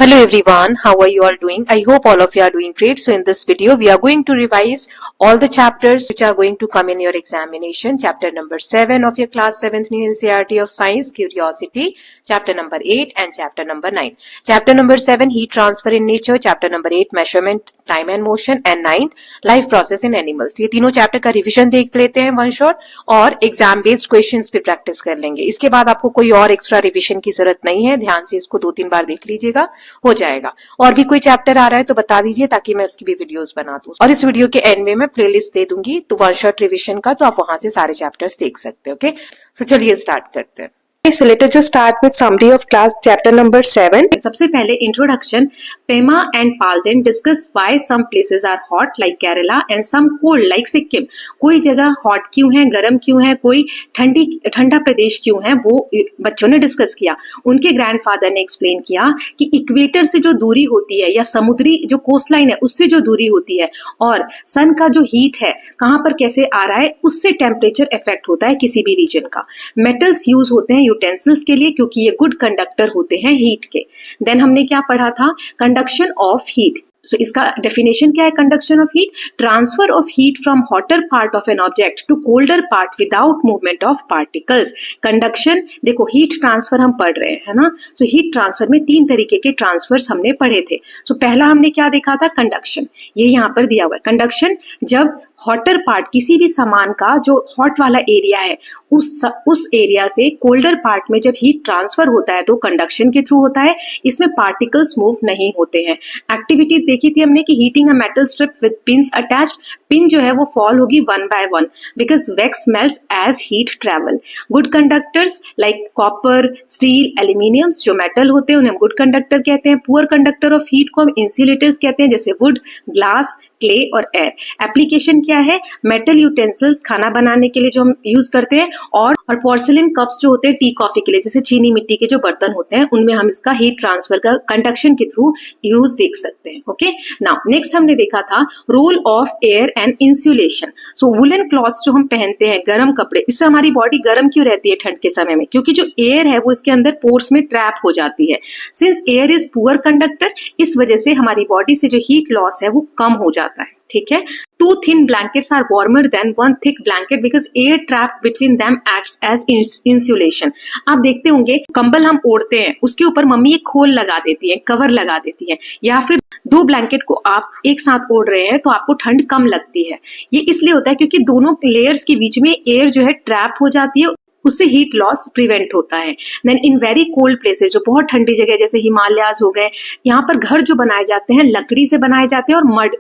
Hello everyone, how are you all doing? I hope all of you are doing great. So in this video, we are going to revise all the chapters which are going to come in your examination. Chapter number 7 of your class 7th new NCERT of Science, Curiosity. Chapter number 8 and chapter number 9. Chapter number 7, Heat Transfer in Nature. Chapter number 8, Measurement, Time and Motion. And 9th, Life Process in Animals. ये तीनों chapter का revision देख लेते हैं one shot और exam based questions पे practice कर लेंगे. इसके बाद आपको कोई और एक्स्ट्रा रिविजन की जरूरत नहीं है. ध्यान से इसको 2-3 बार देख लीजिएगा, हो जाएगा. और भी कोई चैप्टर आ रहा है तो बता दीजिए ताकि मैं उसकी भी वीडियोस बना दूं. और इस वीडियो के एंड में मैं प्लेलिस्ट दे दूंगी तो वन शॉट रिवीजन का, तो आप वहां से सारे चैप्टर्स देख सकते हैं. ओके, सो चलिए स्टार्ट करते हैं. So let us just start with summary of class chapter number 7. सबसे पहले introduction. Pema and Palden discuss why some places are hot like Kerala and some cold like Sikkim. कोई जगह हॉट क्यों है, गर्म क्यों है, कोई ठंडा प्रदेश क्यों है, वो बच्चों ने डिस्कस किया. उनके ग्रैंडफादर ने एक्सप्लेन किया कि इक्वेटर से जो दूरी होती है या समुद्री जो कोस्ट लाइन है उससे जो दूरी होती है और सन का जो हीट है कहाँ पर कैसे आ रहा है, उससे टेम्परेचर इफेक्ट होता है किसी भी रीजन का. मेटल्स यूज होते हैं यूटेंसिल्स के लिए क्योंकि ये गुड कंडक्टर होते हैं हीट के. देन हमने क्या पढ़ा था, कंडक्शन ऑफ हीट. सो इसका डेफिनेशन क्या है, conduction of heat, transfer of heat from hotter part of an object to colder part without movement of particles. Conduction, देखो हीट ट्रांसफर हम पढ़ रहे हैं, है ना. सो हीट ट्रांसफर में 3 तरीके के ट्रांसफर्स हमने पढ़े थे. सो पहला हमने क्या देखा था, कंडक्शन. ये यहाँ पर दिया हुआ है. कंडक्शन जब हॉटर पार्ट किसी भी सामान का जो हॉट वाला एरिया है उस एरिया से कोल्डर पार्ट में जब हीट ट्रांसफर होता है तो कंडक्शन के थ्रू होता है. इसमें पार्टिकल्स मूव नहीं होते हैं. एक्टिविटी देखी थी हमने कि heating a metal strip with pins attached. Pin जो है वो फॉल होगी 1 by 1 because wax melts as heat travel. Good conductors like copper, steel, aluminiums जो मेटल होते हैं उन्हें हम गुड कंडक्टर कहते हैं. पुअर कंडक्टर ऑफ हीट को हम इंसुलेटर्स कहते हैं जैसे वुड, ग्लास, क्ले और एयर. एप्लीकेशन क्या है, मेटल यूटेंसिल्स खाना बनाने के लिए जो हम यूज करते हैं और पोर्सिलिन कप्स जो होते हैं टी कॉफी के लिए, जैसे चीनी मिट्टी के जो बर्तन होते हैं उनमें हम इसका हीट ट्रांसफर का कंडक्शन के थ्रू यूज देख सकते हैं. ओके, नाउ नेक्स्ट हमने देखा था role of air and insulation. So woollen clothes जो हम पहनते हैं, गर्म कपड़े, इससे हमारी बॉडी गर्म क्यों रहती है ठंड के समय में, क्योंकि जो एयर है वो इसके अंदर पोर्स में ट्रैप हो जाती है. Since air is poor conductor, इस वजह से हमारी बॉडी से जो हीट लॉस है वो कम हो जाता है. ठीक है. 2 thin blankets are warmer than 1 thick blanket because air trapped between them acts as insulation. आप देखते होंगे कंबल हम ओढ़ते हैं उसके ऊपर मम्मी एक खोल लगा देती है, कवर लगा देती है, या फिर 2 ब्लैंकेट को आप एक साथ ओढ़ रहे हैं तो आपको ठंड कम लगती है. ये इसलिए होता है क्योंकि दोनों लेयर्स के बीच में एयर जो है ट्रैप हो जाती है, उससे हीट लॉस प्रिवेंट होता है. Then in very cold places, जो बहुत ठंडी जगह जैसे हिमालयाज हो गए, यहाँ पर घर जो बनाए जाते हैं लकड़ी से बनाए जाते हैं और मड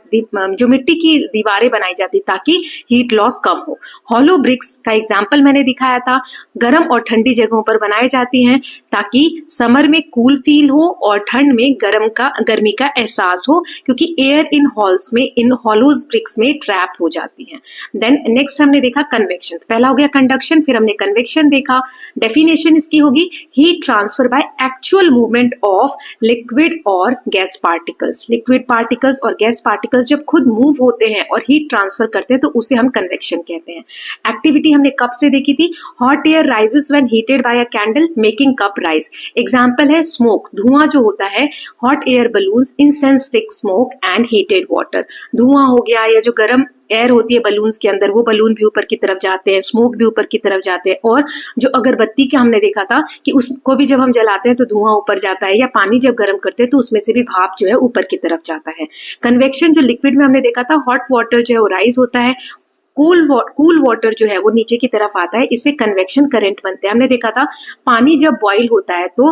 जो मिट्टी की दीवारें बनाई जाती है ताकि हीट लॉस कम हो. हॉलो ब्रिक्स का एग्जाम्पल मैंने दिखाया था, गर्म और ठंडी जगहों पर बनाई जाती हैं ताकि समर में कूल फील हो और ठंड में गर्मी का एहसास हो, क्योंकि एयर इन हॉल्स में, इन हॉलोज ब्रिक्स में ट्रैप हो जाती है. देन नेक्स्ट हमने देखा कन्वेक्शन. पहला हो गया कंडक्शन, फिर हमने कन्वेक्शन देखा. डेफिनेशन इसकी होगी heat transfer by actual movement of liquid और गैस पार्टिकल्स. लिक्विड पार्टिकल्स और गैस पार्टिकल्स जब खुद मूव होते हैं और हीट ट्रांसफर करते हैं तो उसे हम कन्वेक्शन कहते हैं. एक्टिविटी हमने कब से देखी थी, hot air rises when heated bye a candle making cup rise. Example है स्मोक, धुआं जो होता है, hot air balloons, incense stick, smoke and heated water. धुआं हो गया या जो गर्म एयर होती है बलून्स के अंदर, वो बलून भी ऊपर की तरफ जाते हैं, स्मोक भी ऊपर की तरफ जाते हैं. और जो अगरबत्ती का हमने देखा था कि उसको भी जब हम जलाते हैं तो धुआं ऊपर जाता है, या पानी जब गर्म करते हैं तो उसमें से भी भाप जो है ऊपर की तरफ जाता है. कन्वेक्शन जो लिक्विड में हमने देखा था, हॉट वाटर जो है वो राइज होता है, कूल वाटर जो है वो नीचे की तरफ आता है, इससे कन्वेक्शन करंट बनते हैं. हमने देखा था पानी जब बॉईल होता है तो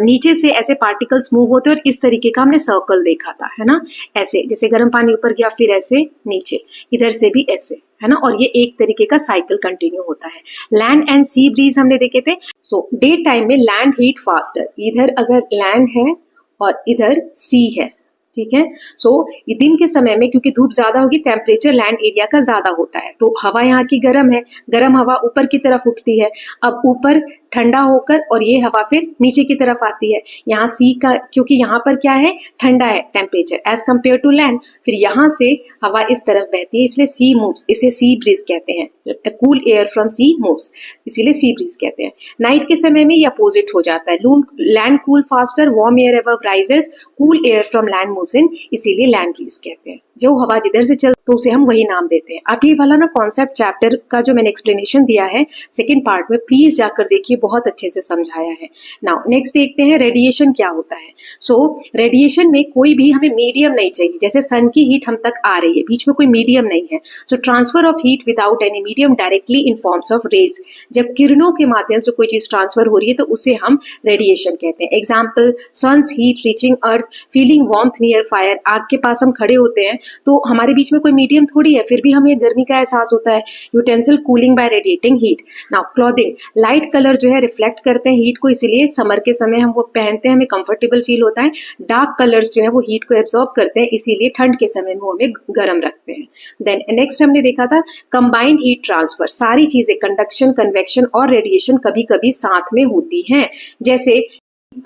नीचे से ऐसे पार्टिकल्स मूव होते हैं और इस तरीके का हमने सर्कल देखा था, है ना. ऐसे जैसे गर्म पानी ऊपर गया फिर ऐसे नीचे, इधर से भी ऐसे, है ना. और ये एक तरीके का साइकिल कंटिन्यू होता है. लैंड एंड सी ब्रीज हमने देखे थे. सो डे टाइम में लैंड हीट फास्टर, इधर अगर लैंड है और इधर सी है ठीक है। सो दिन के समय में क्योंकि धूप ज्यादा होगी, टेम्परेचर लैंड एरिया का ज्यादा होता है, तो हवा यहाँ की गर्म है, गर्म हवा ऊपर की तरफ उठती है। अब ऊपर ठंडा होकर और ये हवा फिर नीचे की तरफ आती है। यहाँ सी का, क्योंकि यहाँ पर क्या है, ठंडा है temperature as compared to land, फिर यहाँ से हवा इस तरफ बहती है, इसलिए सी मूव्स, इसे सी ब्रीज कहते हैं। Cool air from sea moves, इसीलिए सी ब्रीज कहते हैं। नाइट के समय में ये अपोजिट हो जाता है, land cool faster, warm air above rises, cool air from land moves in, इसीलिए लैंड ब्रीज कहते हैं। जो हवा जिधर से चल तो उसे हम वही नाम देते हैं। आप ये वाला ना कॉन्सेप्ट चैप्टर का जो मैंने एक्सप्लेनेशन दिया है सेकंड पार्ट में, प्लीज जाकर देखिए, बहुत अच्छे से समझाया है। नाउ नेक्स्ट देखते हैं रेडिएशन क्या होता है। सो रेडिएशन में कोई भी हमें मीडियम नहीं चाहिए, जैसे सन की हीट हम तक आ रही है, बीच में कोई मीडियम नहीं है। So transfer of heat without any medium directly in forms of rays, जब किरणों के माध्यम से कोई चीज ट्रांसफर हो रही है तो उसे हम रेडिएशन कहते हैं। एग्जाम्पल, सन्स हीट रीचिंग अर्थ, फीलिंग वार्मथ नियर फायर, आग के पास हम खड़े होते हैं तो हमारे बीच में कोई मीडियम थोड़ी है, फिर भी हमें गर्मी का एहसास होता है। Utensil cooling bye radiating heat. Now clothing, light colour जो है रिफ्लेक्ट करते हैं हीट को, इसीलिए समर के समय हम वो पहनते हैं, हमें कंफर्टेबल फील होता है। डार्क कलर्स जो है वो हीट को एब्जॉर्ब करते हैं, इसीलिए ठंड के समय में वो हमें गर्म रखते हैं। देन नेक्स्ट हमने देखा था कंबाइंड हीट ट्रांसफर, सारी चीजें कंडक्शन, कन्वेक्शन और रेडिएशन कभी कभी साथ में होती हैं। जैसे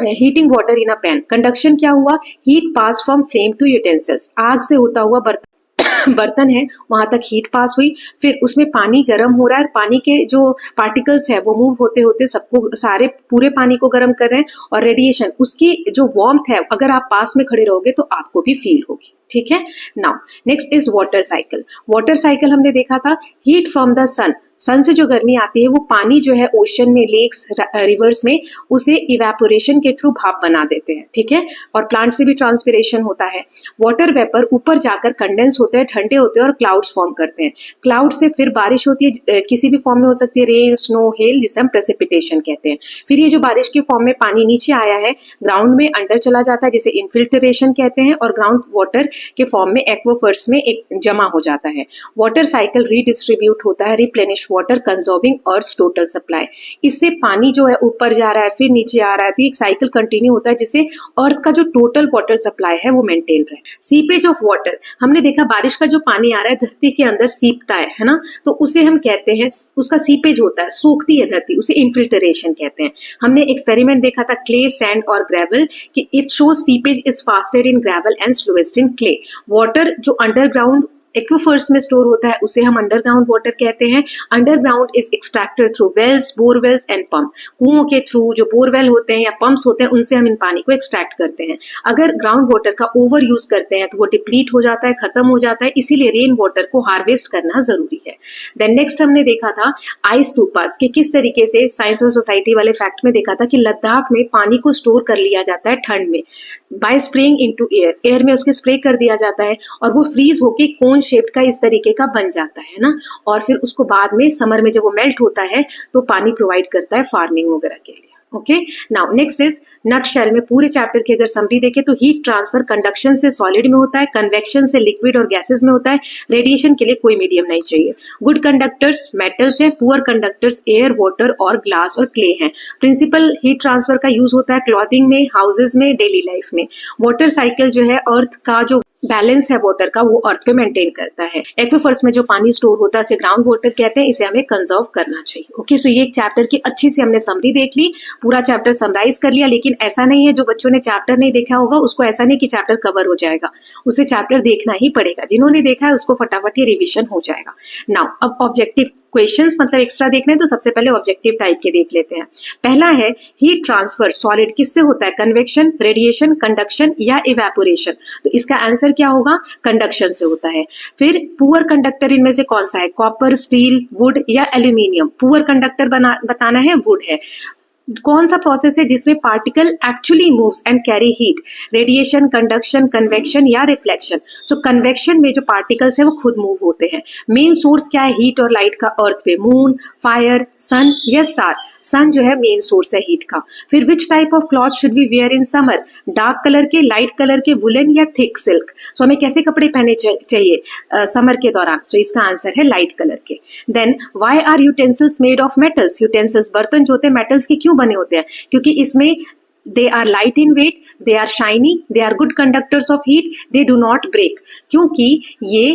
heating water in a pan, conduction क्या हुआ, heat pass from flame to utensils, आग से होता हुआ बर्तन है वहां तक हीट पास हुई, फिर उसमें पानी गर्म हो रहा है, पानी के जो पार्टिकल्स है वो मूव होते होते सबको, सारे पूरे पानी को गर्म कर रहे हैं, और रेडिएशन, उसकी जो वार्मथ है अगर आप पास में खड़े रहोगे तो आपको भी फील होगी। ठीक है। Now next is water cycle. Water cycle हमने देखा था, हीट फ्रॉम द सन, सन से जो गर्मी आती है वो पानी जो है ओशन में, लेक्स, रिवर्स में, उसे इवेपोरेशन के थ्रू भाप बना देते हैं। ठीक है। और प्लांट से भी ट्रांसपिरेशन होता है। वाटर वेपर ऊपर जाकर कंडेंस होते हैं, ठंडे होते हैं और क्लाउड्स फॉर्म करते हैं। क्लाउड से फिर बारिश होती है, किसी भी फॉर्म में हो सकती है, रेन, स्नो, हेल, जिसे हम प्रेसिपिटेशन कहते हैं। फिर ये जो बारिश के फॉर्म में पानी नीचे आया है ग्राउंड में अंडर चला जाता है, जिसे इनफिल्ट्रेशन कहते हैं, और ग्राउंड वाटर के फॉर्म में एक्वाफर्स में एक जमा हो जाता है। वाटर साइकिल रीडिस्ट्रीब्यूट होता है, रिप्लेनिश वाटर कंजर्विंग अर्थ टोटल सप्लाई, इससे पानी जो है ऊपर जा रहा है फिर नीचे आ रहा है, तो एक साइकिल कंटिन्यू होता है जिससे अर्थ का जो टोटल वाटर सप्लाई है वो मेंटेन रहे। सीपेज ऑफ वाटर, हमने देखा बारिश का जो पानी आ रहा है धरती के अंदर सीपता है ना, तो उसे हम कहते हैं, उसका सीपेज होता है, सोखती है धरती, उसे इनफिल्ट्रेशन कहते हैं। हमने एक्सपेरिमेंट देखा था क्ले, सैंड और ग्रेवल कि it shows seepage is fastest in gravel and slowest in clay. Water जो अंडरग्राउंड एक्वाफर्स में स्टोर होता है उसे हम अंडरग्राउंड वाटर कहते हैं। Underground is extracted through wells, borewells and pump, कुओं के थ्रू जो बोरवेल होते हैं या पंप्स होते हैं उनसे हम इन पानी को एक्सट्रैक्ट करते हैं। अगर ग्राउंड वाटर का ओवर यूज करते हैं तो वो डिप्लीट हो जाता है, खत्म हो जाता है, इसीलिए रेन वाटर को हार्वेस्ट करना जरूरी है। देन नेक्स्ट हमने देखा था आइस स्तूपास कि किस तरीके से, साइंस और सोसाइटी वाले फैक्ट में देखा था कि लद्दाख में पानी को स्टोर कर लिया जाता है ठंड में bye spraying into air, air में उसके स्प्रे कर दिया जाता है और वो फ्रीज होके कोन शेप्ड का इस तरीके का बन जाता है ना, और फिर उसको बाद में समर में जब वो मेल्ट होता है तो पानी प्रोवाइड करता है फार्मिंग वगैरह के लिए। Okay. Now next is nutshell में पूरे चैप्टर की अगर समरी देखें तो हीट ट्रांसफर कंडक्शन से सॉलिड में होता है, कन्वेक्शन से लिक्विड और गैसेस में होता है, रेडिएशन के लिए कोई मीडियम नहीं चाहिए। गुड कंडक्टर्स मेटल्स हैं, पुअर कंडक्टर्स एयर, वाटर और ग्लास और क्ले हैं। प्रिंसिपल हीट ट्रांसफर का यूज होता है क्लॉथिंग में, हाउसेज में, डेली लाइफ में। वाटर साइकिल जो है अर्थ का जो बैलेंस है वाटर का वो अर्थ पे मेंटेन करता है। एक्वाफर्स में जो पानी स्टोर होता है उसे ग्राउंड वाटर कहते हैं, इसे हमें कंजर्व करना चाहिए। ओके। सो ये एक चैप्टर की अच्छी से हमने समरी देख ली, पूरा चैप्टर समराइज कर लिया, लेकिन ऐसा नहीं है जो बच्चों ने चैप्टर नहीं देखा होगा उसको ऐसा नहीं कि चैप्टर कवर हो जाएगा, उसे चैप्टर देखना ही पड़ेगा। जिन्होंने देखा है उसको फटाफट ही रिविजन हो जाएगा। नाउ अब ऑब्जेक्टिव क्वेश्चंस मतलब एक्स्ट्रा देखने हैं तो सबसे पहले ऑब्जेक्टिव टाइप के देख लेते हैं। पहला है हीट ट्रांसफर सॉलिड किससे होता है, कन्वेक्शन, रेडिएशन, कंडक्शन या इवेपोरेशन, तो इसका आंसर क्या होगा, कंडक्शन से होता है। फिर पुअर कंडक्टर इनमें से कौन सा है, कॉपर, स्टील, वुड या एल्यूमिनियम। पुअर कंडक्टर बताना है, वुड है। कौन सा प्रोसेस है जिसमें particle actually moves and carry heat, radiation, conduction, convection या रिफ्लेक्शन। सो कन्वेक्शन में जो पार्टिकल्स है वो खुद मूव होते हैं। मेन सोर्स क्या है हीट और लाइट का अर्थ पे, मून, फायर, सन या स्टार। सन जो है मेन सोर्स है हीट का। फिर which type of cloth should we wear in summer, dark colour के, लाइट कलर के, वुलन या थिक सिल्क। सो हमें कैसे कपड़े पहने चाहिए समर के दौरान, सो इसका आंसर है लाइट कलर के। Then why are utensils made of metals, utensils बर्तन जो होते हैं मेटल्स के क्यों बने होते हैं, क्योंकि इसमें they are light in weight, they are shiny, they are good conductors of heat, they do not break, क्योंकि ये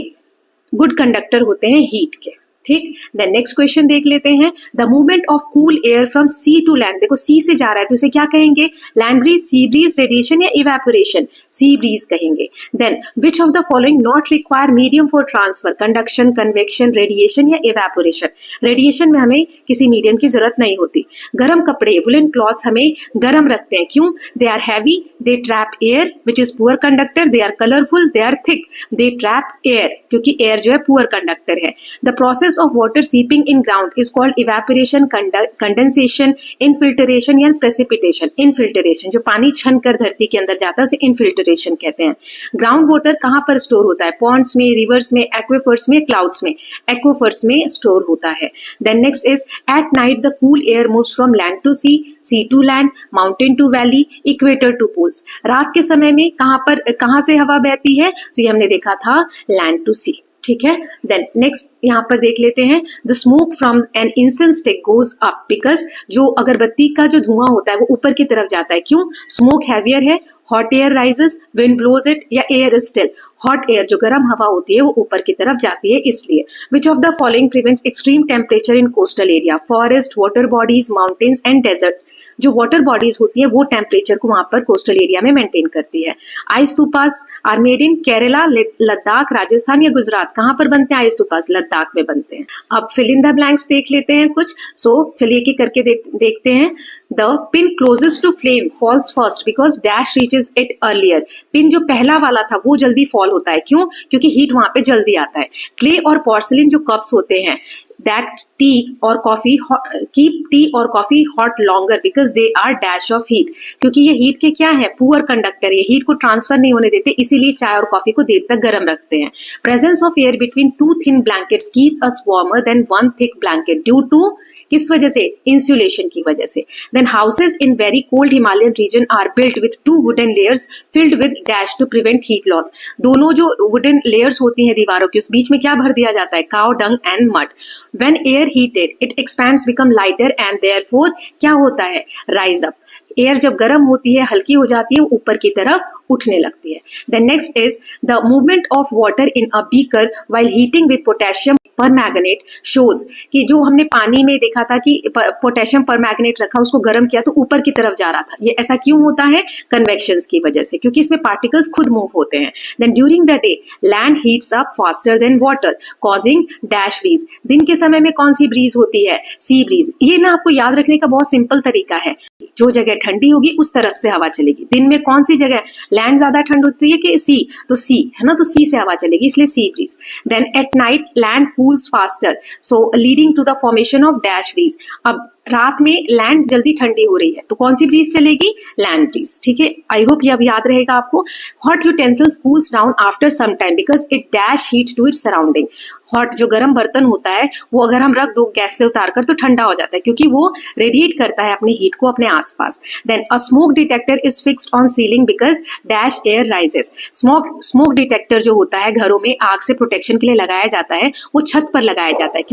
good conductor होते हैं heat के। ठीक, देन नेक्स्ट क्वेश्चन देख लेते हैं। The movement of cool air from sea to land, देखो सी से जा रहा है तो इसे क्या कहेंगे? Land breeze, sea breeze, radiation या इवेपोरेशन? सी ब्रीज कहेंगे। Then which of the following not require medium for transfer? Conduction, convection, radiation या इवेपोरेशन? रेडिएशन में हमें किसी मीडियम की जरूरत नहीं होती। गर्म कपड़े, वुलन क्लॉथ्स हमें गर्म रखते हैं, क्यों? They are heavy, they trap air which is poor conductor, they are colourful, they are thick, they trap air, क्योंकि एयर जो है पुअर कंडक्टर है। The process of water seeping in ground is called evaporation, condensation, infiltration या precipitation। infiltration जो पानी छन कर धरती के अंदर जाता है उसे infiltration कहते हैं। ग्राउंड वाटर कहाँ पर स्टोर होता है? पॉन्ड्स में, रिवर्स में, एक्विफर्स में, क्लाउड्स में? एक्विफर्स में स्टोर होता है। Then next is at night the cool air moves from land to sea, sea to land, mountain to valley, equator to poles. रात के समय में कहाँ से हवा बहती है? तो ये हमने देखा था लैंड टू सी। ठीक है, देन नेक्स्ट यहाँ पर देख लेते हैं। The smoke from an incense stick goes up, because जो अगरबत्ती का जो धुआं होता है वो ऊपर की तरफ जाता है, क्यों? स्मोक हैवियर है, hot air rises, wind blows it, या air is still? Hot air जो गर्म हवा होती है वो ऊपर की तरफ जाती है इसलिए। Which of the following prevents extreme temperature in coastal area? Forest, water bodies, mountains and deserts. जो वाटर बॉडीज होती है वो टेम्परेचर को वहां पर कोस्टल एरिया में मेंटेन करती है। Ice stupas are made in Kerala, Ladakh, Rajasthan या गुजरात? कहाँ पर बनते हैं आइस स्तूपास? लद्दाख में बनते हैं। अब फिल इन द ब्लैंक्स देख लेते हैं कुछ। सो चलिए कि करके देखते हैं। The pin closest to flame falls first because dash reaches it earlier. Pin जो पहला वाला था वो जल्दी फॉल होता है, क्यों? क्योंकि हीट वहां पे जल्दी आता है। क्ले और पोर्सिलिन जो कप्स होते हैं that tea or coffee keep tea or coffee hot longer because they are dash of heat, क्योंकि ये हीट के क्या है? पुअर कंडक्टर, ये हीट को ट्रांसफर नहीं होने देते, इसीलिए चाय और कॉफी को देर तक गर्म रखते हैं। Presence of air between two thin blankets keeps us warmer than one thick blanket due to, किस वजह से? इंसुलेशन की वजह से। Then houses in very cold Himalayan region are built with two wooden layers filled with dash to prevent heat loss. दोनों जो wooden layers होती हैं दीवारों की, उस बीच में क्या भर दिया जाता है? Cow dung and mud. When air heated, it expands, become lighter and therefore क्या होता है? Rise up. एयर जब गर्म होती है, हल्की हो जाती है, ऊपर की तरफ उठने लगती है। Then next is the movement of water in a beaker while heating with potassium permanganate shows, कि जो हमने पानी में देखा था कि पोटेशियम परमैंगनेट रखा, उसको गर्म किया तो ऊपर की तरफ जा रहा था। ये ऐसा क्यों होता है? कन्वेक्शन की वजह से, क्योंकि इसमें पार्टिकल्स खुद मूव होते हैं। Then during the day land heats up faster than water causing dash breeze. दिन के समय में कौन सी ब्रीज होती है? Sea breeze. ये ना आपको याद रखने का बहुत सिंपल तरीका है, जो जगह ठंडी होगी उस तरफ से हवा चलेगी। दिन में कौन सी जगह लैंड ज्यादा ठंड होती है कि सी? तो सी है ना, तो सी से हवा चलेगी, इसलिए sea breeze. Then at night land cools faster so leading to the formation of dash breeze. अब रात में लैंड जल्दी ठंडी हो रही है तो कौन सी ब्रीज चलेगी? Land breeze. ठीक है, आई होप ये अब याद रहेगा आपको। Hot utensils cools down after some time because it dash heat to its surrounding. Hot जो गर्म बर्तन होता है वो अगर हम रख दो गैस से उतार कर तो ठंडा हो जाता है, क्योंकि वो रेडिएट करता है अपनी हीट को अपने आसपास। Then a smoke detector is fixed on ceiling because dash air rises. Smoke detector जो होता है घरों में आग से प्रोटेक्शन के लिए लगाया जाता है, वो छत पर लगाया जाता है,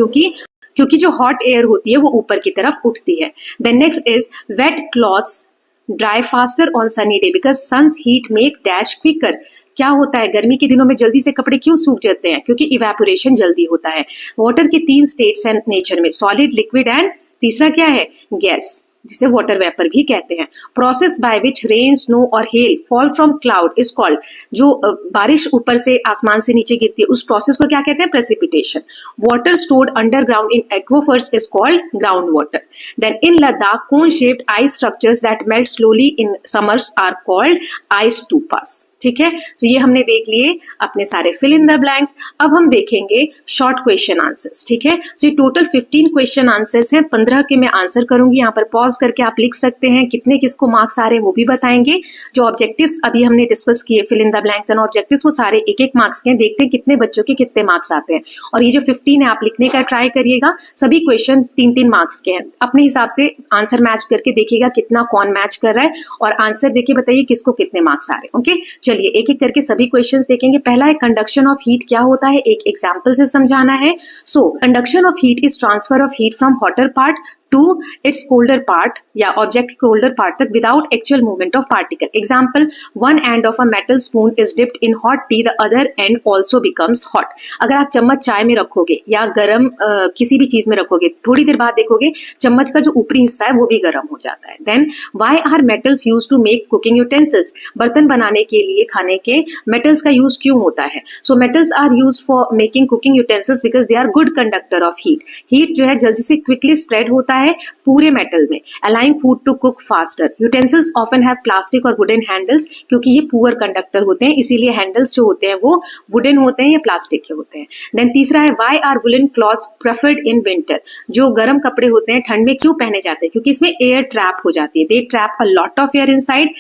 क्योंकि जो हॉट एयर होती है वो ऊपर की तरफ उठती है। Then next is wet clothes dry faster on sunny day because sun's heat make dash quicker. क्या होता है? गर्मी के दिनों में जल्दी से कपड़े क्यों सूख जाते हैं? क्योंकि इवेपोरेशन जल्दी होता है। वाटर के 3 स्टेट्स हैं नेचर में, सॉलिड, लिक्विड एंड तीसरा क्या है? गैस, जिसे वाटर वेपर भी कहते हैं। Process by which rain, snow और hail fall from cloud is called, जो बारिश ऊपर से आसमान से नीचे गिरती है उस प्रोसेस को क्या कहते हैं? Precipitation. Water stored underground in aquifers is called ground water. Then in Ladakh cone shaped ice structures that melt slowly in summers are called ice stupas. ठीक है, तो ये हमने देख लिए अपने सारे फिल इन द ब्लैंक्स। अब हम देखेंगे शॉर्ट क्वेश्चन आंसर्स। ठीक है, तो ये टोटल 15 क्वेश्चन आंसर्स हैं, 15 के मैं आंसर करूंगी। यहाँ पर पॉज करके आप लिख सकते हैं, कितने किसको मार्क्स आ रहे हैं वो भी बताएंगे। जो ऑब्जेक्टिव्स अभी हमने डिस्कस किए fill in the blanks and objectives, वो सारे 1-1 मार्क्स के हैं। देखते हैं कितने बच्चों के कितने मार्क्स आते हैं। और ये जो 15 है आप लिखने का ट्राई करिएगा। सभी क्वेश्चन 3-3 मार्क्स के हैं। अपने हिसाब से आंसर मैच करके देखिएगा कितना कौन मैच कर रहा है, और आंसर देके बताइए किसको कितने मार्क्स आ रहे हैं। ओके, चलिए एक एक करके सभी क्वेश्चंस देखेंगे। पहला है कंडक्शन ऑफ हीट क्या होता है, एक एग्जांपल से समझाना है। So conduction of heat is transfer of heat from hotter part to its colder part या ऑब्जेक्ट के कोल्डर पार्ट तक without actual movement of particle. Example, one end of a metal spoon is dipped in hot tea, the other end also becomes hot. अगर आप चम्मच चाय में रखोगे या गर्म किसी भी चीज में रखोगे, थोड़ी देर बाद देखोगे चम्मच का जो ऊपरी हिस्सा है वो भी गर्म हो जाता है. Then why are metals used to make cooking utensils? बर्तन बनाने के लिए खाने के मेटल्स का यूज क्यों होता है? So metals are used for making cooking utensils because they are good conductor of heat. Heat जो है जल्दी से क्विकली स्प्रेड होता है पूरे मेटल में, allowing food to cook faster. Utensils often have plastic और वुडन हैंडल्स, क्योंकि ये पुअर कंडक्टर होते हैं इसीलिए हैंडल्स जो होते हैं वो वुडन होते हैं या प्लास्टिक के होते हैं. देन तीसरा है why are woollen clothes preferred in winter? जो गर्म कपड़े होते हैं ठंड में क्यों पहने जाते हैं? क्योंकि इसमें एयर ट्रैप हो जाती है. They trap a lot of air inside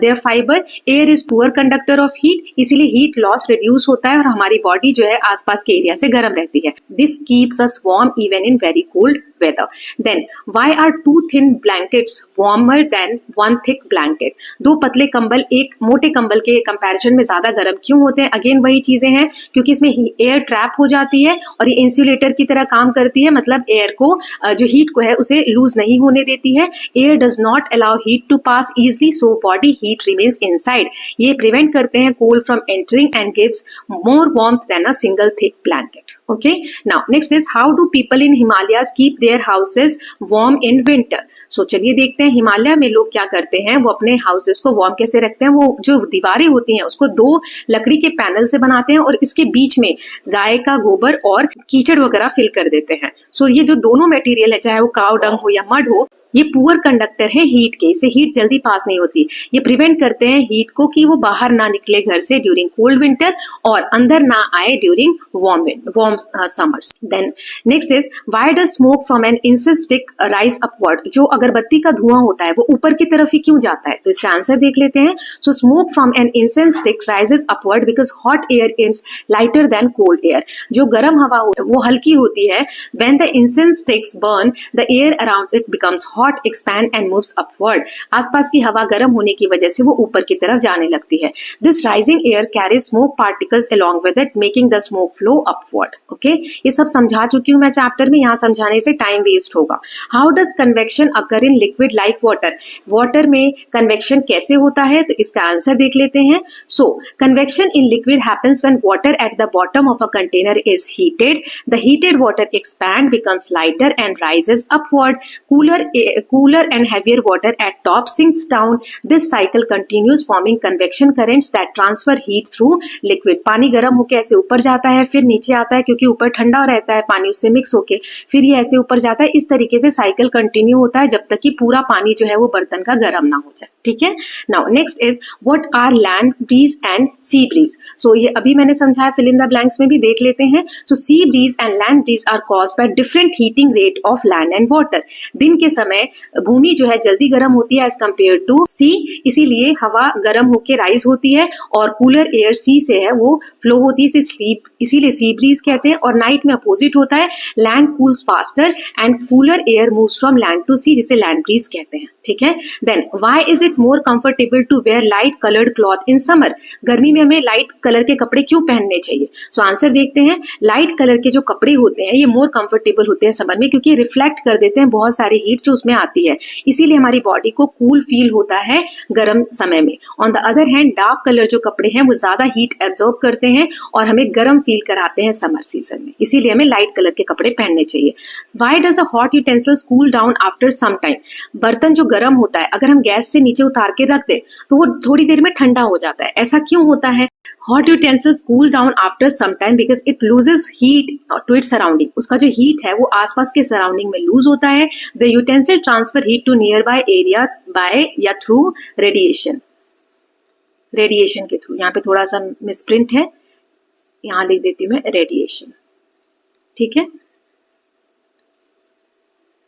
their fibre. Air is poor conductor of heat, इसीलिए हीट लॉस रिड्यूस होता है और हमारी बॉडी जो है आसपास के एरिया से गर्म रहती है. This keeps us warm even in very cold weather. Then why are two thin blankets warmer than one thick blanket? दो पतले कंबल एक मोटे कंबल के कंपैरिजन में ज्यादा गर्म क्यों होते हैं? अगेन वही चीजें हैं, क्योंकि इसमें एयर ट्रैप हो जाती है और ये इंसुलेटर की तरह काम करती है, मतलब एयर को जो हीट को है उसे लूज नहीं होने देती है. Air does not allow heat to pass easily, so body heat remains inside. ये प्रिवेंट करते हैं cold from entering and gives more warmth than a single thick blanket. Okay, now next is how do people in Himalayas keep their houses warm in winter? So चलिए देखते हैं हिमालय में लोग क्या करते हैं, वो अपने हाउसेस को वार्म कैसे रखते हैं. वो जो दीवारें होती हैं उसको दो लकड़ी के पैनल से बनाते हैं और इसके बीच में गाय का गोबर और कीचड़ वगैरह फिल कर देते हैं. सो ये जो दोनों मटेरियल है, चाहे वो काव डंग हो या मड हो, ये पुअर कंडक्टर है हीट के, इससे हीट जल्दी पास नहीं होती. ये प्रिवेंट करते हैं हीट को कि वो बाहर ना निकले घर से ड्यूरिंग कोल्ड विंटर और अंदर ना आए during warm summers. Then next is why does smoke from an incense stick rise upward? जो अगरबत्ती का धुआं होता है वो ऊपर की तरफ ही क्यों जाता है? तो इसका आंसर देख लेते हैं. So smoke from an incense stick rises upward because hot air is lighter than cold air. जो गर्म हवा वो हल्की होती है. When the incense sticks burn the air around it becomes hot, expand and moves upward. आसपास की हवा गर्म होने की वजह से वो ऊपर की तरफ जाने लगती है. This rising air carries smoke particles along with it, making the smoke flow upward. Okay, ये सब समझा चुकी हूँ मैं चैप्टर में, यहाँ समझाने से टाइम वेस्ट होगा. How does convection occur in liquid like water? Water में कन्वेक्शन कैसे होता है? तो इसका आंसर देख लेते हैं. So convection in liquid happens when water at the bottom of a container is heated. The heated water expands, becomes lighter and rises upward. Cooler and heavier water at top sinks down. This cycle continues forming convection currents that transfer heat through liquid. पानी गर्म होकर ऐसे ऊपर जाता है फिर नीचे आता है, क्योंकि ऊपर ठंडा रहता है पानी उससे मिक्स होके, फिर ये ऐसे ऊपर जाता है. इस तरीके से साइकिल कंटिन्यू होता है जब तक कि पूरा पानी जो है वो बर्तन का गर्म ना हो जाए. ठीक है. Now next is what are land breeze and sea breeze? So ये अभी मैंने समझाया, फिल इन द ब्लैंक्स में भी देख लेते हैं. So sea breeze and land breeze are caused by different heating rate of land and water. दिन के समय भूमि जो है जल्दी गर्म होती है एज कम्पेयर टू सी, इसीलिए हवा गर्म होकर राइज होती है और कूलर एयर सी से है वो फ्लो होती है, इसीलिए सी ब्रीज कहते हैं. और नाइट में अपोजिट होता है, land cools faster and cooler air moves from land to sea, जिसे लैंड ब्रीज कहते हैं. ठीक है. Then why is it more comfortable to wear light coloured cloth in summer? गर्मी में हमें लाइट कलर के कपड़े क्यों पहनने चाहिए? सो आंसर देखते हैं. लाइट कलर के जो कपड़े होते हैं ये मोर कंफर्टेबल होते हैं समर में, क्योंकि रिफ्लेक्ट कर देते हैं बहुत सारी हीट जो उसमें आती है, इसीलिए हमारी बॉडी को कूल फील होता है गर्म समय में. On the other hand dark colour जो कपड़े हैं वो ज्यादा हीट एब्जॉर्ब करते हैं और हमें गर्म फील कराते हैं समर सीजन में, इसीलिए हमें लाइट कलर के कपड़े पहनने चाहिए. Why does a hot utensils cool down after some time? बर्तन जो गर्म होता है अगर हम गैस से नीचे उतार के रख दे तो वो थोड़ी देर में ठंडा हो जाता है. ऐसा क्यों होता है? Hot utensils cool down after some time because it loses heat to its surrounding. उसका जो heat है वो आसपास के सराउंडिंग में लूज होता है. The utensil transfer heat to nearby area by या through radiation. रेडिएशन के थ्रू. यहाँ पे थोड़ा सा मिसप्रिंट है, यहाँ लिख देती हूँ मैं रेडिएशन. ठीक है.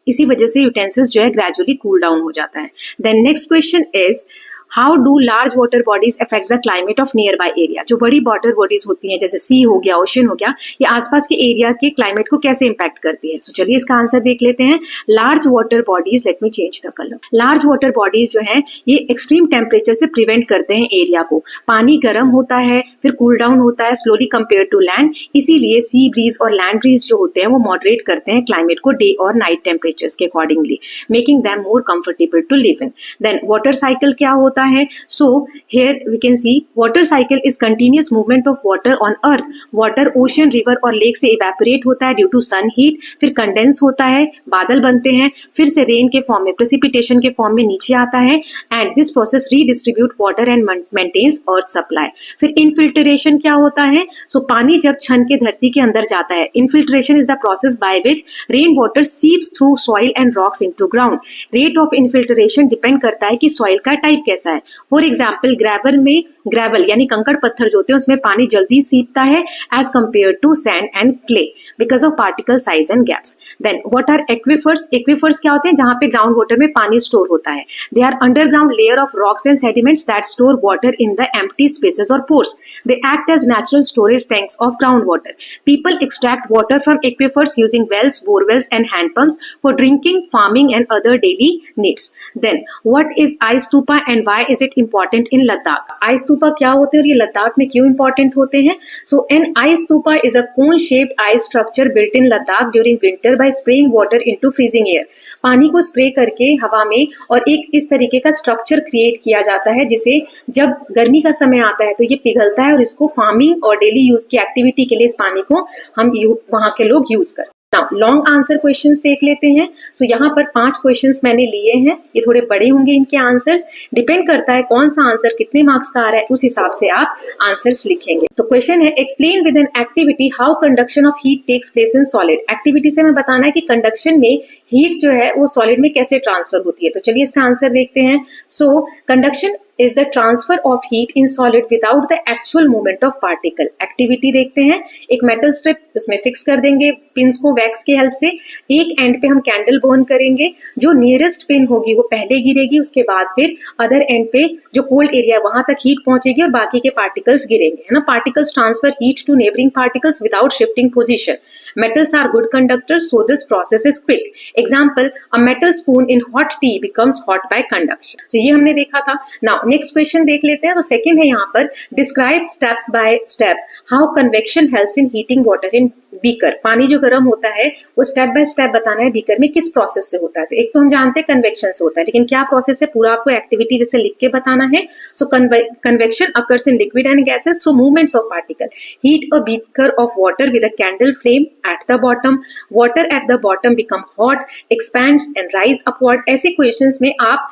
इसी वजह से यूटेंसिल्स जो है ग्रेजुअली कूल डाउन हो जाता है. Then next question is how do large water bodies affect the climate of nearby area? जो बड़ी वाटर बॉडीज होती हैं जैसे सी हो गया, ओशन हो गया, ये आसपास के एरिया के क्लाइमेट को कैसे इंपैक्ट करती है? सो चलिए इसका आंसर देख लेते हैं। Large water bodies, let me change the colour. Large water bodies जो है ये एक्सट्रीम टेम्परेचर से प्रिवेंट करते हैं एरिया को। पानी गर्म होता है, फिर कूल डाउन होता है स्लोली कंपेयर टू लैंड, इसीलिए सी ब्रीज और लैंड ब्रीज जो होते हैं वो मॉडरेट करते हैं क्लाइमेट को डे और नाइट टेम्परेचर्स के accordingly, making them more comfortable to live in. Then water cycle क्या होता है? So here we can see water cycle is continuous movement of water on earth. Water ocean, river और lake से evaporate होता है due to sun heat, फिर condense होता है, बादल बनते हैं, फिर से रेन के फॉर्म में, प्रेसिपिटेशन के फॉर्म में नीचे आता है, and this process redistribute water and maintains earth supply. फिर इनफिल्ट्रेशन क्या होता है? सो पानी जब छन के धरती के अंदर जाता है, infiltration is the process by which rain water seeps through soil and rocks into ground. Rate of infiltration depend करता है कि सॉइल का टाइप कैसा है। फॉर एग्जाम्पल ग्रेवल यानी कंकड़ पत्थर जो होते हैं उसमें पानी जल्दी सीपता है as compare to sand and clay because of particle size and gaps. Then what are aquifers? Aquifers क्या होते हैं? जहां पे ग्राउंड वाटर में पानी स्टोर होता है। They are underground layer of rocks and sediments that store water in the empty spaces और pores. They act as natural storage tanks of ground water. People extract water from aquifers using wells, borewells and hand pumps for drinking, farming and other daily needs. Then what is ice stupa and why is it important in Ladakh? Ice stupa क्या होते हैं और ये लद्दाख में क्यों important होते हैं? So an ice stupa is a cone shaped ice structure built in Ladakh during winter by spraying water into freezing air. पानी को स्प्रे करके हवा में और एक इस तरीके का स्ट्रक्चर क्रिएट किया जाता है जिसे जब गर्मी का समय आता है तो ये पिघलता है और इसको फार्मिंग और डेली यूज की एक्टिविटी के लिए इस पानी को हम वहां के लोग यूज करते हैं। नाउ लॉन्ग आंसर क्वेश्चंस देख लेते हैं। सो यहाँ पर 5 क्वेश्चंस मैंने लिए हैं, ये थोड़े बड़े होंगे इनके आंसर्स, डिपेंड करता है कौन सा आंसर कितने मार्क्स का आ रहा है, उस हिसाब से आप आंसर्स लिखेंगे। तो क्वेश्चन है explain with an activity how conduction of heat takes place in solid. Activity से हमें बताना है कि कंडक्शन में हीट जो है वो सॉलिड में कैसे ट्रांसफर होती है। तो चलिए इसका आंसर देखते हैं। सो conduction is the transfer of heat in solid without the actual movement of particle। Activity देखते हैं। एक मेटल स्ट्रिप उसमें फिक्स कर देंगे पिंस को वैक्स की हेल्प से, एक एंड पे हम कैंडल बर्न करेंगे, जो नियरेस्ट पिन होगी वो पहले गिरेगी, उसके बाद फिर अदर एंड पे जो कोल्ड एरिया वहां तक हीट पहुंचेगी और बाकी के पार्टिकल्स गिरेंगे, है ना। Particles transfer heat to neighbouring particles without shifting position. Metals are good conductors so this process is quick. Example a metal spoon in hot tea becomes hot by conduction. तो ये हमने देखा था। नाउ नेक्स्ट क्वेश्चन देख लेते हैं। तो second है यहाँ पर describe steps by steps how convection helps in heating water in beaker. पानी जो गर्म होता है वो स्टेप बाय स्टेप बताना है बीकर में किस प्रोसेस से होता है। तो एक तो हम जानते हैं कन्वेक्शन से होता है, लेकिन क्या प्रोसेस है पूरा आपको एक्टिविटी जैसे लिख के बताना है। So convection occurs in liquid and gases through movements of particle. Heat a beaker of water with a candle flame at the bottom. Water at the bottom become hot, expands and rise upward. ऐसे questions में आप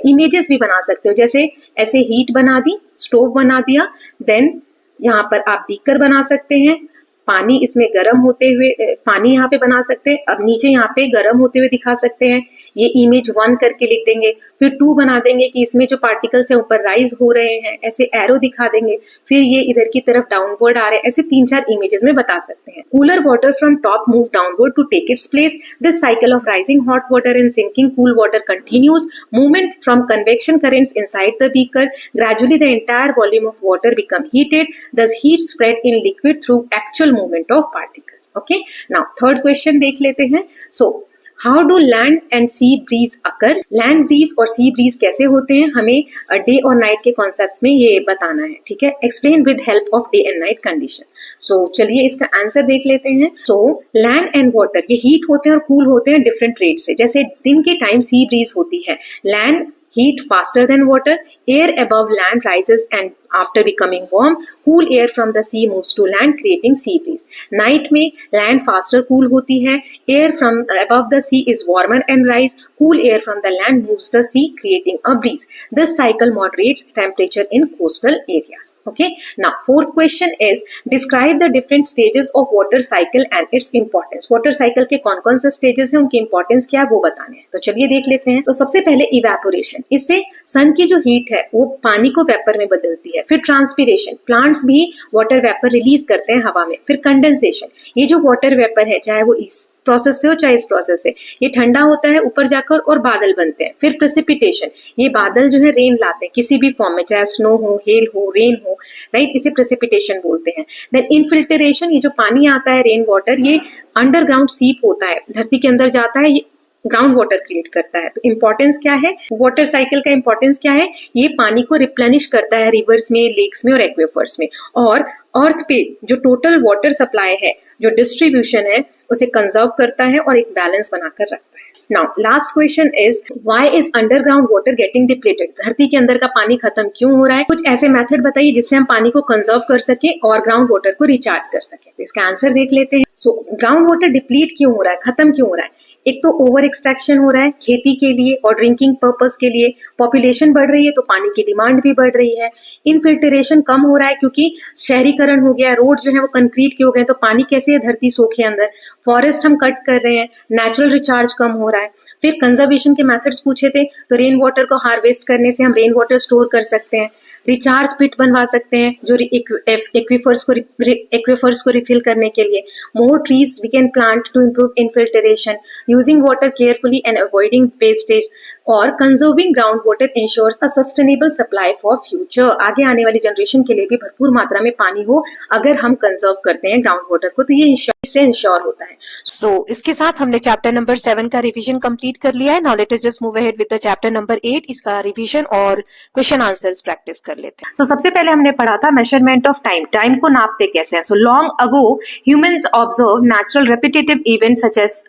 images भी बना सकते हो, जैसे ऐसे heat बना दी, स्टोव बना दिया, देन यहाँ पर आप बीकर बना सकते हैं, पानी इसमें गर्म होते हुए पानी यहाँ पे बना सकते हैं, अब नीचे यहाँ पे गर्म होते हुए दिखा सकते हैं। ये इमेज 1 करके लिख देंगे, फिर 2 बना देंगे कि इसमें जो पार्टिकल्स हैं ऊपर राइज हो रहे हैं, ऐसे एरो दिखा देंगे, फिर ये इधर की तरफ डाउनवर्ड आ रहे हैं, ऐसे 3-4 इमेजेस में बता सकते हैं। Cooler water from top move downward to take its place. This cycle of rising hot water and sinking cool water continues. Movement from convection currents inside the beaker. Gradually the entire volume of water become heated, thus heat spread in liquid through actual movement of particle. Okay, now third question देख लेते हैं। So how do land and sea bridge occur. Land breeze और sea breeze कैसे होते हैं, हमें day और night के कॉन्सेप्ट्स में ये बताना है, ठीक है। Explain with help of day and night condition. So चलिए इसका आंसर देख लेते हैं। सो लैंड एंड वाटर ये हीट होते हैं और कूल होते हैं डिफरेंट रेट से। जैसे दिन के टाइम सी ब्रीज होती है, land heat faster than water, air above land rises and after becoming warm, cool air from the sea moves to land creating sea breeze. Night में land faster cool होती है, air from above the sea is warmer and rise, cool air from the land moves the sea creating a breeze. This cycle moderates temperature in coastal areas. Okay, now fourth question is describe the different stages of water cycle and its importance. Water cycle के कौन कौन से stages हैं, उनकी importance क्या है वो बताने हैं। तो चलिए देख लेते हैं। तो सबसे पहले evaporation। इससे सन की जो हीट है वो पानी को वेपर में बदलती है। फिर ट्रांसपीरेशन, प्लांट्स भी वाटर वेपर रिलीज करते हैं हवा में। फिर कंडेंसेशन, ये जो वाटर वेपर है चाहे वो इस प्रोसेस से हो चाहे इस प्रोसेस से, ये ठंडा होता है ऊपर जाकर और बादल बनते हैं। फिर प्रेसिपिटेशन, ये बादल जो है रेन लाते हैं किसी भी फॉर्म में, चाहे स्नो हो, हेल हो, रेन हो, राइट, इसे प्रेसिपिटेशन बोलते हैं। देन इनफिल्ट्रेशन, ये जो पानी आता है रेन वाटर, ये अंडरग्राउंड सीप होता है, धरती के अंदर जाता है, ये ग्राउंड वाटर क्रिएट करता है। तो इंपॉर्टेंस क्या है, वाटर साइकिल का इंपॉर्टेंस क्या है, ये पानी को रिप्लेनिश करता है रिवर्स में, लेक्स में और एक्वेफर्स में, और अर्थ पे जो टोटल वाटर सप्लाई है, जो डिस्ट्रीब्यूशन है, उसे कंजर्व करता है और एक बैलेंस बनाकर रखता है। Now last question is, why is underground water getting depleted? धरती के अंदर का पानी खत्म क्यों हो रहा है? कुछ ऐसे मेथड बताइए जिससे हम पानी को कंजर्व कर सके और ग्राउंड वाटर को रिचार्ज कर सके। तो इसका आंसर देख लेते हैं। सो ग्राउंड वाटर डिप्लीट क्यों हो रहा है, खत्म क्यों हो रहा है? एक तो ओवर एक्सट्रैक्शन हो रहा है खेती के लिए और ड्रिंकिंग पर्पस के लिए, पॉपुलेशन बढ़ रही है तो पानी की डिमांड भी बढ़ रही है, इनफिल्ट्रेशन कम हो रहा है क्योंकि शहरीकरण हो गया, रोड जो है वो कंक्रीट के हो गए, तो पानी कैसे है धरती सोखे अंदर, फॉरेस्ट हम कट कर रहे हैं, नेचुरल रिचार्ज कम हो रहा है। फिर कंजर्वेशन के मेथड्स पूछे थे, तो रेन वाटर को हार्वेस्ट करने से हम रेन वाटर स्टोर कर सकते हैं, रिचार्ज पिट बनवा सकते हैं जो एक्वीफर्स को रिफिल करने के लिए, more trees we can plant to improve infiltration, using water carefully and avoiding wastage, और conserving ground water ensures a sustainable supply for future. आगे आने वाली जनरेशन के लिए भी भरपूर मात्रा में पानी हो अगर हम कंजर्व करते हैं ग्राउंड वाटर को, तो ये इससे इंश्योर होता है। सो इसके साथ हमने चैप्टर नंबर 7 का रिवीजन कंप्लीट कर लिया है। Now let us just move ahead with the chapter number 8, इसका रिवीजन और क्वेश्चन आंसर्स प्रैक्टिस कर लेते हैं। सो सबसे पहले हमने पढ़ा था मेजरमेंट ऑफ टाइम, टाइम को नापते कैसे हैं। So long ago humans observe natural repetitive events such as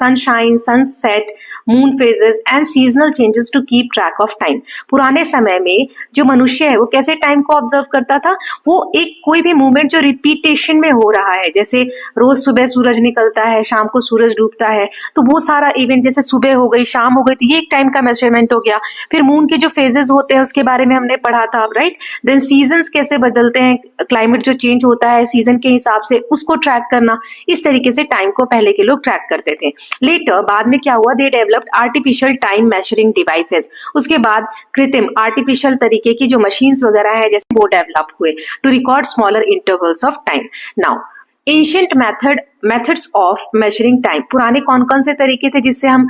sunshine, sunset, moon phases and seasonal changes to keep track of time. पुराने समय में जो मनुष्य है वो कैसे टाइम को ऑब्जर्व करता था, वो एक कोई भी मूवमेंट जो रिपीटेशन में हो रहा है, जैसे रोज सुबह सूरज निकलता है, शाम को सूरज डूबता है, तो वो सारा इवेंट, जैसे सुबह हो गई, शाम हो गई, तो ये एक टाइम का मेजरमेंट हो गया। फिर मून के जो फेजेस होते हैं उसके बारे में हमने पढ़ा था, राइट। देन सीजन्स कैसे बदलते हैं, क्लाइमेट जो चेंज होता है सीजन के हिसाब से, उसको ट्रैक करना, इस तरीके से टाइम को पहले के लोग ट्रैक करते थे। लेटर बाद में क्या हुआ, they developed artificial time measuring devices. उसके बाद कृत्रिम आर्टिफिशियल तरीके की जो मशीन्स वगैरह है जैसे वो डेवलप हुए to record smaller intervals of time. Now ancient methods of measuring time, पुराने कौन कौन से तरीके थे जिससे हम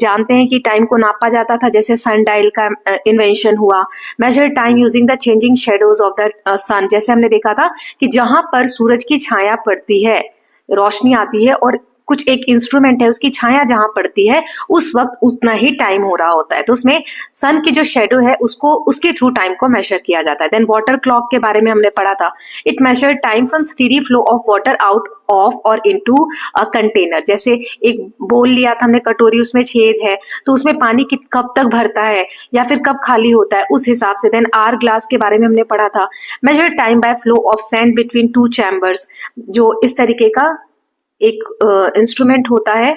जानते हैं कि टाइम को नापा जाता था। जैसे सनडायल का इन्वेंशन हुआ, measure time using the changing shadows of the sun, जैसे हमने देखा था कि जहां पर सूरज की छाया पड़ती है, रोशनी आती है और कुछ एक इंस्ट्रूमेंट है उसकी छाया जहां पड़ती है उस वक्त उतना ही टाइम हो रहा होता है, तो उसमें सन की जो शेडो है उसको उसके थ्रू टाइम को मेजर किया जाता है। देन वाटर क्लॉक के बारे में हमने पढ़ा था, it measure time from steady flow of water out of और इनटू अ कंटेनर। जैसे एक बोल लिया था हमने, कटोरी, उसमें छेद है तो उसमें पानी कब तक भरता है या फिर कब खाली होता है, उस हिसाब से। देन आर ग्लास के बारे में हमने पढ़ा था, measure time by flow of sand between two chambers, जो इस तरीके का एक इंस्ट्रूमेंट होता है,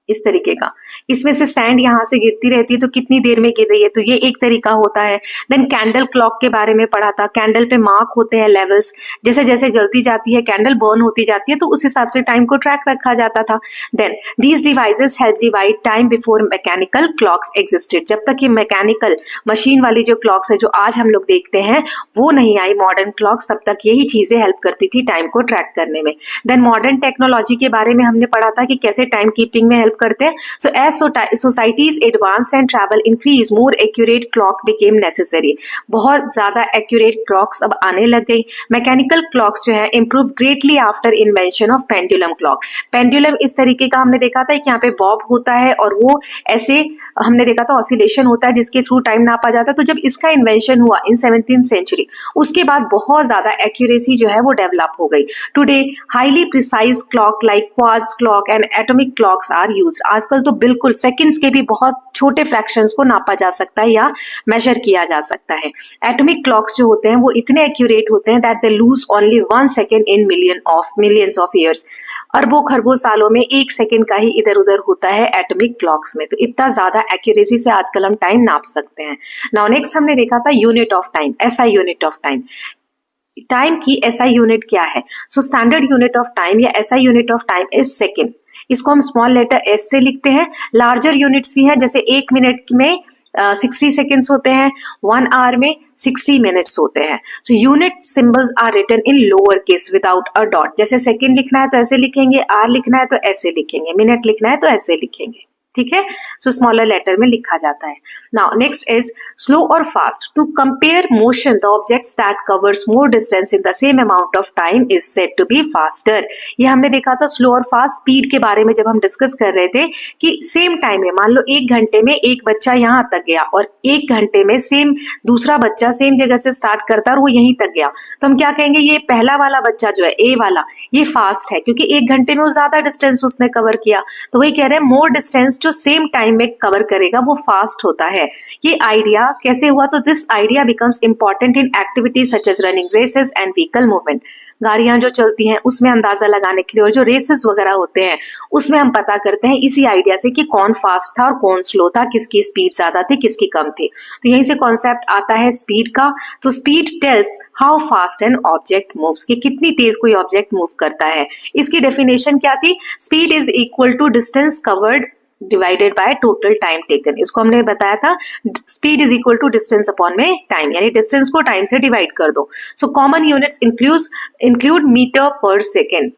इस तरीके का, इसमें से सैंड यहाँ से गिरती रहती है तो कितनी देर में गिर रही है, तो ये एक तरीका होता है। देन कैंडल क्लॉक के बारे में पढ़ा था, कैंडल पे मार्क होते हैं लेवल्स, जैसे जैसे जलती जाती है कैंडल बर्न होती जाती है तो उस हिसाब से टाइम को ट्रैक रखा जाता था। Then these devices help divide time before mechanical clocks existed, जब तक ये मैकेनिकल मशीन वाली जो क्लॉक्स है जो आज हम लोग देखते हैं वो नहीं आई, मॉडर्न क्लॉक्स, तब तक यही चीजें हेल्प करती थी टाइम को ट्रैक करने में। देन मॉडर्न टेक्नोलॉजी के बारे में हमने पढ़ा था कि कैसे टाइम कीपिंग में हेल्प करते हैं। So as societies advanced and travel increase, more accurate clock became necessary, बहुत ज्यादा एक्यूरेट क्लॉक्स अब आने लग गई। मैकेनिकल क्लॉक्स जो है improve greatly after invention of pendulum clock. Pendulum इस तरीके का हमने देखा था कि यहाँ पे बॉब होता है और वो ऐसे हमने देखा था ऑसिलेशन होता है जिसके थ्रू टाइम नापा जाता है। तो जब इसका इन्वेंशन हुआ इन 17th सेंचुरी, उसके बाद बहुत ज्यादा एक्यूरेसी जो है वो डेवलप हो गई। Today highly precise clock like quartz clock and atomic clocks are used. आजकल तो बिल्कुल सेकंड्स के भी बहुत छोटे फ्रैक्शंस को नापा जा सकता है या मेजर किया जा सकता है। एटॉमिक क्लॉक्स जो होते हैं वो इतने एक्यूरेट होते हैं that they lose only 1 second in millions of years. अरबों खरबों सालों में 1 सेकेंड का ही इधर उधर होता है एटॉमिक क्लॉक्स में, तो इतना ज्यादा एक्यूरेसी से आजकल हम टाइम नाप सकते हैं। नाउ नेक्स्ट हमने देखा था unit of time, SI unit of time. Time की एसआई यूनिट क्या है? So standard unit of time या SI unit of time is second. इसको हम स्मॉल लेटर एस से लिखते हैं। लार्जर यूनिट्स भी है, जैसे 1 मिनट में 60 सेकेंड्स होते हैं, 1 आवर में 60 मिनट्स होते हैं। So unit symbols are written in lower case without a dot. जैसे सेकेंड लिखना है तो ऐसे लिखेंगे, आवर लिखना है तो ऐसे लिखेंगे, मिनट लिखना है तो ऐसे लिखेंगे, ठीक है। सो स्मॉलर लेटर में लिखा जाता है। नाउ नेक्स्ट इज स्लो और fast. To compare motion the objects that covers more distance in the same amount of time is said to be faster. ये हमने देखा था स्लो और फास्ट स्पीड के बारे में जब हम डिस्कस कर रहे थे कि सेम टाइम में मान लो 1 घंटे में एक बच्चा यहाँ तक गया और 1 घंटे में सेम दूसरा बच्चा सेम जगह से स्टार्ट करता है और वो यहीं तक गया, तो हम क्या कहेंगे, ये पहला वाला बच्चा जो है ए वाला ये फास्ट है क्योंकि 1 घंटे में वो ज्यादा डिस्टेंस उसने कवर किया। तो वही कह रहे हैं मोर डिस्टेंस जो सेम टाइम में कवर करेगा वो फास्ट होता है। ये आइडिया कैसे हुआ, तो this idea becomes important in activities such as running races and vehicle movement. गाड़ियां जो चलती हैं उसमें अंदाजा लगाने के लिए और जो रेसेस वगैरह होते हैं उसमें हम पता करते हैं इसी आइडिया से कि कौन फास्ट था और कौन स्लो था, किसकी स्पीड ज्यादा थी किसकी कम थी। तो यहीं से कॉन्सेप्ट आता है स्पीड का। तो speed tells how fast an object moves, कि कितनी तेज कोई ऑब्जेक्ट मूव करता है। इसकी डेफिनेशन क्या थी, speed is equal to distance covered divided by total time taken. इसको हमने बताया था speed is equal to distance upon में टाइम, यानी डिस्टेंस को टाइम से डिवाइड कर दो। So common units include metre per second.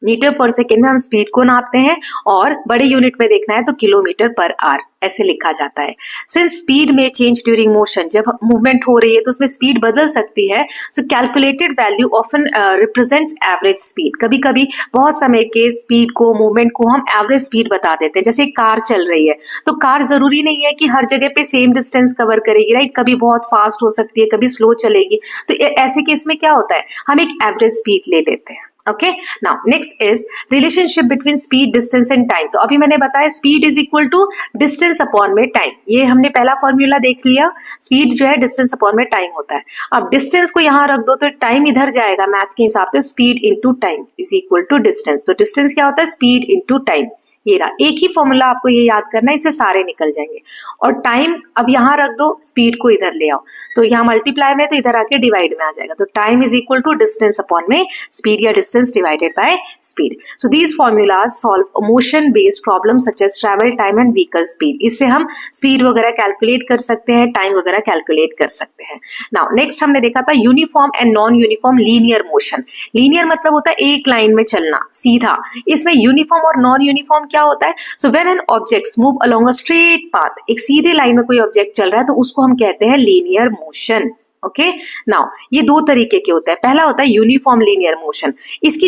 Metre per second में हम स्पीड को नापते हैं और बड़े यूनिट में देखना है तो किलोमीटर पर आवर ऐसे लिखा जाता है। सिंस स्पीड में चेंज ड्यूरिंग मोशन, जब मूवमेंट हो रही है तो उसमें स्पीड बदल सकती है, so calculated value often represents average speed. कभी कभी बहुत समय के स्पीड को मूवमेंट को हम एवरेज स्पीड बता देते हैं। जैसे कार चल रही है तो कार जरूरी नहीं है कि हर जगह पे सेम डिस्टेंस कवर करेगी, राइट, कभी बहुत फास्ट हो सकती है कभी स्लो चलेगी। तो ऐसे केस में क्या होता है, हम एक एवरेज स्पीड ले लेते हैं। Okay, now next is relationship between speed distance and time. तो अभी मैंने बताया speed is equal to distance upon में टाइम, ये हमने पहला फॉर्मूला देख लिया। स्पीड जो है डिस्टेंस अपॉन में टाइम होता है। अब डिस्टेंस को यहां रख दो तो टाइम इधर जाएगा मैथ के हिसाब से, speed into time is equal to distance. तो डिस्टेंस क्या होता है, स्पीड इंटू टाइम। ये रहा, एक ही फॉर्मूला आपको ये याद करना है, इससे सारे निकल जाएंगे। और टाइम अब यहां रख दो, स्पीड को इधर ले आओ, तो यहाँ मल्टीप्लाई में तो इधर आके डिवाइड में आ जाएगा। तो time is equal to distance upon में स्पीड या distance divided by speed. So these formulas solve motion based problem such as travel time and vehicle speed. इससे हम स्पीड वगैरह कैलकुलेट कर सकते हैं, टाइम वगैरह कैलकुलेट कर सकते हैं। नाउ नेक्स्ट हमने देखा था uniform and non uniform linear motion. Linear मतलब होता है एक लाइन में चलना सीधा, इसमें यूनिफॉर्म और नॉन यूनिफॉर्म क्या होता है, so when an objects move along a straight path, एक सीधे लाइन में कोई ऑब्जेक्ट चल रहा है तो उसको हम कहते हैं लीनियर मोशन। ओके, नाउ ये दो तरीके के होते हैं। पहला होता है यूनिफॉर्म लीनियर मोशन, इसकी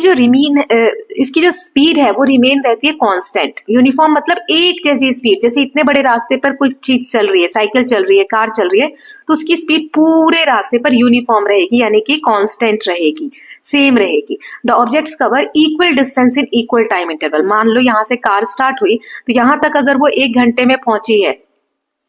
जो स्पीड है वो रिमेन रहती है कांस्टेंट। यूनिफॉर्म मतलब एक जैसी स्पीड, जैसे इतने बड़े रास्ते पर कोई चीज चल रही है, साइकिल चल रही है, कार चल रही है, तो उसकी स्पीड पूरे रास्ते पर यूनिफॉर्म रहेगी, यानी कि कांस्टेंट रहेगी, सेम रहेगी। The objects cover equal distance in equal time interval. मान लो यहां से कार स्टार्ट हुई तो यहां तक अगर वो 1 घंटे में पहुंची है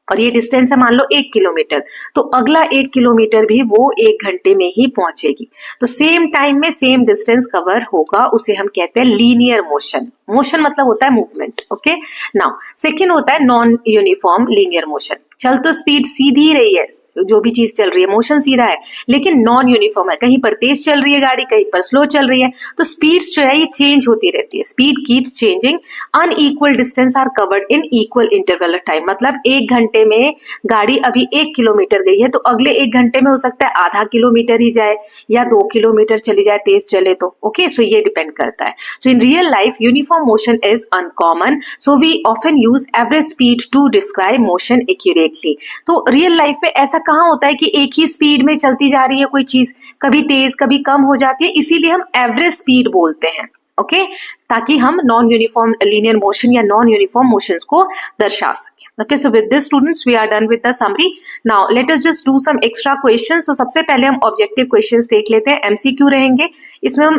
और ये डिस्टेंस है मान लो 1 किलोमीटर, तो अगला 1 किलोमीटर भी वो 1 घंटे में ही पहुंचेगी। तो सेम टाइम में सेम डिस्टेंस कवर होगा, उसे हम कहते हैं लीनियर मोशन। मोशन मतलब होता है मूवमेंट। ओके, नाउ सेकेंड होता है नॉन यूनिफॉर्म लीनियर मोशन। चल तो स्पीड सीधी रही है, जो भी चीज चल रही है मोशन सीधा है, लेकिन नॉन यूनिफॉर्म है, कहीं पर तेज चल रही है गाड़ी, कहीं पर स्लो चल रही है, तो स्पीड्स जो है ये चेंज होती रहती है। Speed keeps changing, unequal distance are covered in equal interval of time. मतलब 1 घंटे में गाड़ी अभी 1 किलोमीटर गई है तो अगले 1 घंटे में हो सकता है आधा किलोमीटर ही जाए या 2 किलोमीटर चली जाए तेज चले तो। ओके, सो ये डिपेंड करता है। So in real life uniform motion is uncommon, so we often use average speed to describe motion accurately. तो रियल लाइफ में ऐसा कहाँ होता है कि एक ही स्पीड में चलती जा रही है कोई चीज, कभी तेज कभी कम हो जाती है, इसीलिए हम एवरेज स्पीड बोलते हैं। ओके, ताकि हम नॉन यूनिफॉर्म लीनियर मोशन या नॉन यूनिफॉर्म मोशंस को दर्शा सकें। Okay, so with this students we are done with the summary. Now let us just do some extra questions. तो सबसे पहले हम ऑब्जेक्टिव क्वेश्चंस देख लेते हैं, एमसीक्यू रहेंगे। इसमें हम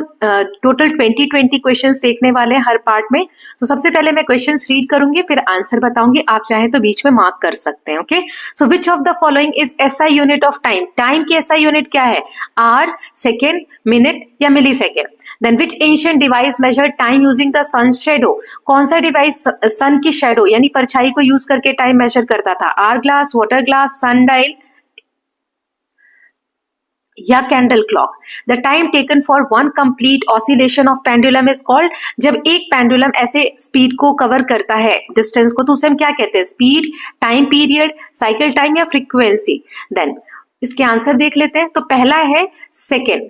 टोटल 20 क्वेश्चंस देखने वाले हैं हर पार्ट में। तो सबसे पहले मैं क्वेश्चंस रीड करूंगी, फिर आंसर बताऊंगी, आप चाहें तो बीच में मार्क कर सकते हैं। Okay, so which of the following is SI unit of time. Time की एसआई यूनिट क्या है, आवर, सेकेंड, मिनट या millisecond. Then which ancient device measure time using the sun shadow. कौन सा डिवाइस सन की शेडो यानी परछाई को यूज करके टाइम मेजर करता था, hourglass, water glass, sundial या candle clock. The time taken for one complete oscillation of pendulum is called, जब एक पेंडुलम ऐसे स्पीड को कवर करता है डिस्टेंस को तो उसे हम क्या कहते हैं, speed, time period, cycle time या फ्रीक्वेंसी। देन इसके आंसर देख लेते हैं। तो पहला है सेकेंड,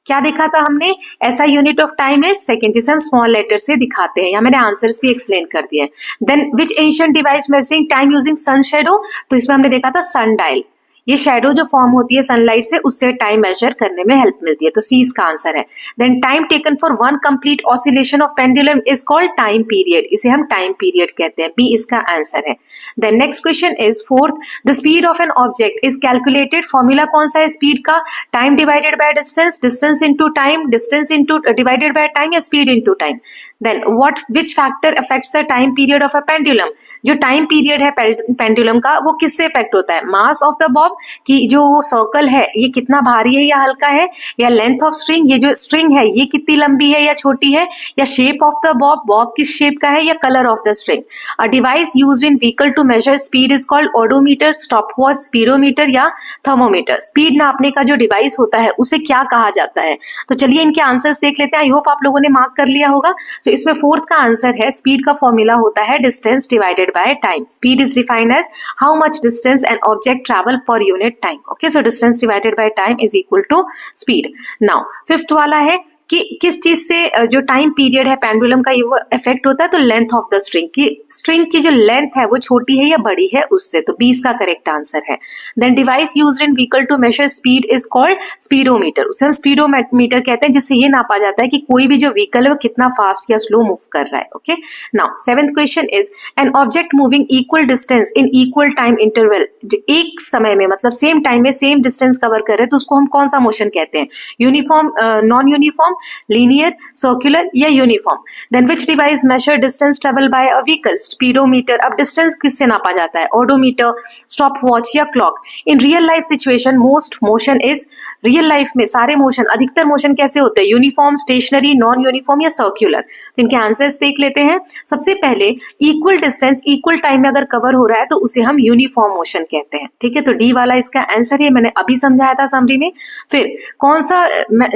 क्या देखा था हमने, ऐसा यूनिट ऑफ टाइम है सेकेंड, जिसे हम स्मॉल लेटर से दिखाते हैं, या मैंने आंसर्स भी एक्सप्लेन कर दिए। Then which ancient device measuring time using sun shadow, तो इसमें हमने देखा था सन डायल, ये शैडो जो फॉर्म होती है सनलाइट से उससे टाइम मेजर करने में हेल्प मिलती है, तो सी इसका आंसर है। Then time taken for one complete oscillation of pendulum is called time period, इसे हम टाइम पीरियड कहते हैं, बी इसका आंसर है। Then next question is fourth, the speed of an object is calculated, formula कौन सा है स्पीड का, time divided by distance, distance into time, distance into divided by time या speed into time. Then what which factor affects the time period of a pendulum, जो time period है pendulum का वो किससे इफेक्ट होता है, mass of the Bob, कि जो वो सर्कल है ये कितना भारी है या हल्का है, या लेंथ ऑफ स्ट्रिंग, ये जो स्ट्रिंग है ये कितनी लंबी है या छोटी है, या shape of the bob, bob किस शेप का है, या colour of the string. A device used in vehicle to measure speed is called odometer, stopwatch, speedometer या थर्मोमीटर। स्पीड नापने का जो डिवाइस होता है उसे क्या कहा जाता है। तो चलिए इनके आंसर्स देख लेते हैं, आई होप आप लोगों ने मार्क कर लिया होगा। तो इसमें फोर्थ का आंसर है, स्पीड का फॉर्मूला होता है distance divided by time, speed is defined as how much distance an object travel per unit time. Okay, so distance divided by time is equal to speed. Now fifth वाला है कि किस चीज से जो टाइम पीरियड है pendulum का ये वो इफेक्ट होता है, तो लेंथ ऑफ द स्ट्रिंग की, स्ट्रिंग की जो लेंथ है वो छोटी है या बड़ी है उससे, तो 20 का करेक्ट आंसर है। Then device used in vehicle to measure speed is called speedometer, उसे हम स्पीडोमीटर कहते हैं, जिससे ये नापा जाता है कि कोई भी जो व्हीकल है वो कितना फास्ट या स्लो मूव कर रहा है। Okay, now seventh question is an object moving equal distance in equal time interval, एक समय में मतलब सेम टाइम में सेम डिस्टेंस कवर कर रहे हैं तो उसको हम कौन सा मोशन कहते हैं, uniform, non uniform, linear, circular या uniform. Then which device measure distance travel by a vehicle, speedometer. अब डिस्टेंस किससे नापा जाता है, ओडोमीटर, स्टॉप वॉच या clock. In real life situation most motion is, real life में सारे मोशन, अधिकतर मोशन कैसे होते हैं, यूनिफॉर्म, स्टेशनरी, नॉन यूनिफॉर्म या सर्कुलर। तो इनके आंसर्स देख लेते हैं। सबसे पहले इक्वल डिस्टेंस इक्वल टाइम में अगर कवर हो रहा है तो उसे हम यूनिफॉर्म मोशन कहते हैं, ठीक है, तो डी वाला इसका आंसर है, मैंने अभी समझाया था समरी में। फिर कौन सा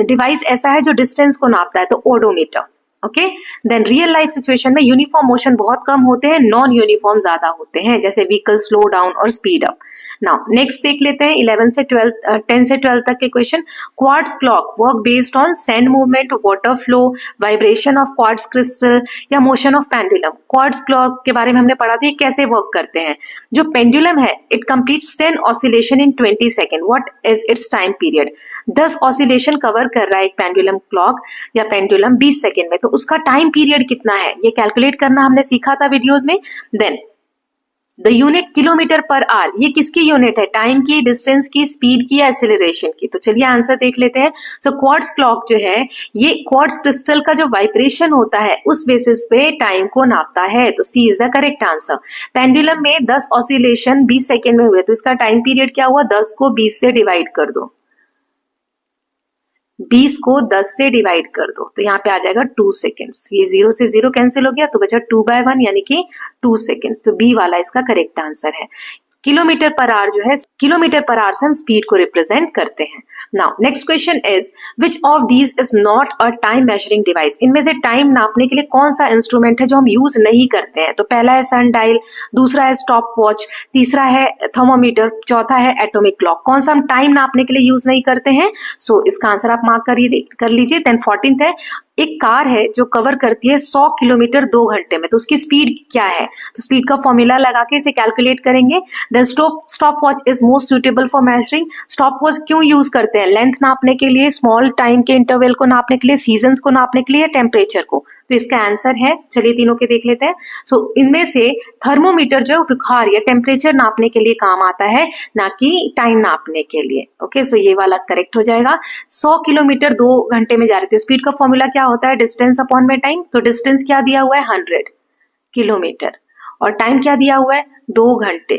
डिवाइस ऐसा है जो डिस्टेंस को नापता है, तो odometer. Okay, then real life situation में यूनिफॉर्म मोशन बहुत कम होते हैं, नॉन यूनिफॉर्म ज्यादा होते हैं, जैसे व्हीकल स्लो डाउन और स्पीड अप। नाउ नेक्स्ट देख लेते हैं 11 से 12 10 से 12 तक के question. Quartz clock work based on sand movement, water flow, vibration of quartz crystal या motion of pendulum. Quartz clock के बारे में हमने पढ़ा था, ये कैसे वर्क करते हैं। जो पेंडुलम है it completes 10 oscillation in 20 second, what is it's time period. 10 oscillation cover कर रहा है एक पेंडुलम क्लॉक या पेंडुलम 20 सेकेंड में, तो उसका टाइम पीरियड कितना है ये कैलकुलेट करना हमने सीखा था वीडियोस में। Then the unit kilometre per hour, ये किसकी यूनिट है, टाइम की, डिस्टेंस की, स्पीड की या एक्सेलरेशन की। तो चलिए आंसर देख लेते हैं। सो क्वार्ट्ज क्लॉक जो है ये क्वार्ट्ज क्रिस्टल का जो वाइब्रेशन होता है उस बेसिस पे टाइम को नापता है, तो C is the correct answer. Pendulum में 10 ऑसिलेशन 20 सेकेंड में हुए, तो इसका टाइम पीरियड क्या हुआ, 10 को 20 से डिवाइड कर दो, 20 को 10 से डिवाइड कर दो, तो यहाँ पे आ जाएगा 2 सेकेंड्स। ये 0 से 0 कैंसिल हो गया तो बचा 2/1 यानी कि 2 सेकेंड्स, तो बी वाला इसका करेक्ट आंसर है। किलोमीटर पर आवर जो है, किलोमीटर पर आवर से हम स्पीड को रिप्रेजेंट करते हैं। Now next question is which of these is not a time measuring device, इनमें से टाइम नापने के लिए कौन सा इंस्ट्रूमेंट है जो हम यूज नहीं करते हैं। तो पहला है सन डायल, दूसरा है स्टॉप वॉच, तीसरा है थर्मोमीटर, चौथा है एटॉमिक क्लॉक। कौन सा हम टाइम नापने के लिए यूज नहीं करते हैं, सो इसका आंसर आप मार्क कर लीजिए। देन 14th है, एक कार है जो कवर करती है 100 किलोमीटर 2 घंटे में, तो उसकी स्पीड क्या है, तो स्पीड का फॉर्मूला लगा के इसे कैलकुलेट करेंगे। Then stopwatch is most suitable for measuring, stopwatch क्यों यूज करते हैं, लेंथ नापने के लिए, स्मॉल टाइम के इंटरवल को नापने के लिए, सीजन्स को नापने के लिए, टेम्परेचर को। तो इसका आंसर है, चलिए तीनों के देख लेते हैं। सो इनमें से थर्मोमीटर जो बुखार या टेम्परेचर नापने के लिए काम आता है, ना कि टाइम नापने के लिए। ओके, सो ये वाला करेक्ट हो जाएगा। 100 किलोमीटर 2 घंटे में जा रहे थे, स्पीड का फॉर्मूला क्या होता है, डिस्टेंस अपॉन में टाइम। तो डिस्टेंस क्या दिया हुआ है 100 किलोमीटर और टाइम क्या दिया हुआ है 2 घंटे,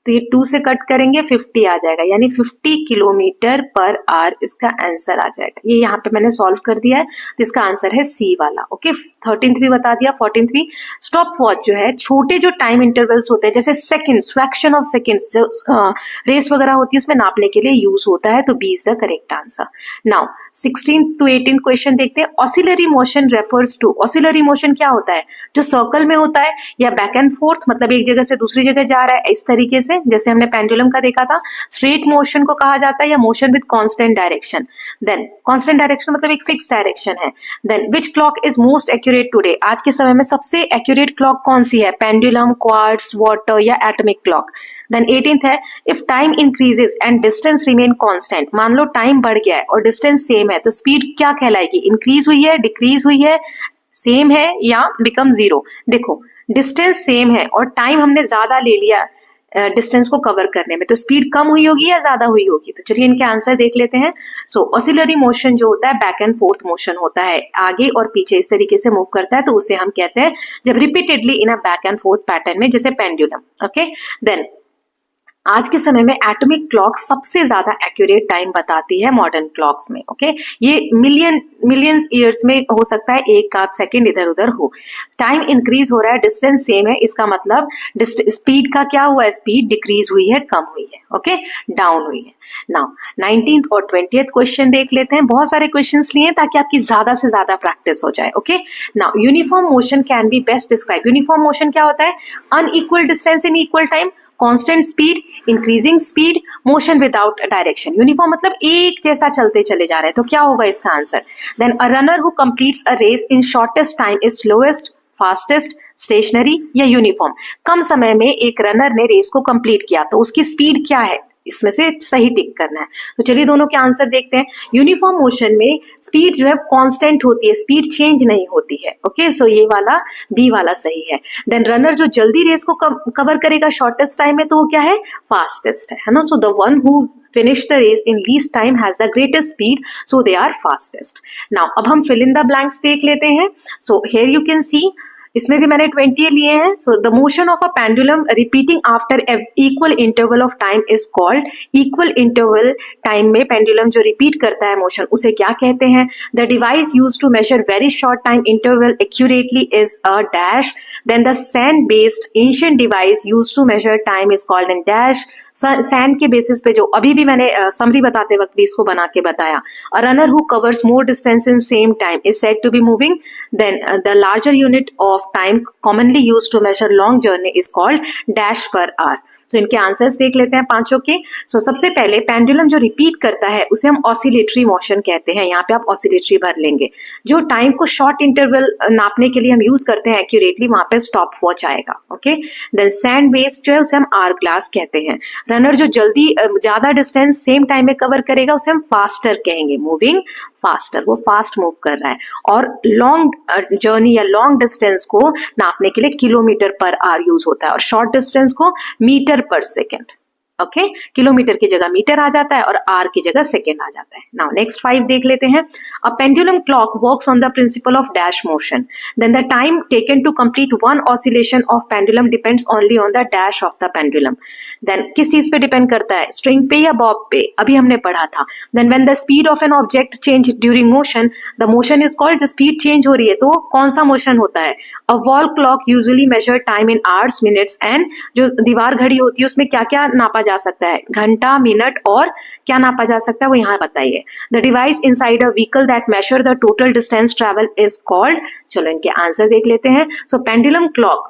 तो तो ये 2 से कट करेंगे 50 आ जाएगा, यानी 50 किलोमीटर पर आवर इसका आंसर आ जाएगा। ये यहाँ पे मैंने सॉल्व कर दिया है, तो इसका आंसर है सी वाला। ओके, 13th भी बता दिया। 14th भी, स्टॉप वॉच जो है छोटे जो टाइम इंटरवल्स होते हैं जैसे सेकंड्स, फ्रैक्शन ऑफ सेकंड्स, जो रेस वगैरह होती है उसमें नापने के लिए यूज होता है, तो B is the correct answer. Now 16th to 18th question देखते हैं। Oscillatory motion refers to, oscillatory motion क्या होता है? जो सर्कल में होता है या बैक एंड फोर्थ, मतलब एक जगह से दूसरी जगह जा रहा है इस तरीके से, जैसे हमने पेंडुलम का देखा था। स्ट्रेट मोशन को कहा जाता है या motion with constant direction. Then constant direction मतलब एक फिक्स डायरेक्शन है। Then which clock is most accurate today, आज के समय में सबसे एक्यूरेट क्लॉक कौन सी है? पेंडुलम, क्वार्ट्ज, वाटर या एटॉमिक क्लॉक। देन 18th है, if time increases and distance remain constant, मान लो टाइम बढ़ गया है और डिस्टेंस सेम है, तो स्पीड क्या कहलाएगी? इंक्रीज हुई है, डिक्रीज हुई है, सेम है या बिकम जीरो? देखो डिस्टेंस सेम है और टाइम हमने ज्यादा ले लिया डिस्टेंस को कवर करने में, तो स्पीड कम हुई होगी या ज्यादा हुई होगी? तो चलिए इनके आंसर देख लेते हैं। सो ऑसिलरी मोशन जो होता है बैक एंड फोर्थ मोशन होता है, आगे और पीछे इस तरीके से मूव करता है, तो उसे हम कहते हैं जब repeatedly in a back and fourth pattern में, जैसे पेंडुलम। ओके, देन आज के समय में एटॉमिक क्लॉक सबसे ज्यादा एक्यूरेट टाइम बताती है मॉडर्न क्लॉक्स में। ओके, ये मिलियंस ईयर्स में हो सकता है, एक आध सेकंड इधर उधर हो। टाइम इंक्रीज हो रहा है, डिस्टेंस सेम है, इसका मतलब स्पीड का क्या हुआ है? स्पीड डिक्रीज हुई है, कम हुई है। ओके, डाउन हुई है। नाउ 19th और 20th क्वेश्चन देख लेते हैं। बहुत सारे क्वेश्चंस लिए ताकि आपकी ज्यादा से ज्यादा प्रैक्टिस हो जाए। Okay, now uniform motion can B best describe. Uniform motion क्या होता है? Unequal distance in equal time, constant speed, increasing speed, motion without direction. Uniform मतलब एक जैसा चलते चले जा रहे हैं, तो क्या होगा इसका answer? Then a runner who completes a race in shortest time is slowest, fastest, stationary या यूनिफॉर्म। कम समय में एक रनर ने रेस को कंप्लीट किया, तो उसकी स्पीड क्या है? इसमें से सही टिक करना है। तो चलिए दोनों के आंसर देखते हैं। यूनिफॉर्म मोशन में स्पीड जो है कांस्टेंट होती है, स्पीड चेंज नहीं होती है। ओके, सो ये वाला बी वाला सही है। देन रनर जो जल्दी रेस को कवर करेगा शॉर्टेस्ट टाइम में, तो वो क्या है? फास्टेस्ट है ना। So the one who finish the race in least time has the greatest speed, so they are fastest. Now अब हम fill in the blanks देख लेते हैं। So here you can see, इसमें भी मैंने 20 लिए हैं। So the motion of a pendulum repeating after equal interval of time is called, equal interval time में पेंडुलम जो रिपीट करता है मोशन, उसे क्या कहते हैं? The device use to measure very short time interval accurately is a dash. Then the sand based ancient device use to measure time is called an dash. Sand के basis पे, जो अभी भी मैंने समरी बताते वक्त भी इसको बना के बताया। A runner who covers more distance in same time is said to be moving. Then the larger unit of time commonly used to measure long journey is called dash per hour. तो इनके answers देख लेते हैं पांचों के। सो सबसे पहले pendulum जो रिपीट करता है उसे हम ऑसिलेटरी मोशन कहते हैं। यहाँ पे आप ऑसिलेटरी भर लेंगे। जो टाइम को शॉर्ट इंटरवल नापने के लिए हम यूज करते हैं एक्यूरेटली, वहां पे स्टॉप वॉच आएगा। ओके, देन सैंड बेस्ड जो है उसे हम आवर ग्लास कहते हैं। रनर जो जल्दी ज्यादा डिस्टेंस सेम टाइम में कवर करेगा उसे हम फास्टर कहेंगे, मूविंग फास्टर, वो फास्ट मूव कर रहा है। और लॉन्ग जर्नी या लॉन्ग डिस्टेंस को नापने के लिए किलोमीटर पर आवर यूज होता है और शॉर्ट डिस्टेंस को metre per second. Okay, kilometre की जगह मीटर आ जाता है और आर की जगह सेकेंड आ जाता है। नाउ नेक्स्ट 5 देख लेते हैं। A pendulum clock works on the principle of dash motion. Then the time taken to complete one oscillation of pendulum depends only on the dash of the pendulum. Then किस चीज पे depend करता है? String पे या Bob पे? अभी हमने पढ़ा था। Then when the speed of an object change during motion, the motion is called, speed change हो रही है तो कौन सा मोशन होता है? A wall clock usually measure time in hours, minutes and, जो दीवार घड़ी होती है उसमें क्या क्या नापा जा सकता है? घंटा, मिनट और क्या नापा जा सकता है वो यहाँ बताइए। The device inside a vehicle that measure the total distance travel is called. चलो इनके आंसर देख लेते हैं। सो पेंडुलम क्लॉक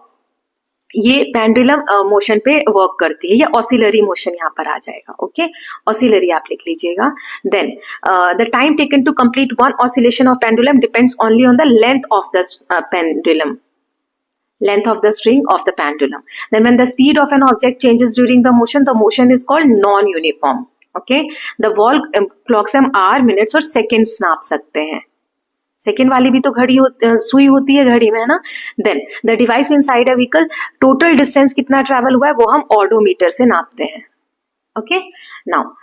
ये पेंडुलम मोशन पे वर्क करती है, या ऑसिलरी मोशन यहाँ पर आ जाएगा। ओके, ऑसिलरी आप लिख लीजिएगा। Then the time taken to complete one oscillation of pendulum depends only on the length of the pendulum, length of the string of the pendulum. Then when the speed of an object changes during the motion is called non-uniform. Okay, the wall clocks हम hour, minutes और seconds नाप सकते हैं। Second वाली भी तो घड़ी सुई होती है घड़ी में, है ना। Then the device inside a vehicle, total distance कितना ट्रेवल हुआ है वो हम ऑडोमीटर से नापते हैं। ओके, नाउ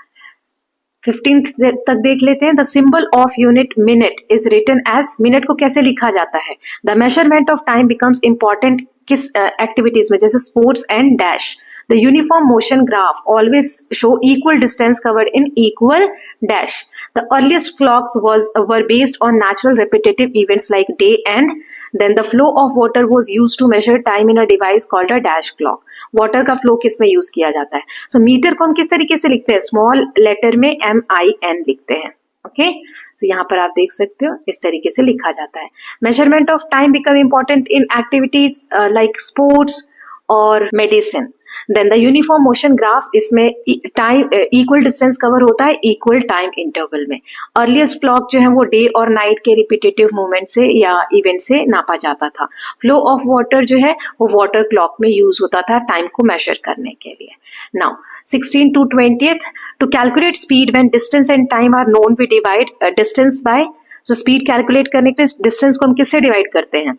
15th तक देख लेते हैं। The symbol of unit minute is written as, minute को कैसे लिखा जाता है? The measurement of time becomes important किस एक्टिविटीज में? जैसे sports and dash. The uniform motion graph always show equal distance covered in equal dash. The earliest clocks were based on natural repetitive events like day and then the flow of water was used to measure time in a device called a dash clock. Water का flow किस में use किया जाता है? सो metre को हम किस तरीके से लिखते हैं? स्मॉल लेटर में MIN लिखते हैं. ओके, तो यहाँ पर आप देख सकते हो इस तरीके से लिखा जाता है. Measurement of time become important in activities like sports और medicine. Then the uniform motion graph, इसमें टाइम इक्वल डिस्टेंस कवर होता है इक्वल टाइम इंटरवल में. अर्लीस्ट क्लॉक जो है वो डे और नाइट के रिपीटेटिव मूवमेंट से या इवेंट से नापा जाता था. फ्लो ऑफ वाटर जो है वो वाटर क्लॉक में यूज होता था टाइम को मेजर करने के लिए. Now 16 to 20th, to calculate speed when distance and time are known, we divide distance by, so speed calculate करने के लिए distance को हम किससे डिवाइड करते हैं?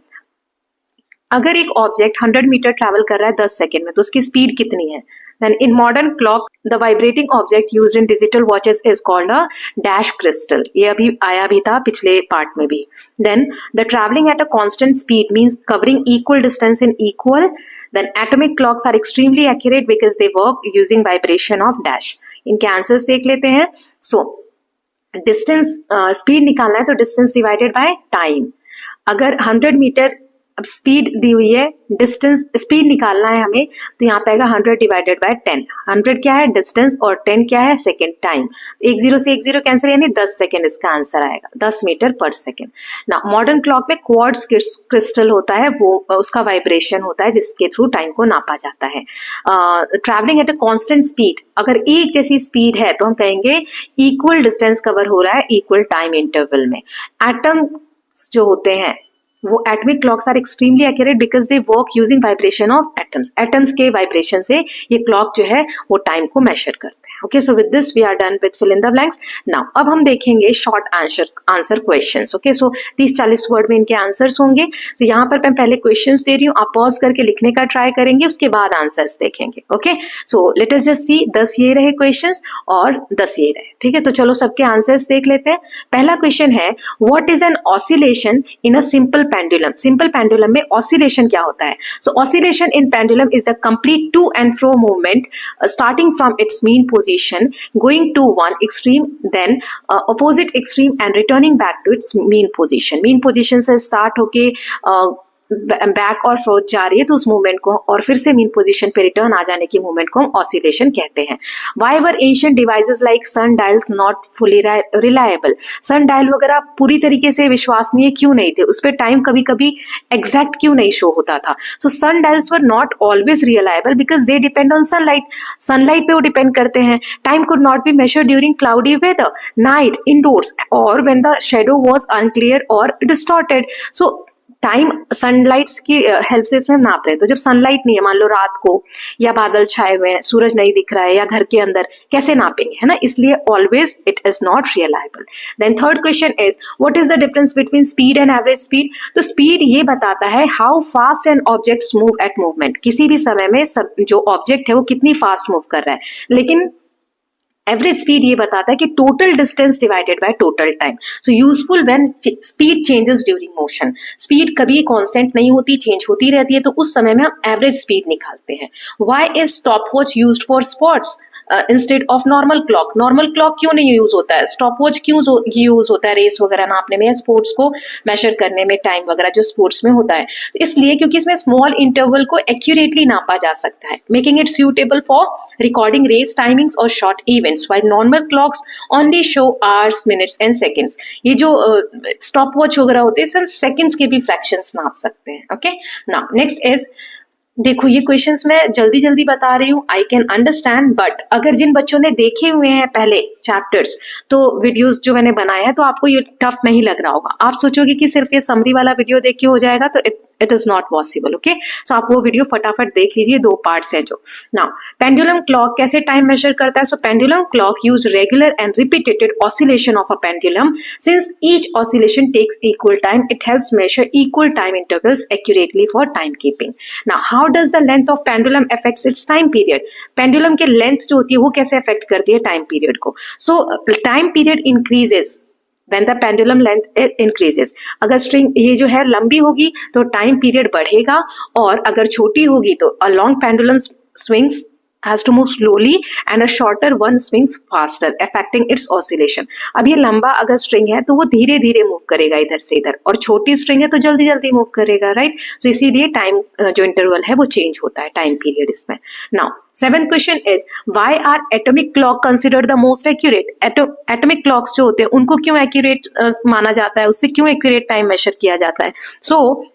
अगर एक ऑब्जेक्ट 100 मीटर ट्रैवल कर रहा है 10 सेकेंड में तो उसकी स्पीड कितनी है? Then in modern clock, the vibrating object used in digital watches is called a dash crystal. ये अभी आया भी था पिछले पार्ट में भी. Then the traveling at a constant speed means covering equal distance in equal. Then atomic clocks are extremely accurate because they work using vibration of dash. इनके answers देख लेते हैं. So distance speed निकालना है तो distance divided by time. अगर 100 metre अब speed दी हुई है, डिस्टेंस स्पीड निकालना है हमें, तो यहाँ पे आएगा 100 डिवाइडेड बाय 10. 100 क्या है? डिस्टेंस, और 10 क्या है? Second, time. 10 से 10 कैंसिल, यानी 10 सेकेंड इसका आंसर आएगा, 10 मीटर पर सेकेंड. ना मॉडर्न क्लॉक में क्वार्ट्ज क्रिस्टल होता है, वो उसका वाइब्रेशन होता है जिसके थ्रू टाइम को नापा जाता है. Travelling at a constant speed, अगर एक जैसी स्पीड है तो हम कहेंगे इक्वल डिस्टेंस कवर हो रहा है इक्वल टाइम इंटरवल में. एटम जो होते हैं वो atomic clocks are extremely accurate because they work using vibration of atoms. Atoms के वाइब्रेशन से ये क्लॉक जो है वो टाइम को मेजर करते हैं. Okay, so with this we are done with fill in the blanks. Now अब हम देखेंगे short answer questions. Okay, so 30-40 word में इनके आंसर्स होंगे. तो यहाँ पर मैं पहले क्वेश्चंस दे रही हूँ, आप पॉज करके लिखने का ट्राई करेंगे, उसके बाद आंसर्स देखेंगे. ओके, सो लेट अस जस्ट सी. 10 ये रहे क्वेश्चंस और 10 ये रहे. ठीक है, तो चलो सबके आंसर्स देख लेते हैं. पहला क्वेश्चन है, what is an oscillation in a simple pendulum. Simple pendulum में ऑसिलेशन क्या होता है? So oscillation in pendulum is the complete to and fro movement starting from its mean position, going to one extreme, then opposite extreme and returning back to its mean position. Mean position से start होके back और forth जा रही है तो उस movement को, और फिर से मीन पोजीशन पे रिटर्न आ जाने की मूवमेंट को हम ऑसिलेशन कहते हैं. Why were ancient devices like sundials not fully reliable. Sundial वगैरह पूरी तरीके से विश्वसनीय क्यों नहीं थे? उस पर टाइम कभी कभी एग्जैक्ट क्यों नहीं शो होता था? So sundials were not always reliable because they depend on sunlight. Sunlight पे वो डिपेंड करते हैं. Time could not be measure during cloudy weather, night, indoors, और when the shadow was unclear और डिस्टॉर्टेड. सो टाइम सनलाइट की help से इसमें नाप रहे हैं. तो जब सनलाइट नहीं है, मान लो रात को या बादल छाए हुए हैं, सूरज नहीं दिख रहा है, या घर के अंदर, कैसे नापेंगे, है ना? इसलिए always it is not reliable. Then third question is, what is the difference between speed and average speed. तो स्पीड ये बताता है how fast an object move at movement. किसी भी समय में जो ऑब्जेक्ट है वो कितनी फास्ट मूव कर रहा है. लेकिन एवरेज स्पीड ये बताता है कि total distance divided by total time. So useful when speed changes during motion. Speed कभी कांस्टेंट नहीं होती, चेंज होती रहती है, तो उस समय में हम एवरेज स्पीड निकालते हैं. Why is stop watch used for sports instead of normal clock. Normal clock क्यों नहीं यूज होता है? स्टॉप वॉच क्यों यूज होता है रेस वगैरह नापने में, स्पोर्ट्स को मेजर करने में, टाइम वगैरह जो स्पोर्ट्स में होता है. तो इसलिए क्योंकि इसमें स्मॉल इंटरवल को एक्यूरेटली नापा जा सकता है, making it suitable for recording race timings और short events, while normal clocks only show hours, minutes and seconds. ये जो स्टॉप वॉच वगैरह होते हैं सिर्फ सेकंड्स के भी फ्रैक्शंस नाप सकते हैं. ओके, नाउ नेक्स्ट इज, देखो ये क्वेश्चंस मैं जल्दी जल्दी बता रही हूँ, आई कैन अंडरस्टैंड, बट अगर जिन बच्चों ने देखे हुए हैं पहले चैप्टर्स, तो वीडियोस जो मैंने बनाया है, तो आपको ये टफ नहीं लग रहा होगा. आप सोचोगे कि सिर्फ ये समरी वाला वीडियो देख के हो जाएगा, तो it is not possible. Okay, so आप वो वीडियो फटाफट देख लीजिए, 2 पार्ट्स हैं जो. नाउ पेंडुलम क्लॉक कैसे टाइम मेजर करता है. So pendulum clock use regular and repeated oscillation of a pendulum. Since each oscillation takes equal time, it helps measure equal time intervals accurately for time keeping. Now how does the length of pendulum affects its time period. Pendulum के length जो होती है वो कैसे affect करती है time period को. सो time period increases when the pendulum length increases. अगर स्ट्रिंग ये जो है लंबी होगी तो टाइम पीरियड बढ़ेगा, और अगर छोटी होगी तो a long pendulum swings has to move slowly and a shorter one swings faster affecting its oscillation. अब ये लंबा अगर स्ट्रिंग है तो वो धीरे धीरे मूव करेगा इधर से इधर, और छोटी स्ट्रिंग है तो जल्दी जल्दी मूव करेगा, राइट? सो इसीलिए टाइम जो इंटरवल है वो चेंज होता है, टाइम पीरियड इसमें. Now seventh question is why are atomic clock considered the most accurate? Atomic clocks जो होते हैं उनको क्यों एक्यूरेट माना जाता है, उससे क्यों एक्यूरेट टाइम मेजर किया जाता है? सो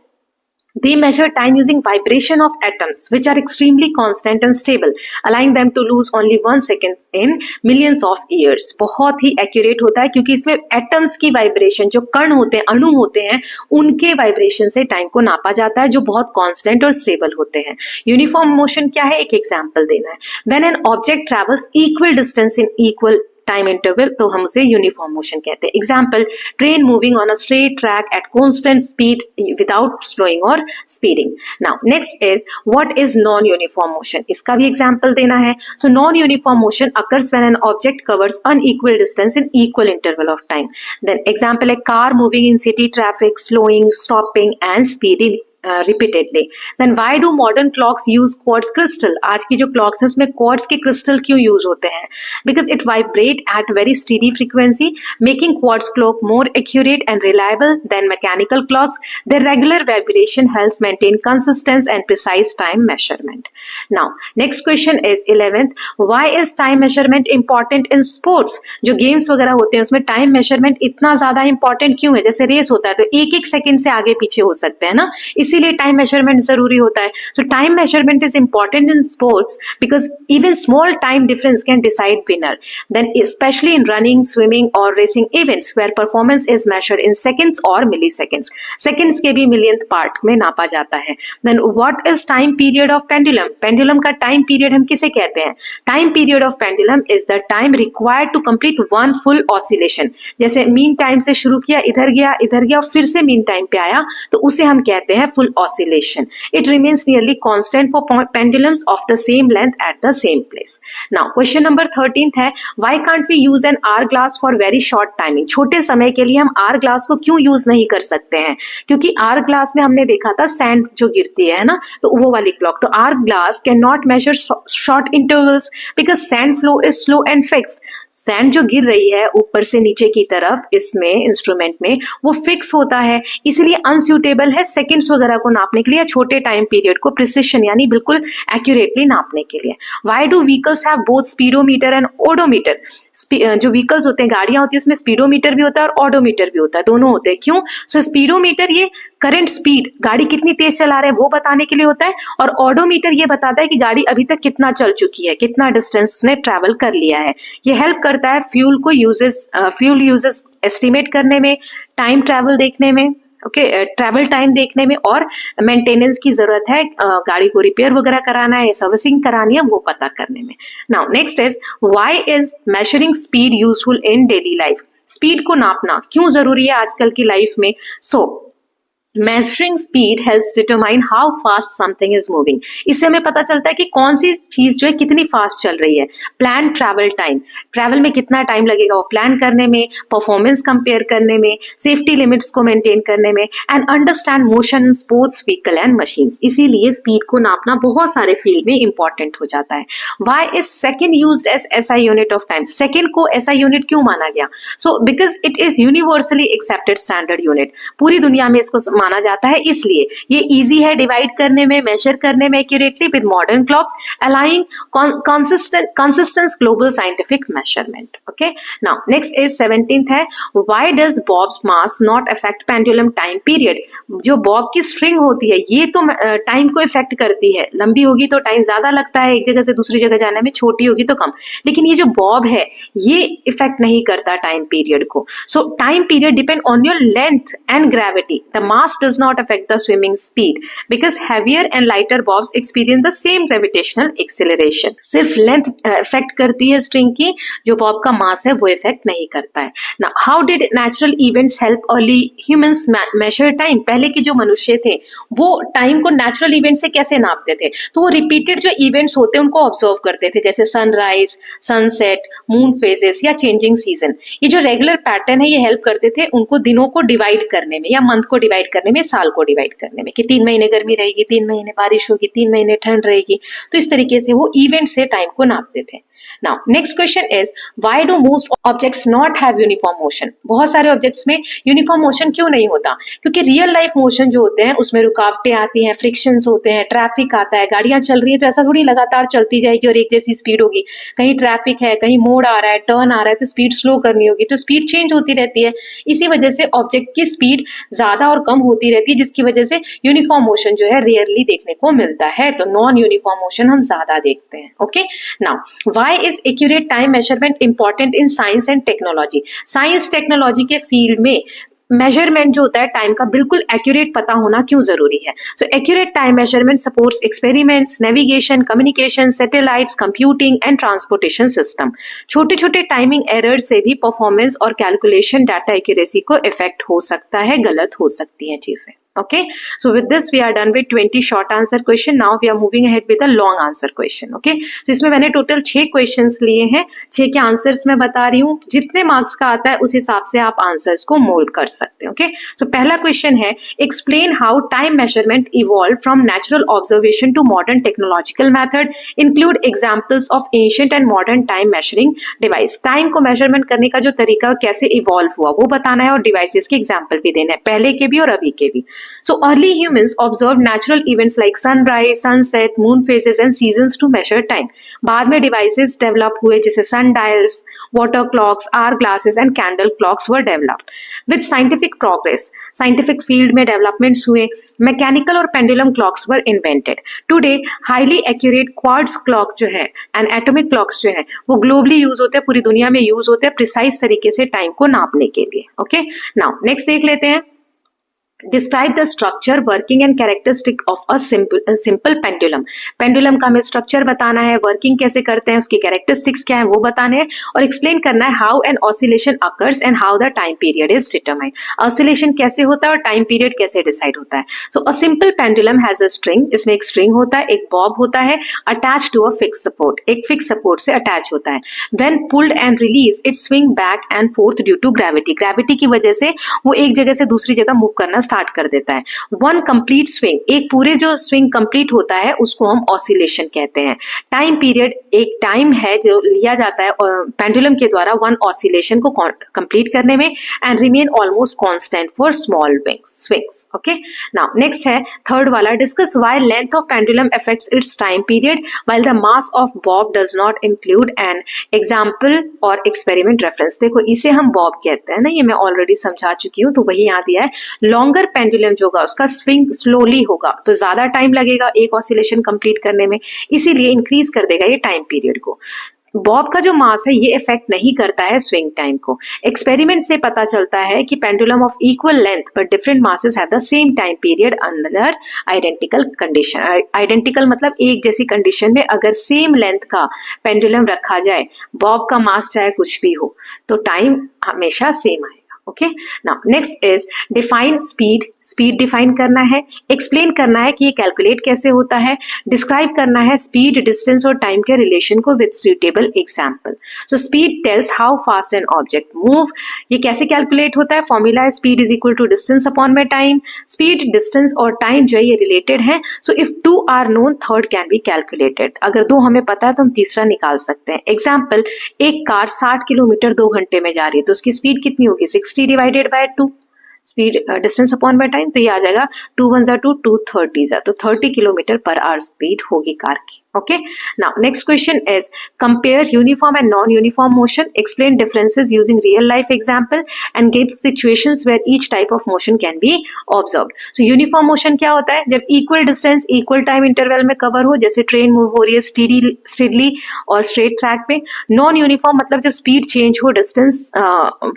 they measure time using vibration of atoms which are extremely constant and stable, allowing them to lose only 1 second in millions of years. बहुत ही accurate होता है क्योंकि इसमें atoms की vibration, जो कण होते हैं, अणु होते हैं, उनके vibration से time को नापा जाता है जो बहुत constant और stable होते हैं. Uniform motion क्या है, एक example देना है. When an object travels equal distance in equal time interval तो हम उसे यूनिफॉर्म मोशन कहते हैं. Example, train moving on a straight track at constant speed without slowing और speeding. Now next is what is non uniform motion? इसका भी example देना है. So non uniform motion occurs when an object covers unequal distance in equal interval of time. Then example है car moving in city traffic, slowing, stopping and speeding repeatedly. Then why do modern clocks use quartz crystal? आज की जो clocks है उसमें quartz के crystal क्यों use होते हैं? Because it vibrate at very steady frequency, making quartz clock more accurate and reliable than mechanical clocks. Their regular vibration helps maintain consistent and precise time measurement. Now, next question is 11th. Why is time measurement important in sports? जो games वगैरह होते हैं उसमें time measurement इतना ज़्यादा important क्यों है? जैसे रेस होता है तो एक सेकंड से आगे पीछे हो सकते हैं ना, इसीलिए टाइम मेजरमेंट जरूरी होता है. So time measurement is important in sports because even small time difference can decide winner. Then specially in running, swimming और racing events where performance is measured in seconds और मिली सेकंड्स. सेकंड्स के भी millionth part में नापा जाता है. Then what is time period of pendulum? Pendulum का time period हम किसे कहते हैं? Time period of pendulum is the time required to complete one full oscillation. जैसे मीन टाइम से शुरू किया, इधर गया फिर से मीन टाइम पे आया, तो उसे हम कहते हैं full oscillation. It remains nearly constant for pendulums of the same length at the same place. Now question number 13th है why can't we use an hourglass for very short timing? छोटे समय के लिए हम hourglass को क्यों use नहीं कर सकते हैं? क्योंकि hourglass में हमने देखा था sand जो गिरती है ना, तो वो वाली clock. तो hourglass cannot measure short intervals because sand flow is slow and fixed. Sand जो गिर रही है ऊपर से नीचे की तरफ इसमें इंस्ट्रूमेंट में, वो फिक्स होता है, इसलिए अनसूटेबल है सेकंड्स वगैरह को नापने के लिए, छोटे टाइम पीरियड को प्रिसिशन यानी बिल्कुल एक्यूरेटली नापने के लिए. Why do vehicles have both speedometer and odometer? जो व्हीकल्स होते हैं, गाड़ियां होती है, उसमें स्पीडोमीटर भी होता है और ओडोमीटर भी होता है, दोनों होते हैं. क्यों? सो स्पीडोमीटर ये करंट स्पीड, गाड़ी कितनी तेज चला रहे हैं वो बताने के लिए होता है, और ओडोमीटर ये बताता है कि गाड़ी अभी तक कितना चल चुकी है, कितना डिस्टेंस उसने ट्रैवल कर लिया है. ये हेल्प करता है फ्यूल यूजेस एस्टिमेट करने में, टाइम ट्रैवल देखने में, ट्रैवल टाइम देखने में, और मेंटेनेंस की जरूरत है, गाड़ी को रिपेयर वगैरह कराना है, सर्विसिंग करानी है, वो पता करने में. Now next is why is measuring speed useful in daily life? Speed को नापना क्यों जरूरी है आजकल की लाइफ में? Measuring speed helps determine how fast something is moving. इससे हमें पता चलता है कि कौन सी चीज जो है कितनी फास्ट चल रही है. प्लान ट्रैवल टाइम, ट्रैवल में कितना टाइम लगेगा वो प्लान करने में, परफॉर्मेंस कंपेयर करने में, सेफ्टी लिमिट्स को मेंटेन करने में, and understand motion in sports vehicle and machines. इसीलिए स्पीड को नापना बहुत सारे फील्ड में इंपॉर्टेंट हो जाता है. Why is second used as SI unit of time? Second को एसआई यूनिट क्यों माना गया? So because it is universally accepted standard unit. पूरी दुनिया में इसको माना जाता है, इसलिए ये इजी है डिवाइड करने में, मेजर करने में accurately with modern clocks, aligning consistent global scientific measurement. Okay, now next is 17th है why does Bob's mass not affect pendulum time period? जो बॉब की स्ट्रिंग होती है ये तो टाइम को इफेक्ट करती है, लंबी होगी तो टाइम ज्यादा लगता है एक जगह से दूसरी जगह जाने में, छोटी होगी तो कम, लेकिन ये जो बॉब है ये इफेक्ट नहीं करता टाइम पीरियड को. सो time period depend on your length and gravity. The mass does not affect the swimming speed because heavier and lighter bobs experience the same gravitational acceleration. सिर्फ लेंथ इफेक्ट करती है string की, जो Bob का मास है वो effect नहीं करता है. Now, how did natural events help early humans measure time? पहले के जो मनुष्य थे वो टाइम को नेचुरल इवेंट से कैसे नापते थे? तो वो रिपीटेड जो इवेंट्स होते हैं उनको ऑब्जर्व करते थे, जैसे सनराइज, सनसेट, मून फेजेस या चेंजिंग सीजन. ये जो रेगुलर पैटर्न है ये हेल्प करते थे उनको दिनों को डिवाइड करने में या मंथ को डिवाइड करने करने में, साल को डिवाइड करने में, कि 3 महीने गर्मी रहेगी, 3 महीने बारिश होगी, 3 महीने ठंड रहेगी। तो इस तरीके से वो इवेंट से टाइम को नापते थे। Now, next question is, why do most objects not have uniform motion? बहुत सारे ऑब्जेक्ट्स में यूनिफॉर्म मोशन क्यों नहीं होता? क्योंकि रियल लाइफ मोशन जो होते हैं उसमें रुकावटें आती हैं, फ्रिक्शंस होते हैं, ट्रैफिक आता है, गाड़ियां चल रही है तो ऐसा थोड़ी लगातार चलती जाएगी और एक जैसी स्पीड होगी। कहीं ट्रैफिक है, कहीं मोड़ आ रहा है, टर्न आ रहा है, तो स्पीड स्लो करनी होगी, तो स्पीड चेंज होती रहती है। इसी वजह से ऑब्जेक्ट की स्पीड ज्यादा और कम होती रहती है, जिसकी वजह से यूनिफॉर्म मोशन जो है रेयरली देखने को मिलता है। तो नॉन यूनिफॉर्म मोशन हम ज्यादा देखते हैं। Okay, now why is accurate time measurement important in science and technology? Science technology के फील्ड में मेजरमेंट जो होता है टाइम का, बिल्कुल एक्यूरेट पता होना क्यों जरूरी है? So accurate time measurement supports experiments, navigation, communication, satellites, computing and transportation system. छोटे छोटे टाइमिंग एरर से भी परफॉर्मेंस और कैलकुलेशन डाटा एक्यूरेसी को इफेक्ट हो सकता है, गलत हो सकती है चीजें। Okay, so with this we are done with 20 short answer question. Now we are moving ahead with a long answer question. Okay, so इसमें मैंने टोटल 6 क्वेश्चंस लिए हैं, 6 के आंसर्स मैं बता रही हूँ, जितने मार्क्स का आता है उस हिसाब से आप आंसर्स को मोल्ड कर सकते हैं। ओके, सो पहला क्वेश्चन है, explain how time measurement evolve from natural observation to modern technological method, include examples of ancient and modern time measuring device. Time को मेजरमेंट करने का जो तरीका कैसे इवॉल्व हुआ वो बताना है और डिवाइसेस के एग्जाम्पल भी देना है, पहले के भी और अभी के भी। So early humans observed natural events like sunrise, sunset, moon phases and seasons to measure time. बाद में devices develop हुए जैसे sundials, water clocks, hour glasses and candle clocks were developed. With scientific progress, scientific field में developments हुए, mechanical और pendulum clocks were invented. Today, highly accurate quartz clocks जो है and atomic clocks जो है वो globally use होते हैं, पूरी दुनिया में use होते हैं precise तरीके से time को नापने के लिए। Okay, now next देख लेते हैं। Describe the structure, working and characteristic of a simple pendulum. Pendulum का हमें स्ट्रक्चर बताना है, वर्किंग कैसे करते हैं, उसकी कैरेक्टरिस्टिक्स क्या है वो बताने हैं, और एक्सप्लेन करना है how an oscillation occurs and how the time period is determined. Oscillation कैसे होता है और टाइम पीरियड कैसे डिसाइड होता है। So a simple pendulum has a string, इसमें एक स्ट्रिंग होता है, एक बॉब होता है, attach to a fix support, एक फिक्स सपोर्ट से अटैच होता है। When pulled and release it swing back and forth due to gravity, gravity की वजह से वो एक जगह से दूसरी जगह मूव करना स्टार्ट कर देता है। वन कंप्लीट स्विंग, एक पूरे जो स्विंग कंप्लीट होता है उसको हम ऑसिलेशन कहते हैं। टाइम पीरियड एक टाइम है जो लिया जाता है पेंडुलम के द्वारा वन ऑसिलेशन को कंप्लीट करने में, and remain almost constant for small swings. Okay, now next है थर्ड वाला, discuss why length of pendulum affects its time period while the mass of Bob does not include an example और experiment reference. देखो इसे हम Bob कहते हैं ना, ये मैं ऑलरेडी समझा चुकी हूँ, तो वही यहाँ दिया है। लॉन्गर पेंडुलम जो होगा उसका स्विंग स्लोली होगा, तो ज्यादा टाइम लगेगा एक ऑसिलेशन कंप्लीट करने में, इसीलिए इंक्रीज कर देगा ये टाइम पीरियड को। बॉब का जो मास है ये इफेक्ट नहीं करता है स्विंग टाइम को। एक्सपेरिमेंट से पता चलता है कि pendulum of equal length but different masses have the same time period under identical condition. Identical मतलब एक जैसी कंडीशन में अगर सेम लेंथ का पेंडुलम रखा जाए, बॉब का मास चाहे कुछ भी हो, तो टाइम हमेशा सेम आएगा। Okay, now next is define speed. Speed define करना है, एक्सप्लेन करना है कि ये कैलकुलेट कैसे होता है, डिस्क्राइब करना है स्पीड, डिस्टेंस और टाइम के रिलेशन को with suitable example. So speed tells how fast an object move, ये कैसे कैलकुलेट होता है, फॉर्मूला है speed is equal to distance upon में टाइम। स्पीड, डिस्टेंस और टाइम जो है ये रिलेटेड है, so if two are known third can be calculated. अगर दो हमें पता है तो हम तीसरा निकाल सकते हैं। एग्जाम्पल, एक कार 60 किलोमीटर 2 घंटे में जा रही है, तो उसकी स्पीड कितनी होगी, 60 divided by 2, speed distance upon by time, तो ये आ जाएगा 2 1 2 2 30 तो 30 किलोमीटर पर आवर स्पीड होगी कार की। Okay, now next question is compare uniform and non uniform motion, explain differences using real life example and give situations where each type of motion can be observed. So uniform motion क्या होता है, जब equal distance equal time interval में cover हो, जैसे train move हो रही है स्टेडली और स्ट्रेट ट्रैक पे। नॉन यूनिफॉर्म मतलब जब स्पीड चेंज हो, distance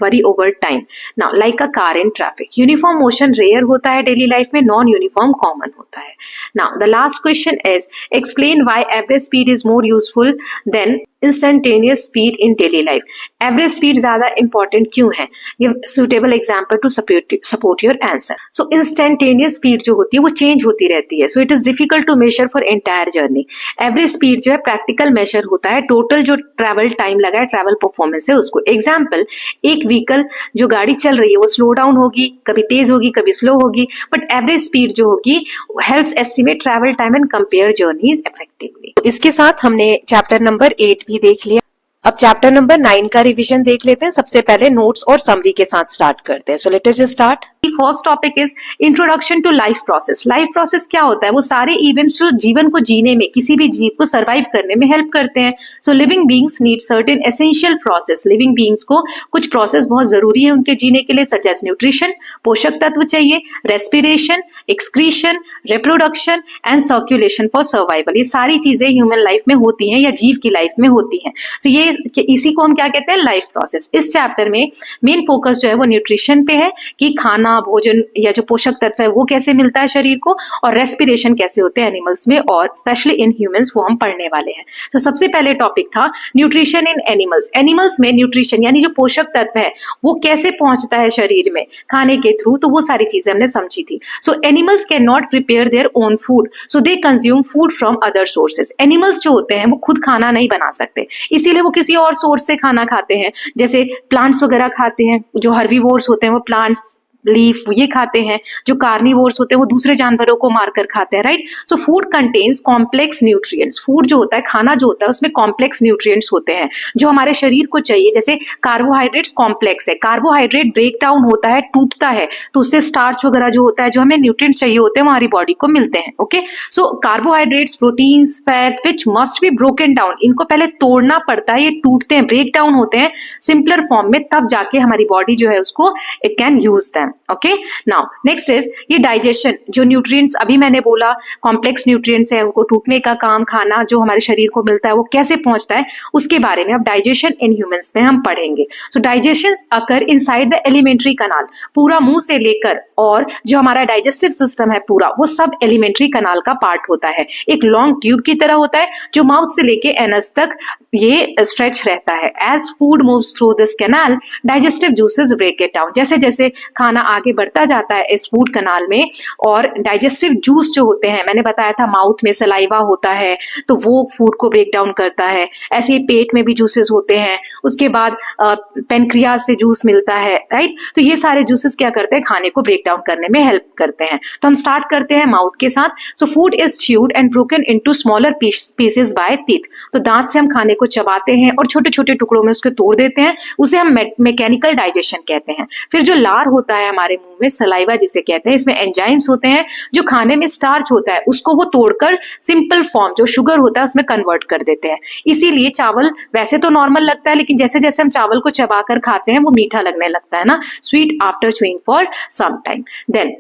vary over time, now like a car in traffic. Uniform motion rare होता है डेली लाइफ में, नॉन यूनिफॉर्म कॉमन होता है। Now the last question is explain why average speed is more useful than instantaneous speed in daily life. Average speed ज्यादा important क्यों है? Give suitable example to support your answer. So instantaneous speed जो होती है वो change होती रहती है, so it is difficult to major for entire journey. Average speed जो है प्रैक्टिकल मेजर होता है, टोटल जो ट्रैवल टाइम लगा है, ट्रैवल परफॉर्मेंस है उसको। एग्जाम्पल, एक व्हीकल जो गाड़ी चल रही है वो स्लो डाउन होगी, कभी तेज होगी, कभी स्लो होगी, बट एवरेज स्पीड जो होगी helps estimate travel time and compare journeys effectively. इसके साथ हमने चैप्टर नंबर 8 भी देख लिया। अब चैप्टर नंबर 9 का रिवीजन देख लेते हैं। सबसे पहले नोट्स और समरी के साथ स्टार्ट करते हैं। So let us just start. First topic is introduction to life process. Life process क्या होता है? वो सारे इवेंट्स जो जीवन को जीने में, किसी भी जीव को सर्वाइव करने में हेल्प करते हैं। So living beings need certain essential process. Living beings को कुछ प्रोसेस बहुत जरूरी है उनके जीने के लिए, सच एज न्यूट्रिशन, पोषक तत्व चाहिए, respiration, excretion, reproduction and circulation for survival. ये सारी चीजें ह्यूमन लाइफ में होती हैं या जीव की लाइफ में होती हैं। सो ये इसी को हम क्या कहते हैं? Life process. इस चैप्टर में मेन फोकस जो है वो न्यूट्रिशन पे है कि खाना, भोजन या जो पोषक तत्व है वो कैसे मिलता है शरीर को, और रेस्पिरेशन कैसे होते हैं एनिमल्स में और स्पेशली इन ह्यूमंस, वो हम पढ़ने वाले हैं। तो सबसे पहले टॉपिक था न्यूट्रिशन इन एनिमल्स। एनिमल्स में न्यूट्रिशन यानी जो पोषक तत्व है वो कैसे पहुंचता है शरीर में खाने के थ्रू, तो वो सारी चीजें हमने समझी थी। सो animals can not prepare their own food, so they consume food from other sources. Animals जो होते हैं वो खुद खाना नहीं बना सकते, इसीलिए वो किसी और सोर्स से खाना खाते हैं, जैसे प्लांट्स वगैरह खाते हैं। जो हर्बीवोर्स होते हैं वो प्लांट्स, लीफ ये खाते हैं, जो कार्निवोर्स होते हैं वो दूसरे जानवरों को मारकर खाते हैं, right. So food contains complex nutrients. Food जो होता है, खाना जो होता है, उसमें कॉम्प्लेक्स न्यूट्रिएंट्स होते हैं जो हमारे शरीर को चाहिए। जैसे कार्बोहाइड्रेट्स कॉम्प्लेक्स है, कार्बोहाइड्रेट ब्रेक डाउन होता है, टूटता है, तो उससे स्टार्च वगैरह जो होता है, जो हमें न्यूट्रिएंट्स चाहिए होते हैं, वो हमारी बॉडी को मिलते हैं। Okay, so carbohydrates, proteins, fat which must be broken down, इनको पहले तोड़ना पड़ता है, ये टूटते हैं, ब्रेक डाउन होते हैं सिंपलर फॉर्म में, तब जाके हमारी बॉडी जो है उसको it can use them. Okay, now next is ये डाइजेशन। जो न्यूट्रिएंट्स अभी मैंने बोला कॉम्प्लेक्स न्यूट्रिएंट्स है, उनको टूटने का काम, खाना जो हमारे शरीर को मिलता है वो कैसे पहुंचता है उसके बारे में अब डाइजेशन इन ह्यूमंस में हम पढ़ेंगे। सो digestion occur inside the elementary कनाल। पूरा मुंह से लेकर और जो हमारा डाइजेस्टिव सिस्टम है पूरा, वो सब एलिमेंट्री कनाल का पार्ट होता है। एक लॉन्ग ट्यूब की तरह होता है जो माउथ से लेके एनस तक ये स्ट्रेच रहता है। As food moves through this canal, digestive juices break it down. जैसे जैसे खाना आगे बढ़ता जाता है इस फूड कनाल में, और डाइजेस्टिव जूस जो होते हैं, मैंने बताया था माउथ में सलाइवा होता है तो वो फूड को ब्रेक डाउन करता है। ऐसे ही पेट में भी जूसेस होते हैं, उसके बाद पेनक्रियास से जूस मिलता है, राइट। तो ये सारे जूसेस क्या करते हैं? खाने को ब्रेक डाउन करने में हेल्प करते हैं। तो हम स्टार्ट करते हैं माउथ के साथ। So food is chewed and broken into smaller pieces by teeth. तो दांत से हम खाने को चबाते हैं और छोटे छोटे टुकड़ों में उसको तोड़ देते हैं, उसे हम मैकेनिकल डाइजेशन कहते हैं। फिर जो लार होता है हमारे मुंह में, सलाइवा जिसे कहते हैं, इसमें एंजाइम्स होते हैं जो खाने में स्टार्च होता है उसको वो तोड़कर सिंपल फॉर्म जो शुगर होता है उसमें कन्वर्ट कर देते हैं। इसीलिए चावल वैसे तो नॉर्मल लगता है, लेकिन जैसे जैसे हम चावल को चबाकर खाते हैं वो मीठा लगने लगता है ना, sweet after chewing for some time. Then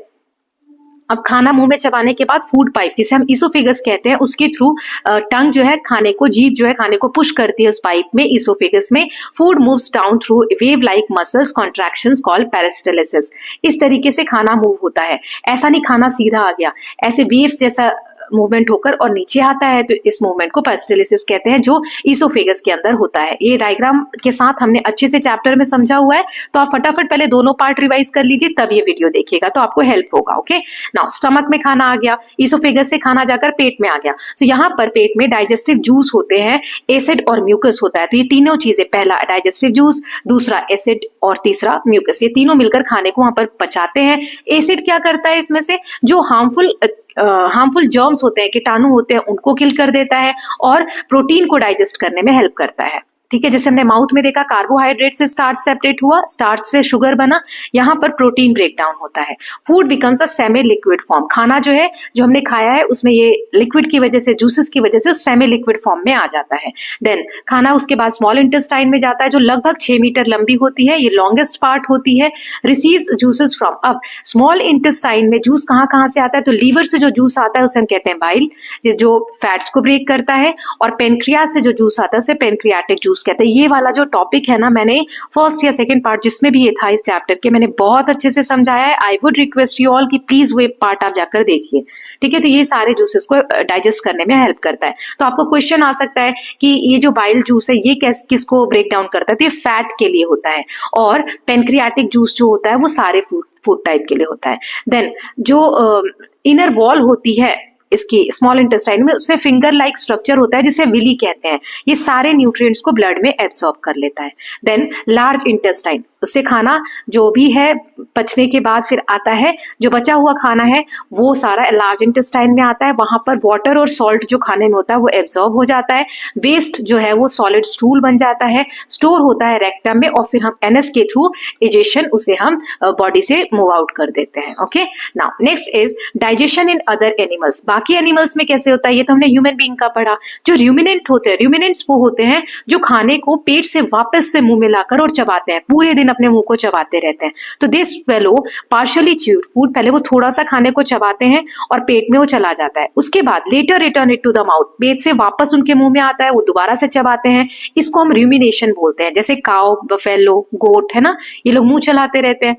अब खाना मुंह में चबाने के बाद फूड पाइप जिसे हम इसोफेगस कहते हैं, उसके थ्रू टंग जो है खाने को, जीभ जो है खाने को पुश करती है उस पाइप में, इसोफेगस में। Food moves down through wave like muscles contractions called peristalsis. इस तरीके से खाना मूव होता है, ऐसा नहीं खाना सीधा आ गया, ऐसे वेव्स जैसा मूवमेंट होकर और नीचे आता है, तो इस मूवमेंट को पेरिस्टालिसिस कहते हैं जो इसोफेगस के अंदर होता है। ये डायग्राम के साथ हमने अच्छे से चैप्टर में समझा हुआ है, तो आप फटाफट पहले दोनों पार्ट रिवाइज कर लीजिए, तब ये वीडियो देखिएगा तो आपको हेल्प होगा। ओके, नाउ स्टमक में खाना आ गया, इसोफेगस से खाना जाकर पेट में आ गया। तो यहाँ पर पेट में डाइजेस्टिव जूस होते हैं, एसिड और म्यूकस होता है। तो ये तीनों चीजें, पहला डाइजेस्टिव जूस, दूसरा एसिड और तीसरा म्यूकस, ये तीनों मिलकर खाने को वहां पर पचाते हैं। एसिड क्या करता है? इसमें से जो हार्मफुल जर्म्स होते हैं, कीटाणु होते हैं, उनको किल कर देता है और प्रोटीन को डाइजेस्ट करने में हेल्प करता है। ठीक है, जैसे हमने माउथ में देखा कार्बोहाइड्रेट से स्टार्च सेपरेट हुआ, स्टार्च से शुगर बना, यहाँ पर प्रोटीन ब्रेक डाउन होता है। Food becomes a semi liquid form. खाना जो है, जो हमने खाया है, उसमें ये लिक्विड की वजह से, जूसेस की वजह से सेमी लिक्विड फॉर्म में आ जाता है। देन खाना उसके बाद स्मॉल इंटेस्टाइन में जाता है जो लगभग 6 मीटर लंबी होती है, ये लॉन्गेस्ट पार्ट होती है। रिसीव्स जूसेस फ्रॉम, अब स्मॉल इंटेस्टाइन में जूस कहाँ कहाँ से आता है? तो लीवर से जो जूस आता है उसे हम कहते हैं बाइल, जो फैट्स को ब्रेक करता है, और पेनक्रियास से जो जूस आता है उसे पेनक्रियाटिक जूस जूस कहते हैं। ये वाला जो टॉपिक है ना, मैंने फर्स्ट या सेकंड पार्ट जिसमें भी ये था इस चैप्टर के, मैंने बहुत अच्छे से समझाया है। I would request you all कि प्लीज वो पार्ट आप जाकर देखिए, ठीक है। तो ये सारे जूसेस को डाइजेस्ट करने में हेल्प करता है। तो आपको क्वेश्चन आ सकता है कि ये जो बाइल जूस है ये किसको ब्रेक डाउन करता है, तो ये फैट के लिए होता है, और पेनक्रियाटिक जूस जो होता है वो सारे फूड टाइप के लिए होता है। देन जो इनर वॉल होती है इसकी स्मॉल इंटेस्टाइन में, उससे फिंगर लाइक स्ट्रक्चर होता है जिसे विली कहते हैं, ये सारे न्यूट्रिएंट्स को ब्लड में एब्सॉर्ब कर लेता है। देन लार्ज इंटेस्टाइन, उससे खाना जो भी है पचने के बाद फिर आता है, जो बचा हुआ खाना है वो सारा लार्ज इंटेस्टाइन में आता है, वहां पर वाटर और सॉल्ट जो खाने में होता है वो एब्सॉर्ब हो जाता है। वेस्ट जो है वो सॉलिड स्टूल बन जाता है, स्टोर होता है रेक्टम में, और फिर हम एनएस के थ्रू इजेशन उसे हम बॉडी से मूव आउट कर देते हैं। Okay, now next is digestion in other animals. बाकी एनिमल्स में कैसे होता है ये तो हमने ह्यूमन बीइंग का पढ़ा। जो रूमिनेंट होते हैं, रूमिनेंट्स वो होते हैं जो खाने को पेट से वापस से मुंह में लाकर और चबाते हैं, पूरे दिन अपने मुंह को चबाते रहते हैं। तो दे स्वेलो पार्शियली च्यूड फूड, पहले वो थोड़ा सा खाने को चबाते हैं और पेट में वो चला जाता है, उसके बाद later return it to the mouth, पेट से वापस उनके मुंह में आता है, वो दोबारा से चबाते हैं। इसको हम रूमिनेशन बोलते हैं। जैसे काउ, बफेलो, गोट है ना, ये लोग मुंह चलाते रहते हैं।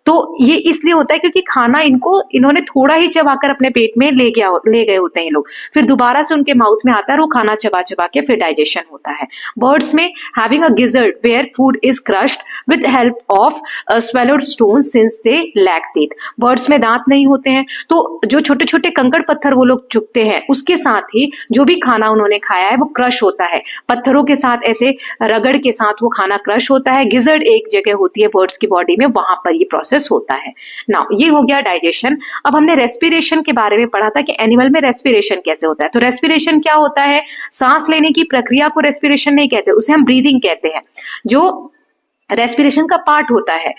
तो ये इसलिए होता है क्योंकि खाना इन्होंने थोड़ा ही चबाकर अपने पेट में ले गए होते हैं ये लोग, फिर दोबारा से उनके माउथ में आता है और वो खाना चबा चबा के फिर डाइजेशन होता है। बर्ड्स में having a gizzard where food is crushed with help of swallowed stone since they lack teeth. Birds में दांत नहीं होते हैं, तो जो छोटे छोटे कंकड़ पत्थर वो लोग चुगते हैं, उसके साथ ही जो भी खाना उन्होंने खाया है वो क्रश होता है, पत्थरों के साथ ऐसे रगड़ के साथ वो खाना क्रश होता है। गिजर्ड एक जगह होती है बर्ड्स की बॉडी में, वहां पर ये प्रोसेस होता है। नाउ ये हो गया डाइजेशन। अब हमने रेस्पिरेशन के बारे में पढ़ा था कि एनिमल में रेस्पिरेशन कैसे होता है। तो रेस्पिरेशन क्या होता है, सांस लेने की प्रक्रिया को रेस्पिरेशन नहीं कहते, उसे हम ब्रीदिंग कहते हैं, जो रेस्पिरेशन का पार्ट होता है।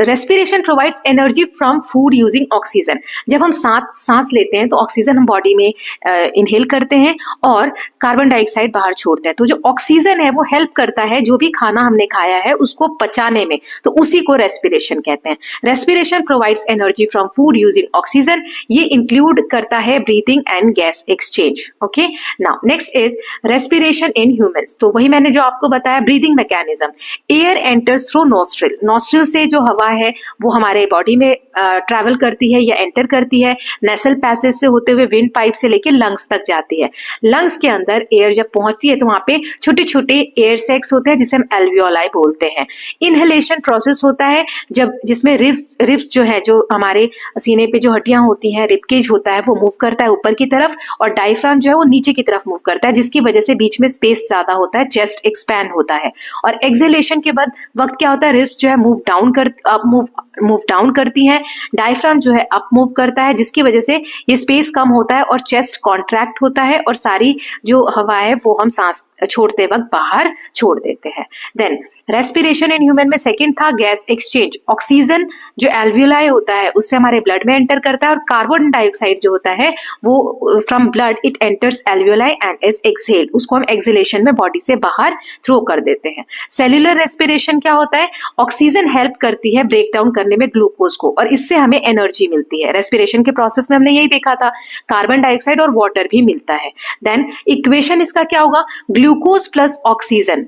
Respiration provides energy from food using oxygen. जब हम सांस लेते हैं तो ऑक्सीजन हम बॉडी में इनहेल करते हैं और कार्बन डाइऑक्साइड बाहर छोड़ते हैं। तो जो ऑक्सीजन है वो हेल्प करता है जो भी खाना हमने खाया है उसको पचाने में, तो उसी को रेस्पिरेशन कहते हैं। Respiration provides energy from food using oxygen, ये इंक्लूड करता है breathing and gas exchange. Okay, now next is respiration in humans. तो वही मैंने जो आपको बताया breathing mechanism. Air enters through nostril, nostril से जो हवा है वो हमारे बॉडी में ट्रैवल करती है या एंटर करती है, नेसल पैसेज से होते हुए विंड पाइप से लेकर लंग्स तक जाती है। लंग्स के अंदर एयर जब पहुंचती है तो वहां पे छोटे छोटे एयर सैक्स होते हैं जिसे हम एल्वियोलाई बोलते हैं। इनहेलेशन प्रोसेस होता है जब जिसमें रिब्स जो है, जो हमारे सीने पे जो हड्डियां होती हैं, रिबकेज होता है, वो मूव करता है ऊपर की तरफ, और डायफ्राम जो है वो नीचे की तरफ मूव करता है, जिसकी वजह से बीच में स्पेस ज्यादा होता है, चेस्ट एक्सपैंड होता है। और एक्सहेलेशन के बाद वक्त क्या होता है, रिब्स जो है मूव डाउन करती है, डायफ्राम जो है अप मूव करता है, जिसकी वजह से ये स्पेस कम होता है और चेस्ट कॉन्ट्रैक्ट होता है और सारी जो हवा है वो हम सांस छोड़ते वक्त बाहर छोड़ देते हैं। देन रेस्पिरेशन इन ह्यूमन में सेकंड था गैस एक्सचेंज। ऑक्सीजन जो एल्वियोलाई होता है उससे हमारे ब्लड में एंटर करता है, और कार्बन डाइऑक्साइड जो होता है वो from blood it enters alveoli and is exhaled, उसको हम एक्सहेलेशन में बॉडी से बाहर थ्रो कर देते हैं। सेल्यूलर रेस्पिरेशन क्या होता है, ऑक्सीजन हेल्प करती है ब्रेक डाउन करने में ग्लूकोज को, और इससे हमें एनर्जी मिलती है। रेस्पिरेशन के प्रोसेस में हमने यही देखा था, कार्बन डाइऑक्साइड और वाटर भी मिलता है। देन इक्वेशन इसका क्या होगा, ग्लूकोज प्लस ऑक्सीजन,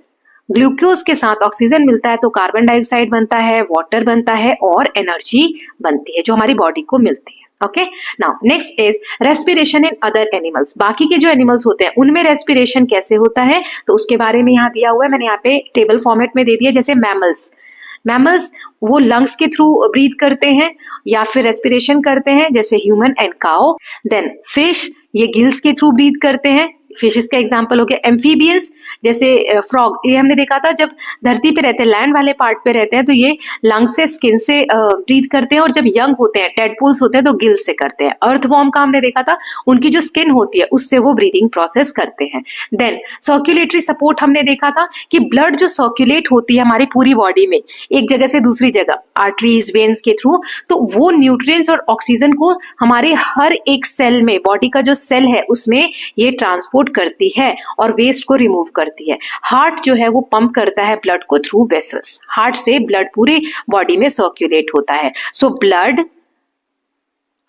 ग्लूकोज के साथ ऑक्सीजन मिलता है तो कार्बन डाइऑक्साइड बनता है, वाटर बनता है और एनर्जी बनती है जो हमारी बॉडी को मिलती है। Okay, now next is respiration in other animals. बाकी के जो एनिमल्स होते हैं उनमें रेस्पिरेशन कैसे होता है तो उसके बारे में यहाँ दिया हुआ है, मैंने यहाँ पे टेबल फॉर्मेट में दे दिया। जैसे मैमल्स वो लंग्स के थ्रू ब्रीथ करते हैं या फिर रेस्पिरेशन करते हैं, जैसे human and cow. Then fish ये गिल्स के थ्रू ब्रीथ करते हैं, फिशेस का एग्जांपल हो गया। एम्फीबियंस जैसे फ्रॉग, ये हमने देखा था जब धरती पे रहते हैं, लैंड वाले पार्ट पे रहते हैं तो ये लंग से, स्किन से ब्रीथ करते हैं, और जब यंग होते हैं, टेडपोल्स होते हैं तो गिल से करते हैं। अर्थवॉर्म का हमने देखा था, उनकी जो स्किन होती है उससे वो ब्रीदिंग प्रोसेस करते हैं। देन सर्कुलेटरी सपोर्ट हमने देखा था कि ब्लड जो सर्कुलेट होती है हमारी पूरी बॉडी में एक जगह से दूसरी जगह, आर्टरीज, वेन्स के थ्रू, तो वो न्यूट्रिएंट्स और ऑक्सीजन को हमारे हर एक सेल में, बॉडी का जो सेल है उसमें ये ट्रांसपोर्ट करती है और वेस्ट को रिमूव करती है। हार्ट जो है वो पंप करता है ब्लड को थ्रू वेसल्स, हार्ट से ब्लड पूरे बॉडी में सर्कुलेट होता है। सो ब्लड,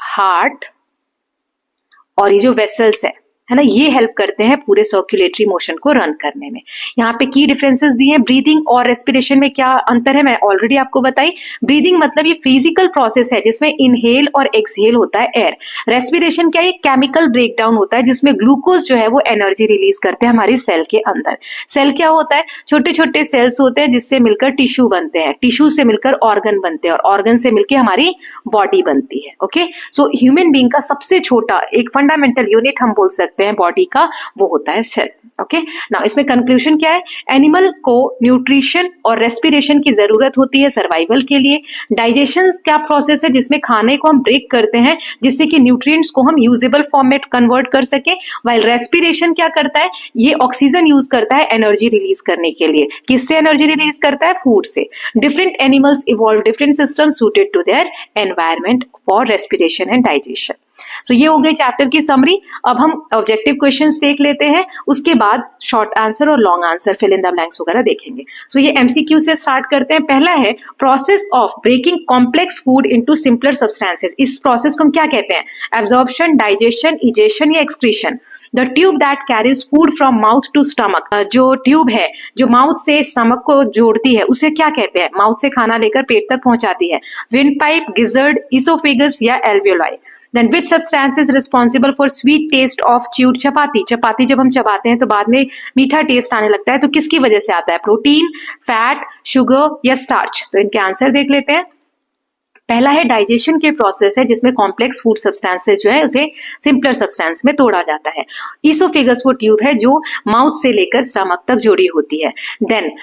हार्ट और ये जो वेसल्स है है ना, ये हेल्प करते हैं पूरे सर्कुलेटरी मोशन को रन करने में। यहाँ पे की डिफरेंसेस दिए हैं। ब्रीदिंग और रेस्पिरेशन में क्या अंतर है मैं ऑलरेडी आपको बताई। ब्रीदिंग मतलब ये फिजिकल प्रोसेस है जिसमें इनहेल और एक्सहेल होता है एयर। रेस्पिरेशन क्या है, केमिकल ब्रेकडाउन होता है जिसमें ग्लूकोज जो है वो एनर्जी रिलीज करते हैं हमारी सेल के अंदर। सेल क्या होता है, छोटे छोटे सेल्स होते हैं जिससे मिलकर टिश्यू बनते हैं, टिश्यू से मिलकर ऑर्गन बनते हैं और ऑर्गन से मिलकर हमारी बॉडी बनती है। ओके, सो ह्यूमन बीइंग का सबसे छोटा एक फंडामेंटल यूनिट हम बोल सकते हैं बॉडी का, वो होता है सेल। ओके, नाउ इसमें कंक्लूजन क्या है, एनिमल को न्यूट्रिशन और रेस्पिरेशन की जरूरत होती है सर्वाइवल के लिए। डाइजेशन क्या प्रोसेस है जिसमें खाने को हम ब्रेक करते हैं जिससे कि न्यूट्रिएंट्स को हम यूजेबल फॉर्म में कन्वर्ट कर सके। वाइल रेस्पिरेशन क्या करता है, ये ऑक्सीजन यूज करता है एनर्जी रिलीज करने के लिए। किससे एनर्जी रिलीज करता है, फूड से। Different animals evolve different system suited to their environment for respiration and digestion. So ये हो गई चैप्टर की समरी। अब हम ऑब्जेक्टिव क्वेश्चंस देख लेते हैं, उसके बाद शॉर्ट आंसर और long answer, fill in the blanks वगैरह देखेंगे। सो ये एमसीक्यू से स्टार्ट करते हैं। पहला है process of breaking complex food into simpler substances. इस प्रोसेस को हम क्या कहते हैं, एब्जॉर्प्शन, डाइजेशन, इजेशन या excretion. The tube that carries food from mouth to stomach, जो ट्यूब है जो माउथ से स्टमक को जोड़ती है उसे क्या कहते हैं, माउथ से खाना लेकर पेट तक पहुंचाती है। विंड पाइप, गिजर्ड, इसोफेगस या alveoli. Then which substance is responsible for sweet taste of chewed chapati? चपाती जब हम चबाते हैं तो बाद में मीठा टेस्ट आने लगता है, तो किसकी वजह से आता है, प्रोटीन, फैट, शुगर या स्टार्च। तो इनके आंसर देख लेते हैं। पहला है डाइजेशन के प्रोसेस है जिसमें कॉम्प्लेक्स फूड सब्सटेंसेस जो है उसे सिंपलर सब्सटेंस में तोड़ा जाता है। इसोफेगस वो ट्यूब है जो माउथ से लेकर स्टमक तक जुड़ी होती है। देन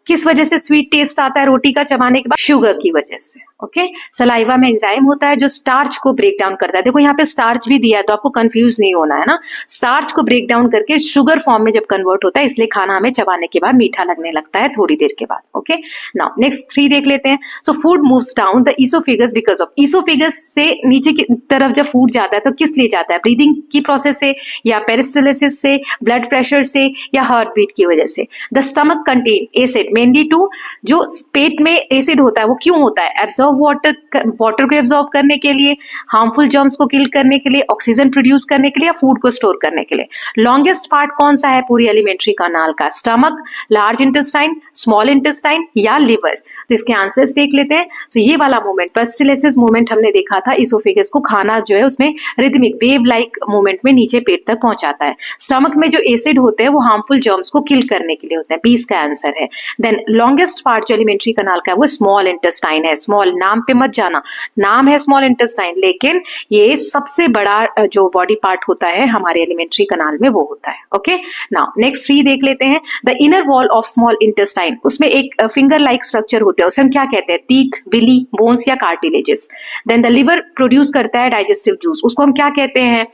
किस वजह से स्वीट टेस्ट आता है रोटी का चबाने के बाद, शुगर की वजह से। ओके, सलाइवा में एंजाइम होता है जो स्टार्च को ब्रेक डाउन करता है। देखो यहाँ पे स्टार्च भी दिया है तो आपको कंफ्यूज नहीं होना है ना, स्टार्च को ब्रेक डाउन करके शुगर फॉर्म में जब कन्वर्ट होता है इसलिए खाना हमें चबाने के बाद मीठा लगने लगता है थोड़ी देर के बाद। ओके, नाउ नेक्स्ट 3 देख लेते हैं। So food moves down the oesophagus because of, oesophagus से नीचे की तरफ जब फूड जाता है तो किस लिए जाता है, ब्रीदिंग की प्रोसेस से या पेरिस्टालिसिस से, ब्लड प्रेशर से या हार्ट बीट की वजह से। The stomach contain acid mainly to, जो पेट में एसिड होता है वो क्यों होता है, एब्जॉर्ब वाटर को एब्जॉर्ब करने के लिए, हार्मफुल जर्म्स को किल करने के लिए, ऑक्सीजन प्रोड्यूस करने के लिए या फूड को स्टोर करने के लिए। लॉन्गेस्ट पार्ट कौन सा है पूरी एलिमेंट्री कैनाल का, stomach, large intestine, small intestine या लिवर। तो इसके आंसर्स देख लेते हैं। तो ये वाला मूवमेंट पेरिस्टालिसिस मूवमेंट हमने देखा था, इसोफेगस को खाना जो है उसमें रिदमिक वेव लाइक मूवमेंट में नीचे पेट तक पहुंचाता है। स्टमक में जो एसिड होते हैं वो हार्मफुल जर्म्स को किल करने के लिए होते हैं, 20 का आंसर है। देन लॉन्गेस्ट पार्ट जो एलिमेंट्री कैनाल का है वो स्मॉल इंटेस्टाइन है। स्मॉल नाम पे मत जाना, नाम है स्मॉल इंटेस्टाइन लेकिन ये सबसे बड़ा जो बॉडी पार्ट होता है हमारे एलिमेंट्री कैनाल में वो होता है। ओके, नाउ नेक्स्ट 3 देख लेते हैं। The inner wall of small intestine, उसमें एक फिंगर लाइक स्ट्रक्चर होता है, उसे हम क्या कहते हैं, टीथ, बिली, बोन्स या cartilages. Then the liver produce करता है डाइजेस्टिव जूस, उसको हम क्या कहते हैं,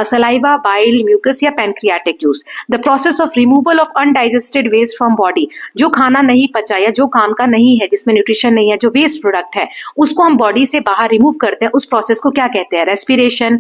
सलाइवा, बाइल, म्यूकस या pancreatic juice. The process of removal of undigested waste from body, जो खाना नहीं पचा या जो काम का नहीं है, जिसमें न्यूट्रिशन नहीं है, जो वेस्ट प्रोडक्ट है उसको हम बॉडी से बाहर रिमूव करते हैं, उस प्रोसेस को क्या कहते हैं, रेस्पिरेशन,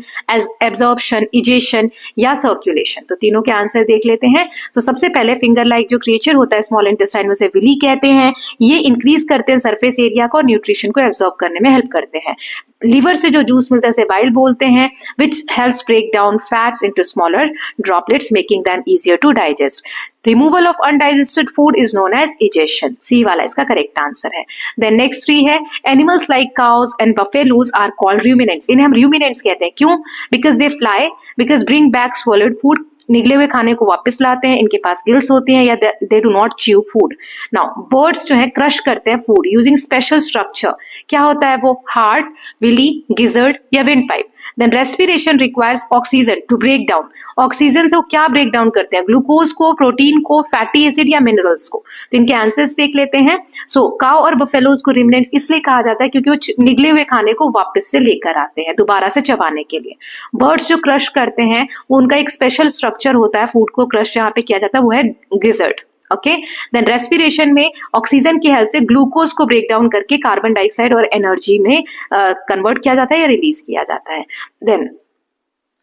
एब्जॉर्प्शन, इजेशन या सर्कुलेशन। तो तीनों के आंसर देख लेते हैं। तो सबसे पहले फिंगर लाइक जो क्रिएचर होता है स्मॉल इंटेस्टाइन में उसे विली कहते हैं, ये इंक्रीज करते हैं सरफेस एरिया को और न्यूट्रिशन को एब्जॉर्ब करने में हेल्प करते हैं। लिवर से जो जूस मिलता है इसे बाइल बोलते हैं, which helps break down fats into smaller droplets making them easier to digest. Removal of undigested food is known as egestion, C वाला इसका करेक्ट आंसर है। देन नेक्स्ट 3 है, animals like cows and buffaloes are called ruminants, इन्हें हम ruminants कहते हैं, क्यों, because they fly, because bring back swallowed food, निगले हुए खाने को वापस लाते हैं, इनके पास गिल्स होती हैं या they do not chew food. Now birds जो है क्रश करते हैं फूड यूजिंग स्पेशल स्ट्रक्चर, क्या होता है वो, हार्ट, विली, गिजर्ड या windpipe. Then respiration requires oxygen to break down, oxygen से वो क्या ब्रेक डाउन करते हैं, ग्लूकोज को, प्रोटीन को, फैटी एसिड या मिनरल्स को। तो इनके आंसर्स देख लेते हैं। सो काउ और बफेलोज को रिमिनेंट्स इसलिए कहा जाता है क्योंकि वो निगले हुए खाने को वापस से लेकर आते हैं दोबारा से चबाने के लिए। बर्ड्स जो क्रश करते हैं वो उनका एक स्पेशल स्ट्रक्चर होता है, फूड को क्रश जहां पे किया जाता है वो है गिजर्ड। ओके, देन रेस्पिरेशन में ऑक्सीजन की हेल्प से ग्लूकोज को ब्रेक डाउन करके कार्बन डाइऑक्साइड और एनर्जी में कन्वर्ट किया जाता है या रिलीज किया जाता है। Then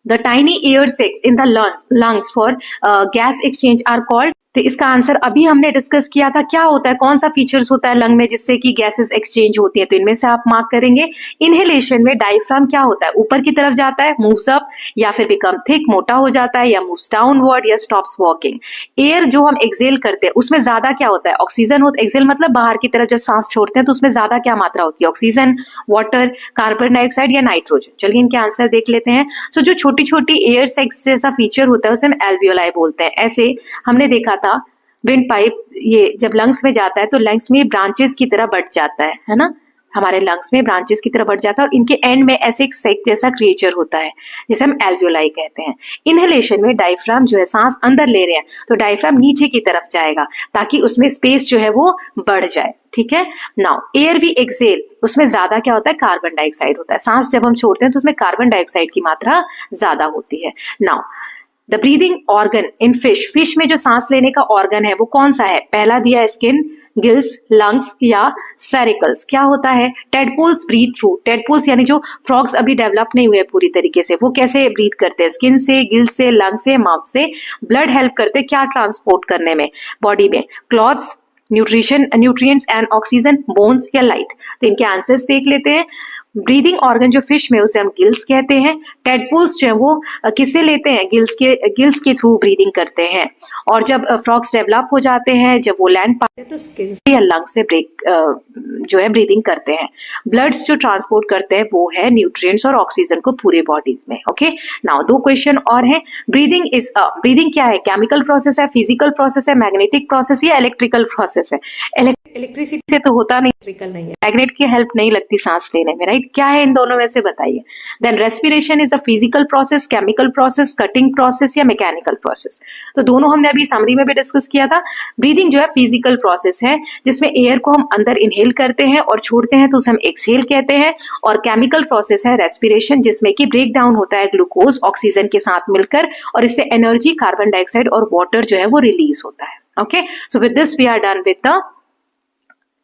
the tiny air sacs in the lungs for gas exchange are called तो इसका आंसर अभी हमने डिस्कस किया था। क्या होता है, कौन सा फीचर्स होता है लंग में जिससे कि गैसेस एक्सचेंज होती है? तो इनमें से आप मार्क करेंगे। इनहेलेशन में डायफ्राम क्या होता है, ऊपर की तरफ जाता है, मूव्स अप, या फिर बिकम थिक, मोटा हो जाता है, या मूव्स डाउनवर्ड, या स्टॉप्स वॉकिंग। एयर जो हम एक्सेल करते हैं उसमें ज्यादा क्या होता है, ऑक्सीजन होता है। एक्सेल मतलब बाहर की तरफ जब सांस छोड़ते हैं तो उसमें ज्यादा क्या मात्रा होती है, ऑक्सीजन, वाटर, कार्बन डाइऑक्साइड या नाइट्रोजन। चलिए इनके आंसर देख लेते हैं। सो जो छोटी छोटी एयर सैक्स जैसा फीचर होता है उसे हम एल्वियोलाई बोलते हैं। ऐसे हमने देखा था विंड पाइप, ये जब लंग्स में जाता है तो लंग्स में ब्रांचेस की तरह बढ़ जाता है ना, हमारे लंग्स में ब्रांचेस की तरह बढ़ जाता है और इनके एंड में ऐसे एक सैक जैसा क्रिएचर होता है जिसे हम एल्वियोलाई कहते हैं। इनहेलेशन में डायफ्राम जो है सांस अंदर ले रहे हैं तो डायफ्राम नीचे की तरफ जाएगा ताकि उसमें स्पेस जो है वो बढ़ जाए, ठीक है। नाउ एयर वी एक्सेल, उसमें ज्यादा क्या होता है, कार्बन डाइऑक्साइड होता है। सांस जब हम छोड़ते हैं तो उसमें कार्बन डाइऑक्साइड की मात्रा ज्यादा होती है। Now the breathing organ in fish, fish में जो सांस लेने का ऑर्गन है वो कौन सा है? पहला दिया स्किन, गिल्स, लंग्स या स्फेरिकल्स। क्या होता है? टेडपोल्स ब्रीथ थ्रू, टेडपोल्स यानी जो फ्रॉग्स अभी डेवलप नहीं हुए पूरी तरीके से, वो कैसे ब्रीथ करते हैं? स्किन से, गिल्स से, लंग्स से, माउथ से। ब्लड हेल्प करते हैं क्या ट्रांसपोर्ट करने में बॉडी में? Clothes, nutrients and oxygen, bones या लाइट। तो इनके आंसर्स देख लेते हैं। ब्रीदिंग ऑर्गन जो फिश में उसे हम गिल्स कहते हैं। टेडपोल्स जो है वो किससे लेते हैं? गिल्स के थ्रू ब्रीदिंग करते हैं। और जब फ्रॉग्स डेवलप हो जाते हैं, जब वो लैंड पाते हैं तो स्किन से या लंग से जो है ब्रीदिंग करते हैं। ब्लड्स जो ट्रांसपोर्ट करते हैं वो है न्यूट्रिएंट्स और ऑक्सीजन को पूरे बॉडीज में। ओके, नाउ दो क्वेश्चन और हैं। ब्रीदिंग क्या है? केमिकल प्रोसेस है, फिजिकल प्रोसेस है, मैग्नेटिक प्रोसेस या इलेक्ट्रिकल प्रोसेस है? इलेक्ट्रिसिटी से तो होता नहीं, इलेक्ट्रिकल नहीं है, मैग्नेट की हेल्प नहीं लगती सांस लेने में, राइट? क्या है इन दोनों में से बताइए। Then respiration is a physical process, chemical process, cutting process या मैकेनिकल प्रोसेस? तो दोनों हमने अभी समरी में भी डिस्कस किया था। ब्रीदिंग जो है फिजिकल प्रोसेस है जिसमें एयर को हम अंदर इनहेल करते हैं और छोड़ते हैं तो उसे हम एक्सहेल कहते हैं। और केमिकल प्रोसेस है रेस्पिरेशन जिसमें कि ब्रेक डाउन होता है ग्लूकोज ऑक्सीजन के साथ मिलकर और इससे एनर्जी, कार्बन डाइऑक्साइड और वाटर जो है वो रिलीज होता है। Okay, so with this we are done with the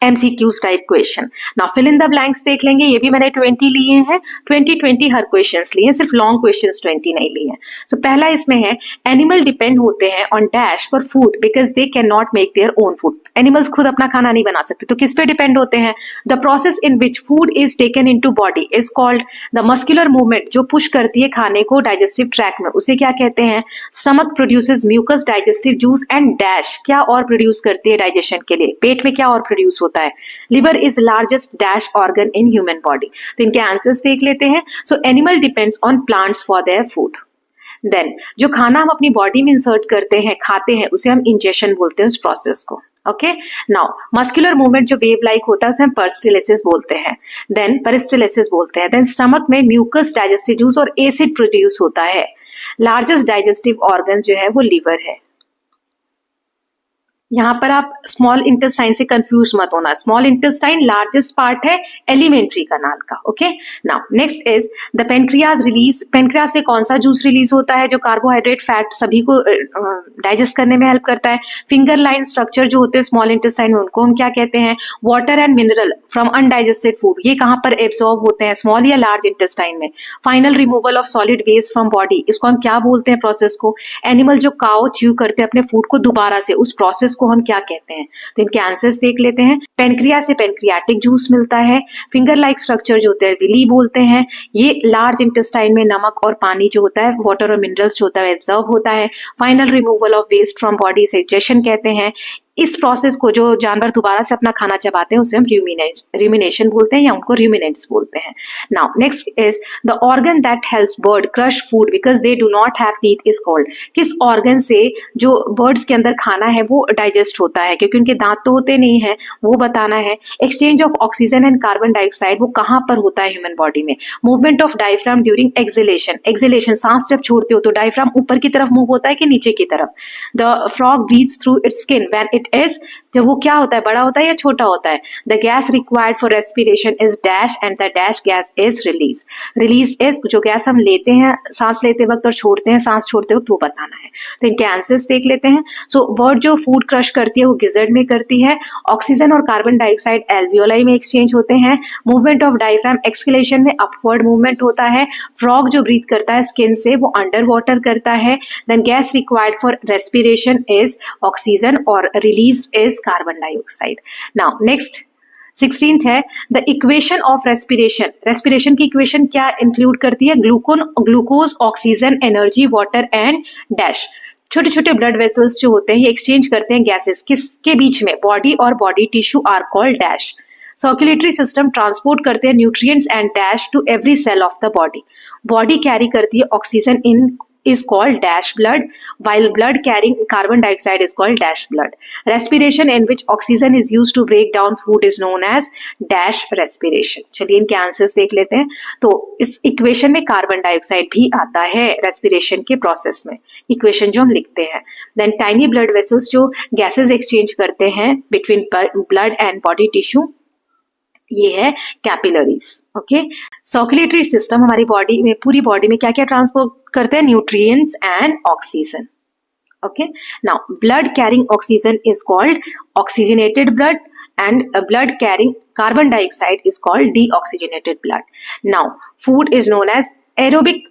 MCQs type question. Now fill in the blanks देख लेंगे। ये भी मैंने 20 लिए हैं, 20 हर क्वेश्चंस लिए हैं, सिर्फ लॉन्ग क्वेश्चंस 20 नहीं लिए हैं। सो पहला इसमें है एनिमल डिपेंड होते हैं on dash for food because they can not make their own food. Animals खुद अपना खाना नहीं बना सकते तो किस पे डिपेंड होते हैं? The process in which food is taken into body is called the muscular movement, जो पुश करती है खाने को डाइजेस्टिव ट्रैक में, उसे क्या कहते हैं? Stomach produces mucus, digestive juice and dash, क्या और प्रोड्यूस करती है डाइजेशन के लिए? पेट में क्या और प्रोड्यूस होता है? Liver is largest dash organ in human body. तो इनके आंसर्स देख लेते हैं। So animal depends on plants for their food. Then जो खाना हम अपनी बॉडी में इंसर्ट करते हैं, खाते हैं, उसे हम इंजेशन बोलते हैं उस प्रोसेस को। ओके, नाउ मस्कुलर मूवमेंट जो वेव लाइक होता है उसे हम पेरिस्टाल्सिस बोलते हैं। देन स्टमक में म्यूकस, डाइजेस्टिव जूस और एसिड प्रोड्यूस होता है। लार्जेस्ट डाइजेस्टिव ऑर्गन जो है वो लिवर है। यहाँ पर आप स्मॉल इंटेस्टाइन से कंफ्यूज मत होना। स्मॉल इंटेस्टाइन लार्जेस्ट पार्ट है एलिमेंट्री कनाल का। Okay, now next is the pancreas release. Pancreas से कौन सा जूस रिलीज होता है जो कार्बोहाइड्रेट, फैट सभी को डाइजेस्ट करने में हेल्प करता है? फिंगर लाइन स्ट्रक्चर जो होते हैं स्मॉल इंटेस्टाइन में उनको हम क्या कहते हैं? Water and mineral from undigested food, ये कहाँ पर एब्सॉर्ब होते हैं? स्मॉल या लार्ज इंटेस्टाइन में। Final removal of solid waste from body, इसको हम क्या बोलते हैं प्रोसेस को? एनिमल जो काउ च्यू करते हैं अपने फूड को दोबारा से, उस प्रोसेस को हम क्या कहते हैं? तो इनके आंसर्स देख लेते हैं। पेनक्रिया से पेनक्रियाटिक जूस मिलता है। फिंगर लाइक स्ट्रक्चर जो होते हैं विली बोलते हैं। ये लार्ज इंटेस्टाइन में नमक और पानी जो होता है, वाटर और मिनरल्स जो होता है एब्जॉर्ब होता है। Final removal of waste from body से डाइजेशन कहते हैं। इस प्रोसेस को जो जानवर दोबारा से अपना खाना चबाते हैं उसे हम रूमिनेशन बोलते हैं या उनको रूमिनेंट्स बोलते हैं। Now next is the organ that helps bird crush food because they do not have teeth is called. किस ऑर्गन से जो बर्ड्स के अंदर खाना है वो डाइजेस्ट होता है? क्योंकि उनके दांत तो होते नहीं है, वो बताना है। Exchange of oxygen and carbon dioxide वो कहाँ पर होता है ह्यूमन बॉडी में? Movement of diaphragm during exhalation, सांस जब छोड़ते हो तो डायफ्राम ऊपर की तरफ मूव होता है कि नीचे की तरफ? The frog breathes through its skin when it it is, जब वो क्या होता है, बड़ा होता है या छोटा होता है. The gas required for respiration is dash and the dash gas is release. Release is जो गैस हम लेते हैं सांस लेते वक्त और छोड़ते हैं सांस छोड़ते वक्त, वो बताना है. तो इनके आंसर्स देख लेते हैं. सो बर्ड जो फूड क्रश करती है वो गिजर्ड में करती है. ऑक्सीजन और कार्बन डाइऑक्साइड एल्वियोलाई में एक्सचेंज होते हैं. मूवमेंट ऑफ डायफ्राम एक्सक्लेशन में अपवर्ड मूवमेंट होता है. फ्रॉग जो ब्रीथ करता है स्किन से वो अंडर वाटर करता है. Then gas required for respiration is oxygen और released is carbon dioxide. Now next 16th है the equation of respiration. Respiration की इक्वेशन क्या इंक्लूड करती है? Glucose, oxygen, energy, water and dash. छोटे छोटे ब्लड वेसल्स जो होते हैं ये एक्सचेंज करते हैं गैसेस किसके बीच में? बॉडी और body tissue are called dash. Circulatory system transport करते हैं nutrients and dash to every cell of the body. Body carry करती है oxygen in is called dash blood, while blood carrying carbon dioxide is called dash blood. Respiration in which oxygen is used to break down food is known as dash respiration. चलिए इनके answers देख लेते हैं. तो इस equation में carbon dioxide भी आता है रेस्पिरेशन के प्रोसेस में, इक्वेशन जो हम लिखते हैं. देन टाइनी ब्लड वेसल्स जो गैसेस एक्सचेंज करते हैं between blood and body tissue, ये है कैपिलरीज. ओके. सर्कुलेटरी सिस्टम हमारी बॉडी में, पूरी बॉडी में क्या क्या ट्रांसपोर्ट करते हैं? Nutrients and oxygen. Okay. Now blood carrying oxygen is called oxygenated blood and blood carrying carbon dioxide is called deoxygenated blood. Now food is known as aerobic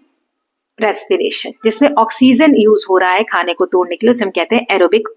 respiration, जिसमें oxygen use हो रहा है खाने को तोड़ने के लिए, उसे हम कहते हैं एरोबिक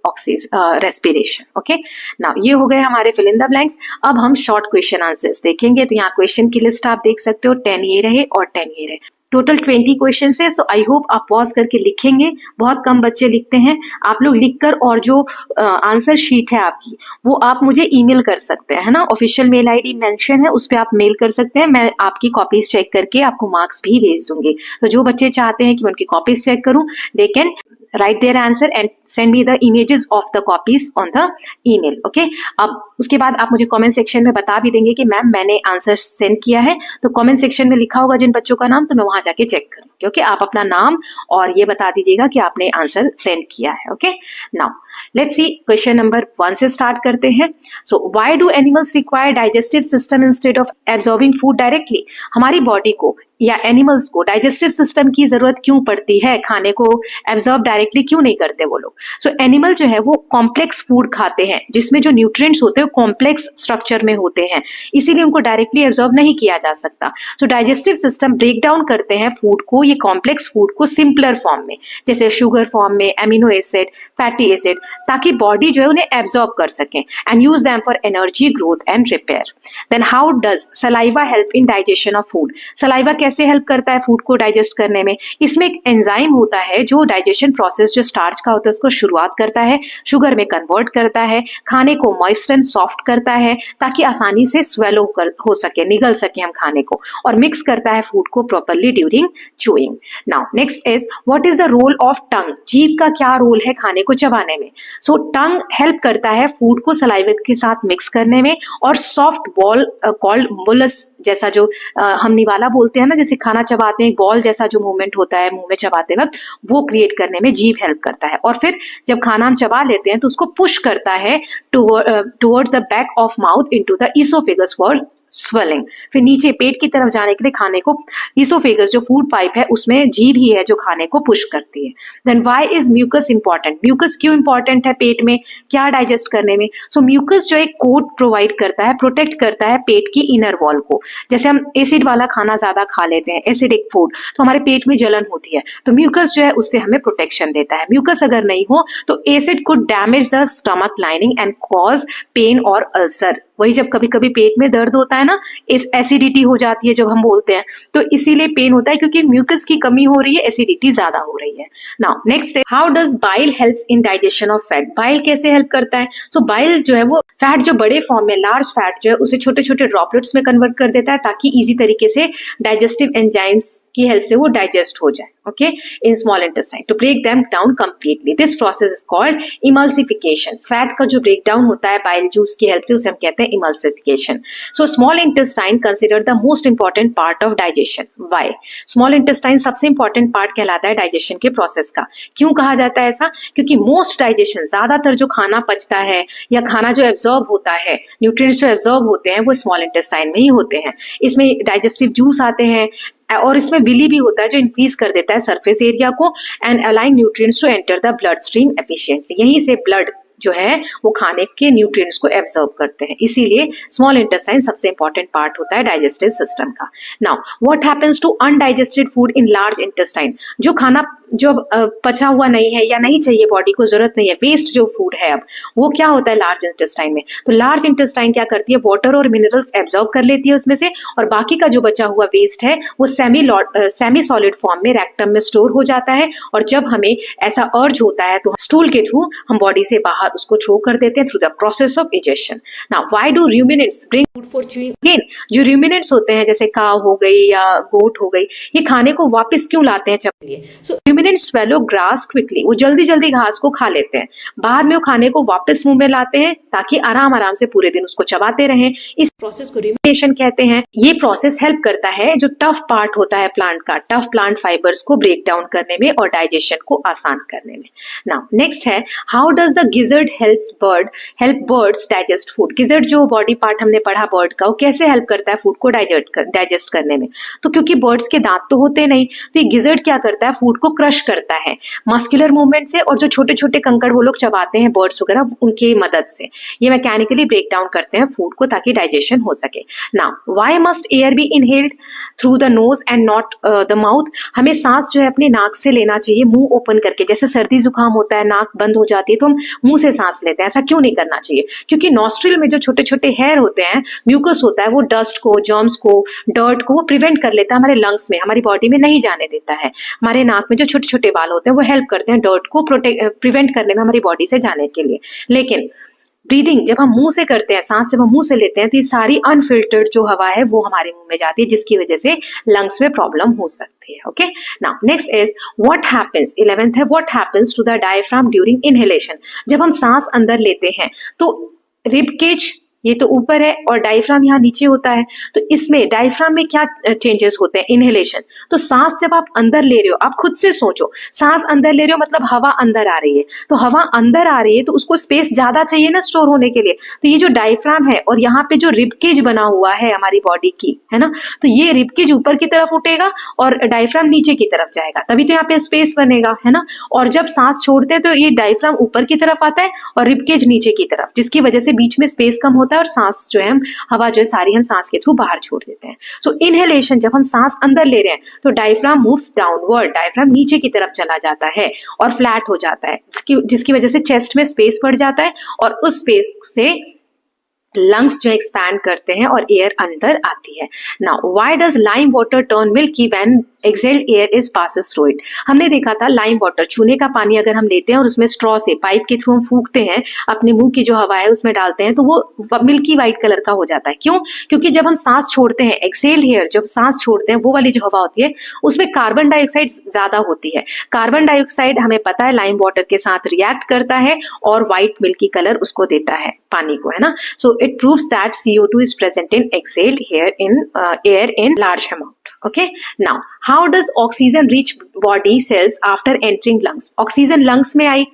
रेस्पिरेशन. ओके. नाउ ये हो गए हमारे फिल इन द ब्लैंक्स. अब हम शॉर्ट क्वेश्चन आंसर्स देखेंगे. तो यहाँ क्वेश्चन की लिस्ट आप देख सकते हो, 10 ये रहे और 10 ये रहे. टोटल 20 क्वेश्चन है. सो आई होप आप पॉज करके लिखेंगे. बहुत कम बच्चे लिखते हैं. आप लोग लिखकर, और जो आंसर शीट है आपकी वो आप मुझे ईमेल कर सकते हैं, है ना. ऑफिशियल मेल आईडी मेंशन है, उस पर आप मेल कर सकते हैं. मैं आपकी कॉपीज चेक करके आपको मार्क्स भी भेज दूंगी. तो जो बच्चे चाहते हैं कि मैं उनकी कॉपीज चेक करूं, they can write their answer and send me the images of the copies on the email. Okay. अब उसके बाद आप मुझे कमेंट सेक्शन में बता भी देंगे कि मैम मैंने आंसर सेंड किया है. तो कमेंट सेक्शन में लिखा होगा जिन बच्चों का नाम, तो मैं वहां जाके चेक करूँ. क्योंकि आप अपना नाम और ये बता दीजिएगा कि आपने आंसर सेंड किया है. Okay. Now let's see question number 1 से स्टार्ट करते हैं. So why do animals require digestive system instead of absorbing food directly? हमारी बॉडी को या एनिमल्स को डाइजेस्टिव सिस्टम की जरूरत क्यों पड़ती है? खाने को एब्जॉर्ब डायरेक्टली क्यों नहीं करते वो लोग? सो एनिमल जो है वो कॉम्प्लेक्स फूड खाते हैं, जिसमें जो न्यूट्रिएंट्स होते हैं वो कॉम्प्लेक्स स्ट्रक्चर में होते हैं, इसीलिए उनको डायरेक्टली एब्जॉर्ब नहीं किया जा सकता. So digestive system break down करते हैं फूड को, ये कॉम्प्लेक्स फूड को सिंपलर फॉर्म में, जैसे शुगर फॉर्म में, एमिनो एसिड, फैटी एसिड, ताकि बॉडी जो है उन्हें एब्जॉर्ब कर सकें and use them for energy, growth and repair. Then how does saliva help in digestion of food? Saliva कैसे हेल्प करता है फूड को डाइजेस्ट करने में? इसमें एक एंजाइम होता है जो डाइजेशन प्रोसेस जो स्टार्च का होता है उसको शुरुआत करता है, शुगर में कन्वर्ट करता है, खाने को मॉइस्ट एंड सॉफ्ट करता है ताकि आसानी से स्वेलो हो सके, निगल सके हम खाने को, और मिक्स करता है फूड को properly during chewing. Now next is what is the role of tongue? जीभ का क्या रोल है खाने को चबाने में? सो टंग हेल्प करता है फूड को सलाइवा के साथ मिक्स करने में, और सॉफ्ट बॉल कॉल्ड बुलस, जैसा जो हम निवाला बोलते हैं ना, जैसे खाना चबाते हैं, बॉल जैसा जो मूवमेंट होता है मुंह में चबाते वक्त, वो क्रिएट करने में जीभ हेल्प करता है. और फिर जब खाना हम चबा लेते हैं तो उसको पुश करता है towards the back of mouth into the oesophagus for swelling. फिर नीचे पेट की तरफ जाने के लिए खाने को ईसोफेगस जो फूड पाइप है उसमें जीभ ही है जो खाने को पुश करती है. Then why is mucus important? Mucus क्यों इंपॉर्टेंट है पेट में, क्या डाइजेस्ट करने में? सो म्यूकस जो एक कोट प्रोवाइड करता है, प्रोटेक्ट करता है पेट की इनर वॉल को. जैसे हम एसिड वाला खाना ज्यादा खा लेते हैं, एसिडिक फूड, तो हमारे पेट में जलन होती है, तो म्यूकस जो है उससे हमें प्रोटेक्शन देता है. म्यूकस अगर नहीं हो तो acid could damage the stomach lining and cause pain और अल्सर. वही जब कभी कभी पेट में दर्द होता है ना, इस एसिडिटी हो जाती है जब हम बोलते हैं, तो इसीलिए पेन होता है क्योंकि म्यूकस की कमी हो रही है, एसिडिटी ज्यादा हो रही है. Now next, how does bile helps in digestion of fat? Bile कैसे हेल्प करता है? सो बाइल जो है वो फैट जो बड़े फॉर्म में, लार्ज फैट जो है उसे छोटे छोटे ड्रॉपलेट्स में कन्वर्ट कर देता है ताकि इजी तरीके से डाइजेस्टिव एंजाइम्स की हेल्प से वो डाइजेस्ट हो जाए, okay, in small intestine to break them down completely. This process is called emulsification. Fat का जो ब्रेक डाउन होता है बाइल जूस की हेल्प से उसे हम कहते हैं emulsification. So small intestine consider the most important part of digestion. Why? Small intestine सबसे इंपॉर्टेंट पार्ट कहलाता है डाइजेशन के प्रोसेस का। क्यों कहा जाता है ऐसा? क्योंकि मोस्ट डाइजेशन, ज्यादातर जो खाना पचता है या खाना जो एब्जॉर्ब होता है, न्यूट्रिएंट्स जो एब्जॉर्ब होते हैं वो स्मॉल इंटेस्टाइन में ही होते हैं। इसमें डाइजेस्टिव जूस आते हैं और इसमें विली भी होता है जो इंक्रीज कर देता है सरफेस एरिया को and align nutrients to enter the bloodstream efficiently. यहीं से ब्लड जो है वो खाने के न्यूट्रिएंट्स को एब्जॉर्ब करते हैं, इसीलिए स्मॉल इंटेस्टाइन सबसे इंपॉर्टेंट पार्ट होता है डाइजेस्टिव सिस्टम का। Now what happens to undigested food in large intestine? जो खाना जो पचा हुआ नहीं है या नहीं चाहिए, बॉडी को जरूरत नहीं है, वेस्ट जो फूड है अब, वो क्या होता है लार्ज इंटेस्टाइन में? तो लार्ज इंटेस्टाइन क्या करती है, वाटर और मिनरल्स एब्जॉर्ब कर लेती है उसमें से, और बाकी का जो बचा हुआ वेस्ट है वो सेमी सॉलिड फॉर्म में रेक्टम में स्टोर हो जाता है, और जब हमें ऐसा अर्ज होता है तो स्टूल के थ्रू हम बॉडी से बाहर उसको थ्रो कर देते हैं through the process of digestion. Now why do ruminants bring food for chewing? Again, जो रूमिनेंट्स होते हैं जैसे काव हो गई या गोट हो गई, ये खाने को वापस क्यों लाते हैं चबने के लिए? सो रूमिनेंट्स स्वेलो ग्रास क्विकली, वो जल्दी जल्दी घास को खा लेते हैं, बाद में वो खाने को वापस मुंह में लाते हैं ताकि आराम आराम से पूरे दिन उसको चबाते रहें। इस प्रोसेस को रूमिनेशन कहते हैं। ये प्रोसेस हेल्प करता है जो टफ पार्ट होता है प्लांट का, टफ प्लांट फाइबर्स को ब्रेक डाउन करने में और डाइजेशन को आसान करने में। नाउ नेक्स्ट है, how does the gizzard help birds digest food? Gizzard जो बॉडी पार्ट हमने पढ़ा बर्ड का, वो कैसे हेल्प करता है फूड को डाइजेस्ट करने में? तो क्योंकि बर्ड्स के दांत तो होते नहीं, तो ये गिजर्ड क्या करता है, फूड को क्रश करता है मस्कुलर मूवमेंट से, और जो छोटे छोटे कंकड़ वो लोग चबाते हैं बर्ड्स वगैरह, उनकी मदद से ये मैकेनिकली ब्रेक डाउन करते हैं फूड को ताकि डाइजेशन हो सके। Now why must air be inhaled through the nose and not the mouth? हमें सांस जो है अपने नाक से लेना चाहिए, मुंह ओपन करके। जैसे सर्दी जुकाम होता है, नाक बंद हो जाती है तो हम मुंह से सांस लेते हैं, ऐसा क्यों नहीं करना चाहिए? क्योंकि नॉस्ट्रिल में जो छोटे छोटे हेयर होते हैं, म्यूकस होता है, वो डस्ट को, जर्म्स को, डर्ट को वो प्रिवेंट कर लेता है हमारे लंग्स में, हमारी बॉडी में नहीं जाने देता है। हमारे नाक में जो छोटे छोटे बाल होते हैं वो हेल्प करते हैं डर्ट को प्रिवेंट करने में हमारी बॉडी से जाने के लिए। लेकिन ब्रीदिंग जब हम मुंह से करते हैं, सांस जब हम मुंह से लेते हैं, तो ये सारी अनफिल्टर्ड जो हवा है वो हमारे मुंह में जाती है, जिसकी वजह से लंग्स में प्रॉब्लम हो सकती है। Okay, now next is what happens, 11th है, what happens to the diaphragm during inhalation? जब हम सांस अंदर लेते हैं तो रिब केज ये तो ऊपर है और डायफ्राम यहाँ नीचे होता है, तो इसमें डायफ्राम में क्या चेंजेस होते हैं? इनहेलेशन, तो सांस जब आप अंदर ले रहे हो, आप खुद से सोचो, सांस अंदर ले रहे हो मतलब हवा अंदर आ रही है, तो हवा अंदर आ रही है तो उसको स्पेस ज्यादा चाहिए ना स्टोर होने के लिए। तो ये जो डायफ्राम है और यहाँ पे जो रिबकेज बना हुआ है हमारी बॉडी की, है ना, तो ये रिबकेज ऊपर की तरफ उठेगा और डायफ्राम नीचे की तरफ जाएगा, तभी तो यहाँ पे स्पेस बनेगा, है ना। और जब सांस छोड़ते हैं तो ये डायफ्राम ऊपर की तरफ आता है और रिबकेज नीचे की तरफ, जिसकी वजह से बीच में स्पेस कम होता है और सांस जो है हवा जो है सारी हम सांस के थ्रू बाहर छोड़ देते हैं। सो इनहेलेशन, जब हम सांस अंदर ले रहे हैं तो डायफ्राम मूव्स डाउनवर्ड, डायफ्राम नीचे की तरफ चला जाता है और फ्लैट हो जाता है, जिसकी वजह से चेस्ट में स्पेस बढ़ जाता है और उस स्पेस से लंग्स जो एक्सपैंड करते हैं और एयर अंदर आती है। Now why does lime water turn milky when excelled air is passes through it? हमने देखा था लाइम वाटर, चूने का पानी अगर हम लेते हैं और उसमें स्ट्रॉ से पाइप के थ्रू हम फूंकते हैं, अपने मुंह की जो हवा है उसमें डालते हैं, तो वो मिल्की व्हाइट कलर का हो जाता है। क्यों? क्योंकि जब हम सांस छोड़ते हैं, एक्सेल एयर जब सांस छोड़ते हैं, वो वाली जो हवा होती है उसमें कार्बन डाइऑक्साइड ज्यादा होती है। कार्बन डाइऑक्साइड हमें पता है लाइम वाटर के साथ रिएक्ट करता है और व्हाइट मिल्की कलर उसको देता है पानी को, है ना। So it proves that CO2 is present in exhaled air in large amount. Okay, now how does oxygen reach body cells after entering lungs? Oxygen lungs में आई,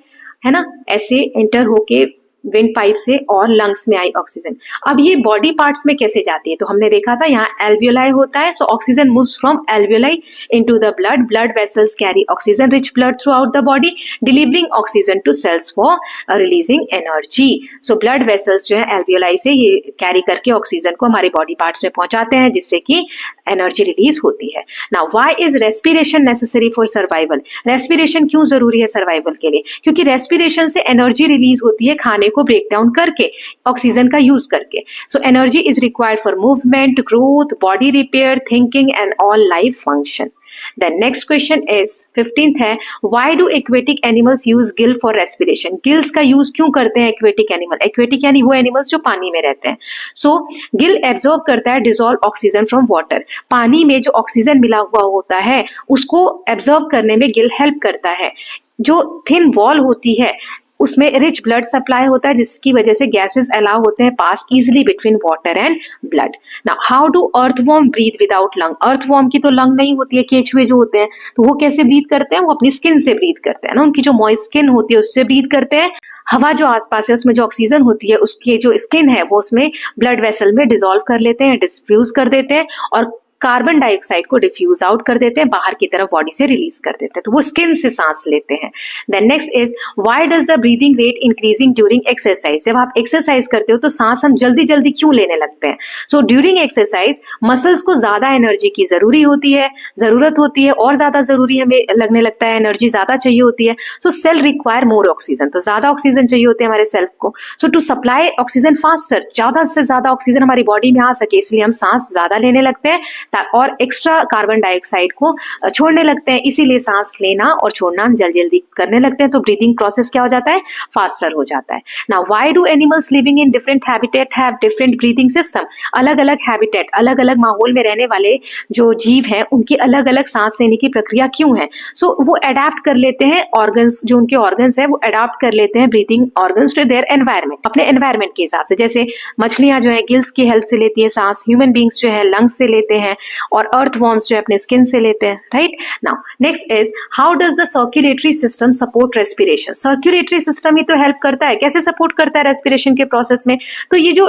है ना, ऐसे एंटर होके विंड पाइप से और लंग्स में आई ऑक्सीजन। अब ये बॉडी पार्ट्स में कैसे जाती है? तो हमने देखा था यहाँ एल्वियोलाई होता है, so oxygen moves from alveoli into the blood, blood vessels carry oxygen rich blood throughout the body, delivering oxygen to cells for releasing energy. So blood vessels जो है एल्वियोलाई से ये कैरी करके oxygen को हमारे body parts में पहुंचाते हैं, जिससे कि एनर्जी रिलीज होती है। Now why is respiration necessary for survival? Respiration क्यों जरूरी है सर्वाइवल के लिए? क्योंकि रेस्पिरेशन से एनर्जी रिलीज होती है खाने को ब्रेक डाउन करके, ऑक्सीजन का यूज करके। So energy is required for movement, growth, body repair, thinking and all life function. Then next question is 15th है, why do aquatic animals use gill for respiration? Gills का use क्यों करते हैं aquatic animal? Aquatic यानी वो animals जो पानी में रहते हैं. सो गिल एब्जॉर्ब करता है डिसॉल्व ऑक्सीजन फ्रॉम वाटर. पानी में जो ऑक्सीजन मिला हुआ होता है उसको एब्जॉर्ब करने में गिल हेल्प करता है. जो थिन वॉल होती है उसमें रिच ब्लड सप्लाई होता है जिसकी वजह से गैसेस अलाउ होते हैं pass easily between water and blood. Now how do earthworm breathe without lung? Earthworm की तो लंग नहीं होती है, केचुए जो होते हैं तो वो कैसे ब्रीथ करते हैं? वो अपनी स्किन से ब्रीथ करते हैं ना, उनकी जो मॉइस्ट स्किन होती है उससे ब्रीथ करते हैं. हवा जो आसपास है उसमें जो ऑक्सीजन होती है उसकी जो स्किन है वो उसमें ब्लड वेसल में डिसॉल्व कर लेते हैं, डिफ्यूज कर देते हैं और कार्बन डाइऑक्साइड को डिफ्यूज आउट कर देते हैं, बाहर की तरफ बॉडी से रिलीज कर देते हैं, तो वो स्किन से सांस लेते हैं. Then next is why does the breathing rate increasing during exercise? जब आप एक्सरसाइज करते हो तो सांस हम जल्दी जल्दी क्यों लेने लगते हैं? सो ड्यूरिंग एक्सरसाइज मसल्स को ज्यादा एनर्जी की जरूरत होती है और ज्यादा जरूरी हमें लगने लगता है, एनर्जी ज्यादा चाहिए होती है. सो सेल रिक्वायर मोर ऑक्सीजन, तो ज्यादा ऑक्सीजन चाहिए होते हैं हमारे सेल्फ को. सो टू सप्लाई ऑक्सीजन फास्टर, ज्यादा से ज्यादा ऑक्सीजन हमारी बॉडी में आ सके इसलिए हम सांस ज्यादा लेने लगते हैं और एक्स्ट्रा कार्बन डाइऑक्साइड को छोड़ने लगते हैं, इसीलिए सांस लेना और छोड़ना हम जल्दी जल्दी करने लगते हैं, तो ब्रीदिंग प्रोसेस क्या हो जाता है? फास्टर हो जाता है. Now why do animals living in different habitat have different breathing system? अलग अलग हैबिटेट, अलग अलग माहौल में रहने वाले जो जीव हैं उनकी अलग अलग सांस लेने की प्रक्रिया क्यों है? सो वो अडेप्ट कर लेते हैं ऑर्गन्स, जो उनके ऑर्गन्स है वो अडेप्ट कर लेते हैं breathing organs to their environment, अपने एनवायरमेंट के हिसाब से. जैसे मछलियां जो है गिल्स की हेल्प से लेती है सांस, ह्यूमन बींग्स जो है लंग्स से लेते हैं और अर्थवॉर्म्स जो है अपने स्किन से लेते हैं. Right. Now next is how does the circulatory system support respiration? Circulatory system ही तो हेल्प करता है. कैसे सपोर्ट करता है रेस्पिरेशन के प्रोसेस में? तो ये जो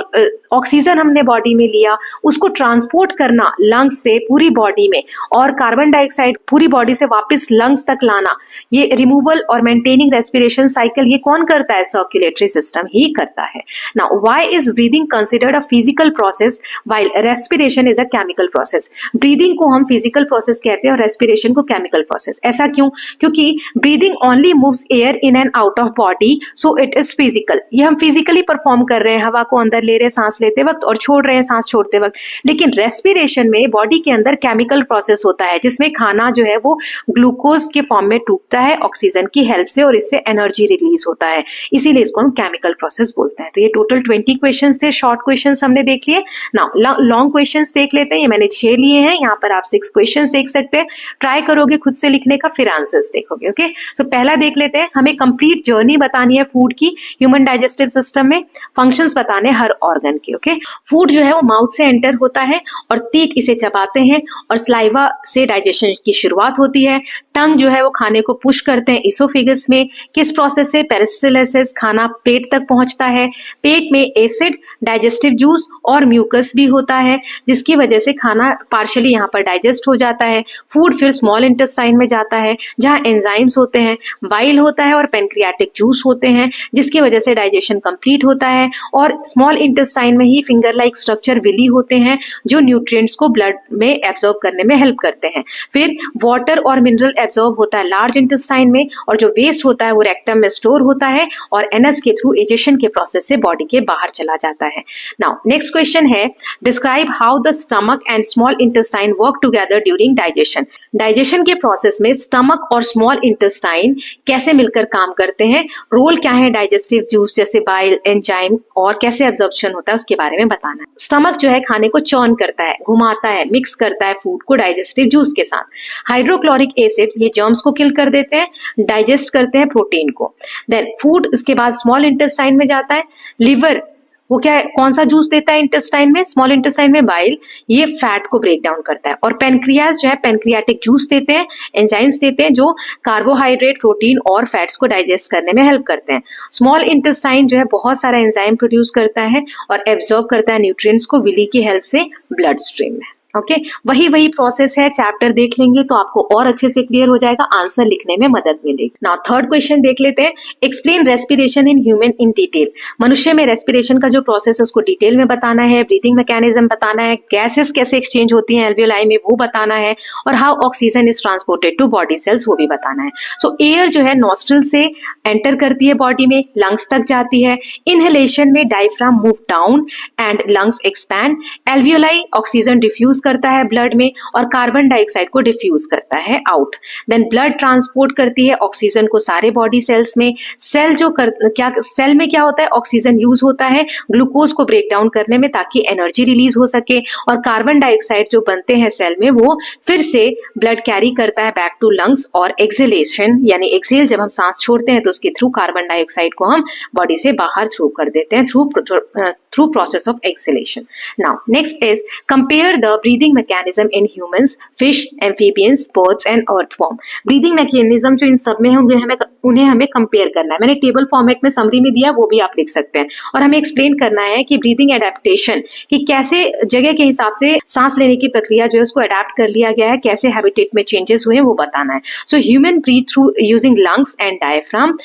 ऑक्सीजन हमने बॉडी में लिया उसको ट्रांसपोर्ट करना लंग्स से पूरी बॉडी में और कार्बन डाइऑक्साइड पूरी बॉडी से वापस लंग्स तक लाना, ये रिमूवल और मेंटेनिंग रेस्पिरेशन साइकिल ये कौन करता है? सर्कुलेटरी सिस्टम ही करता है. Now why is breathing considered a physical process while respiration is a chemical process? Breathing को हम फिजिकल प्रोसेस कहते हैं और रेस्पिरेशन को केमिकल प्रोसेस. ऐसा क्यों? क्योंकि breathing only moves air in and out of body, so it is physical. ये हम फिजिकली परफॉर्म कर रहे हैं, हवा को अंदर ले रहे हैं सांस लेते वक्त और छोड़ रहे हैं सांस छोड़ते वक्त. लेकिन रेस्पिरेशन में बॉडी के अंदर केमिकल प्रोसेस होता है जिसमें खाना जो है वो ग्लूकोज के फॉर्म में टूटता है ऑक्सीजन की हेल्प से और इससे एनर्जी रिलीज होता है, इसीलिए इसको हम केमिकल प्रोसेस बोलते हैं. तो ये टोटल 20 क्वेश्चन थे. शॉर्ट क्वेश्चन हमने देख लिए. नाउ लॉन्ग क्वेश्चन देख लेते हैं. ये मैंने 6 लिए हैं, यहाँ पर आप 6 क्वेश्चंस देख सकते हैं. ट्राई करोगे खुद से लिखने का, फिर आंसर्स देखोगे. ओके. सो पहला देख लेते हैं. हमें कंप्लीट जर्नी बतानी है फूड की ह्यूमन डाइजेस्टिव सिस्टम में, फंक्शंस बताने हर ऑर्गन के. ओके. फूड जो है वो माउथ से एंटर होता है और टीथ इसे चबाते हैं और स्लाइवा से डाइजेशन की शुरुआत होती है. टंग जो है वो खाने को पुश करते हैं इसोफेगस में. किस प्रोसेस से? पेरिस्टालसिस. खाना पेट तक पहुंचता है. पेट में एसिड, डाइजेस्टिव जूस और म्यूकस भी होता है जिसकी वजह से खाना पार्शियली यहाँ पर डाइजेस्ट हो जाता है. फूड फिर स्मॉल इंटेस्टाइन में जाता है जहाँ एंजाइम्स होते हैं, बाइल होता है और पेनक्रियाटिक जूस होते हैं जिसकी वजह से डाइजेशन कंप्लीट होता है. और स्मॉल इंटेस्टाइन में ही फिंगर लाइक स्ट्रक्चर विली होते हैं जो न्यूट्रिएंट्स को ब्लड में एब्जॉर्ब करने में हेल्प करते हैं. फिर वाटर और मिनरल एब्जॉर्ब होता है लार्ज इंटेस्टाइन में और जो वेस्ट होता है वो रेक्टम में स्टोर होता है और एनएस के थ्रू एजेशन के प्रोसेस से बॉडी के बाहर चला जाता है. नाउ नेक्स्ट क्वेश्चन है describe how the stomach and small intestine work together during digestion. Digestion के प्रोसेस में स्टमक और स्मॉल इंटेस्टाइन कैसे मिलकर काम करते हैं, रोल क्या है डाइजेस्टिव जूस जैसे बाइल, एंजाइम और कैसे एब्जॉर्प्शन होता है उसके बारे में बताना है. स्टमक जो है खाने को चर्न करता है, घुमाता है, मिक्स करता है फूड को डाइजेस्टिव जूस के साथ. हाइड्रोक्लोरिक एसिड ये जर्म्स को किल कर देते हैं, डाइजेस्ट करते हैं प्रोटीन को. देन फूड उसके बाद स्मॉल इंटेस्टाइन में जाता है. लिवर वो क्या है, कौन सा जूस देता है इंटेस्टाइन में? स्मॉल इंटेस्टाइन में बाइल, ये फैट को ब्रेक डाउन करता है. और पेनक्रियाज जो है पेनक्रियाटिक जूस देते हैं, एंजाइम्स देते हैं जो कार्बोहाइड्रेट, प्रोटीन और फैट्स को डाइजेस्ट करने में हेल्प करते हैं. स्मॉल इंटेस्टाइन जो है बहुत सारा एंजाइम प्रोड्यूस करता है और एब्जॉर्ब करता है न्यूट्रिएंट्स को विली की हेल्प से ब्लड स्ट्रीम में. ओके. वही प्रोसेस है. चैप्टर देख लेंगे तो आपको और अच्छे से क्लियर हो जाएगा, आंसर लिखने में मदद मिलेगी. नाउ थर्ड क्वेश्चन देख लेते हैं. Explain respiration in human in detail. मनुष्य में रेस्पिरेशन का जो प्रोसेस है उसको डिटेल में बताना है, ब्रीथिंग मैकेनिज्म बताना है, गैसेस कैसे एक्सचेंज होती हैं एल्वियोलाई में वो बताना है और how oxygen is transported to body cells वो भी बताना है. सो एयर जो है नॉस्ट्रिल से एंटर करती है बॉडी में, लंग्स तक जाती है. इनहेलेशन में diaphragm move down and lungs expand. Alveoli oxygen diffuse करता है ब्लड में और कार्बन डाइऑक्साइड को डिफ्यूज करता है आउट। देन ब्लड ट्रांसपोर्ट करती है ऑक्सीजन को सारे बॉडी सेल्स में। सेल में क्या होता है, ऑक्सीजन यूज होता है ग्लूकोज को ब्रेक डाउन करने में ताकि एनर्जी रिलीज हो सके, और कार्बन डाइऑक्साइड जो बनते हैं सेल में वो फिर से ब्लड कैरी करता है बैक टू लंग्स, और एक्सेलेशन यानी एक्सेल जब हम सांस छोड़ते हैं तो उसके थ्रू कार्बन डाइऑक्साइड को हम बॉडी से बाहर थ्रू कर देते हैं through process of acceleration. Now next is compare the breathing mechanism in humans, fish, amphibians, birds and earthworm. Breathing mechanism जो इन सब में होंगे उन्हें हमें कंपेयर करना है। मैंने टेबल फॉर्मेट में समरी में दिया, वो भी आप लिख सकते हैं, और हमें एक्सप्लेन करना है कि ब्रीदिंग एडेप्टेशन कि कैसे जगह के हिसाब से सांस लेने की प्रक्रिया जो है उसको अडेप्ट कर लिया गया है, कैसे हैबिटेट में चेंजेस हुए हैं वो बताना है। So human breathe through using lungs and diaphragm.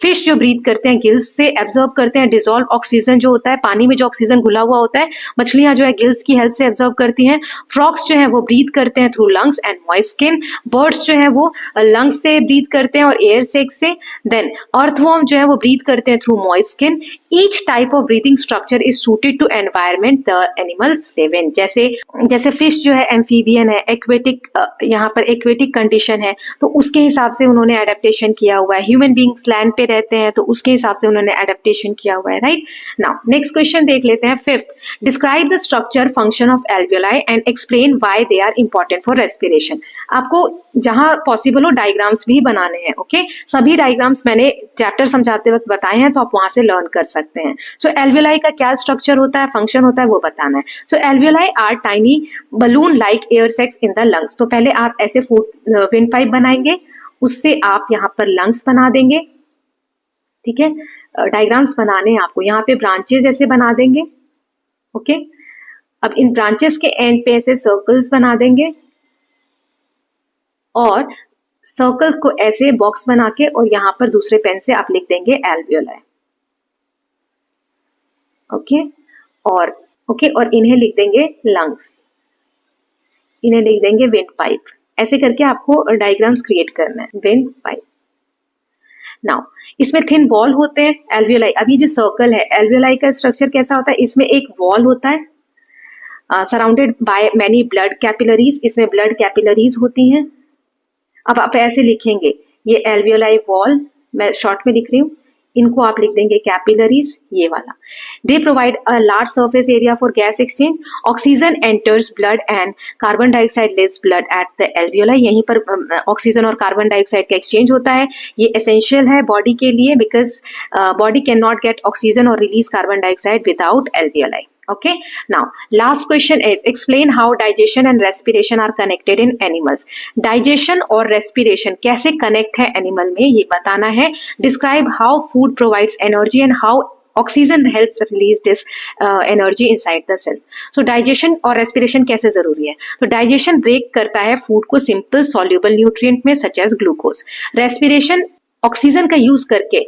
Fish जो ब्रीथ करते हैं गिल्स से एब्जॉर्ब करते हैं डिसॉल्व ऑक्सीजन जो होता है, पानी में जो ऑक्सीजन घुला हुआ होता है, मछलियां जो है गिल्स की हेल्प से एब्जॉर्ब करती हैं। फ्रॉग्स जो है वो ब्रीथ करते हैं through lungs and moist skin. Birds जो है वो लंग्स से ब्रीथ करते हैं और एयर सेक्स से। देन अर्थवॉर्म जो है वो ब्रीथ करते हैं through moist skin. Each type of breathing structure is suited to environment the animals live in. जैसे फिश जो है एम्फीबियन है, एक्वेटिक, यहाँ पर एक्वेटिक कंडीशन है तो उसके हिसाब से उन्होंने एडेप्टेशन किया हुआ है। ह्यूमन बींग्स लैंड पे रहते हैं तो उसके हिसाब से उन्होंने एडेप्टेशन किया हुआ है, राइट। नाउ नेक्स्ट क्वेश्चन देख लेते हैं। Fifth, describe the structure function of alveoli and explain why they are important for respiration. आपको जहां पॉसिबल हो डायग्राम्स भी बनाने हैं, ओके। सभी डायग्राम्स मैंने चैप्टर समझाते वक्त बताए हैं तो आप वहां से लर्न कर सकते हैं। सो एल्वियोलाई का क्या स्ट्रक्चर होता है, फंक्शन होता है, वो बताना है। So alveoli are tiny balloon like air sacs in the lungs. तो पहले आप ऐसे विंड पाइप बनाएंगे, उससे आप यहाँ पर लंग्स बना देंगे, ठीक है। डायग्राम्स बनाने हैं आपको, यहाँ पे ब्रांचेस ऐसे बना देंगे, ओके। अब इन ब्रांचेस के एंड पे ऐसे सर्कल्स बना देंगे और सर्कल्स को ऐसे बॉक्स बना के और यहां पर दूसरे पेन से आप लिख देंगे एल्वियोलाई, ओके। और इन्हें लिख देंगे लंग्स, इन्हें लिख देंगे विंड पाइप। ऐसे करके आपको डायग्राम्स क्रिएट करना है, विंड पाइप। नाउ इसमें थिन वॉल होते हैं एल्वियोलाई। अभी जो सर्कल है एल्वियोलाई का स्ट्रक्चर कैसा होता है, इसमें एक वॉल होता है surrounded by many blood capillaries. इसमें ब्लड कैपिलरीज होती हैं। अब आप ऐसे लिखेंगे, ये एल्वियोलाई वॉल, मैं शॉर्ट में लिख रही हूँ, इनको आप लिख देंगे कैपिलरीज, ये वाला। They provide a large surface area for gas exchange. Oxygen enters blood and carbon dioxide leaves blood at the alveoli. यहीं पर ऑक्सीजन और कार्बन डाइऑक्साइड का एक्सचेंज होता है। ये एसेंशियल है बॉडी के लिए because body can not get oxygen और release carbon dioxide without alveoli. Okay, now last question is explain how digestion and respiration are connected in animals. Digestion और respiration कैसे connect है animal में, ये बताना है। Describe how food provides energy and how oxygen helps release this energy inside the cell. So digestion और respiration कैसे जरूरी है, तो digestion break करता है food को simple soluble nutrient में such as glucose. Respiration oxygen का यूज करके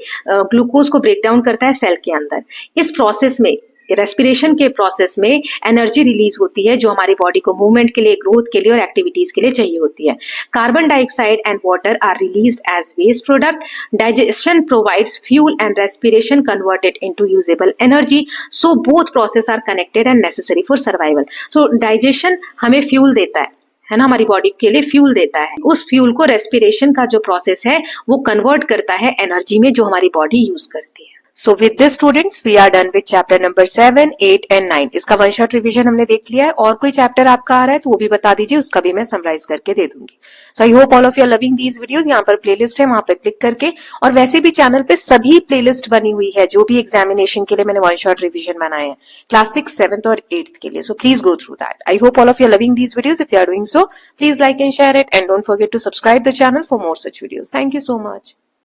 ग्लूकोज को ब्रेक डाउन करता है सेल के अंदर। इस प्रोसेस में, रेस्पिरेशन के प्रोसेस में एनर्जी रिलीज होती है जो हमारी बॉडी को मूवमेंट के लिए, ग्रोथ के लिए और एक्टिविटीज के लिए चाहिए होती है। Carbon dioxide and water are released as waste product. Digestion provides fuel and respiration converted into usable energy. So both process are connected and necessary for survival. So digestion हमें fuel देता है ना, हमारी बॉडी के लिए fuel देता है। उस फ्यूल को रेस्पिरेशन का जो प्रोसेस है वो कन्वर्ट करता है एनर्जी में जो हमारी बॉडी यूज करती है। So with this students we are done with chapter number 7, 8 and 9. इसका वन शॉट रिवीजन हमने देख लिया है। और कोई चैप्टर आपका आ रहा है तो वो भी बता दीजिए, उसका भी मैं समराइज करके दे दूंगी। So I hope all of you are loving these videos. यहाँ पर प्लेलिस्ट है, वहां पर क्लिक करके, और वैसे भी चैनल पे सभी प्लेलिस्ट बनी हुई है जो भी एग्जामिनेशन के लिए मैंने वन शॉट रिवीजन बनाए हैं क्लास 6, 7th और 8th के लिए। So please go through that. I hope all of you are loving these videos. If you are doing so please like and share it and don't forget to subscribe the channel for more such videos. Thank you so much.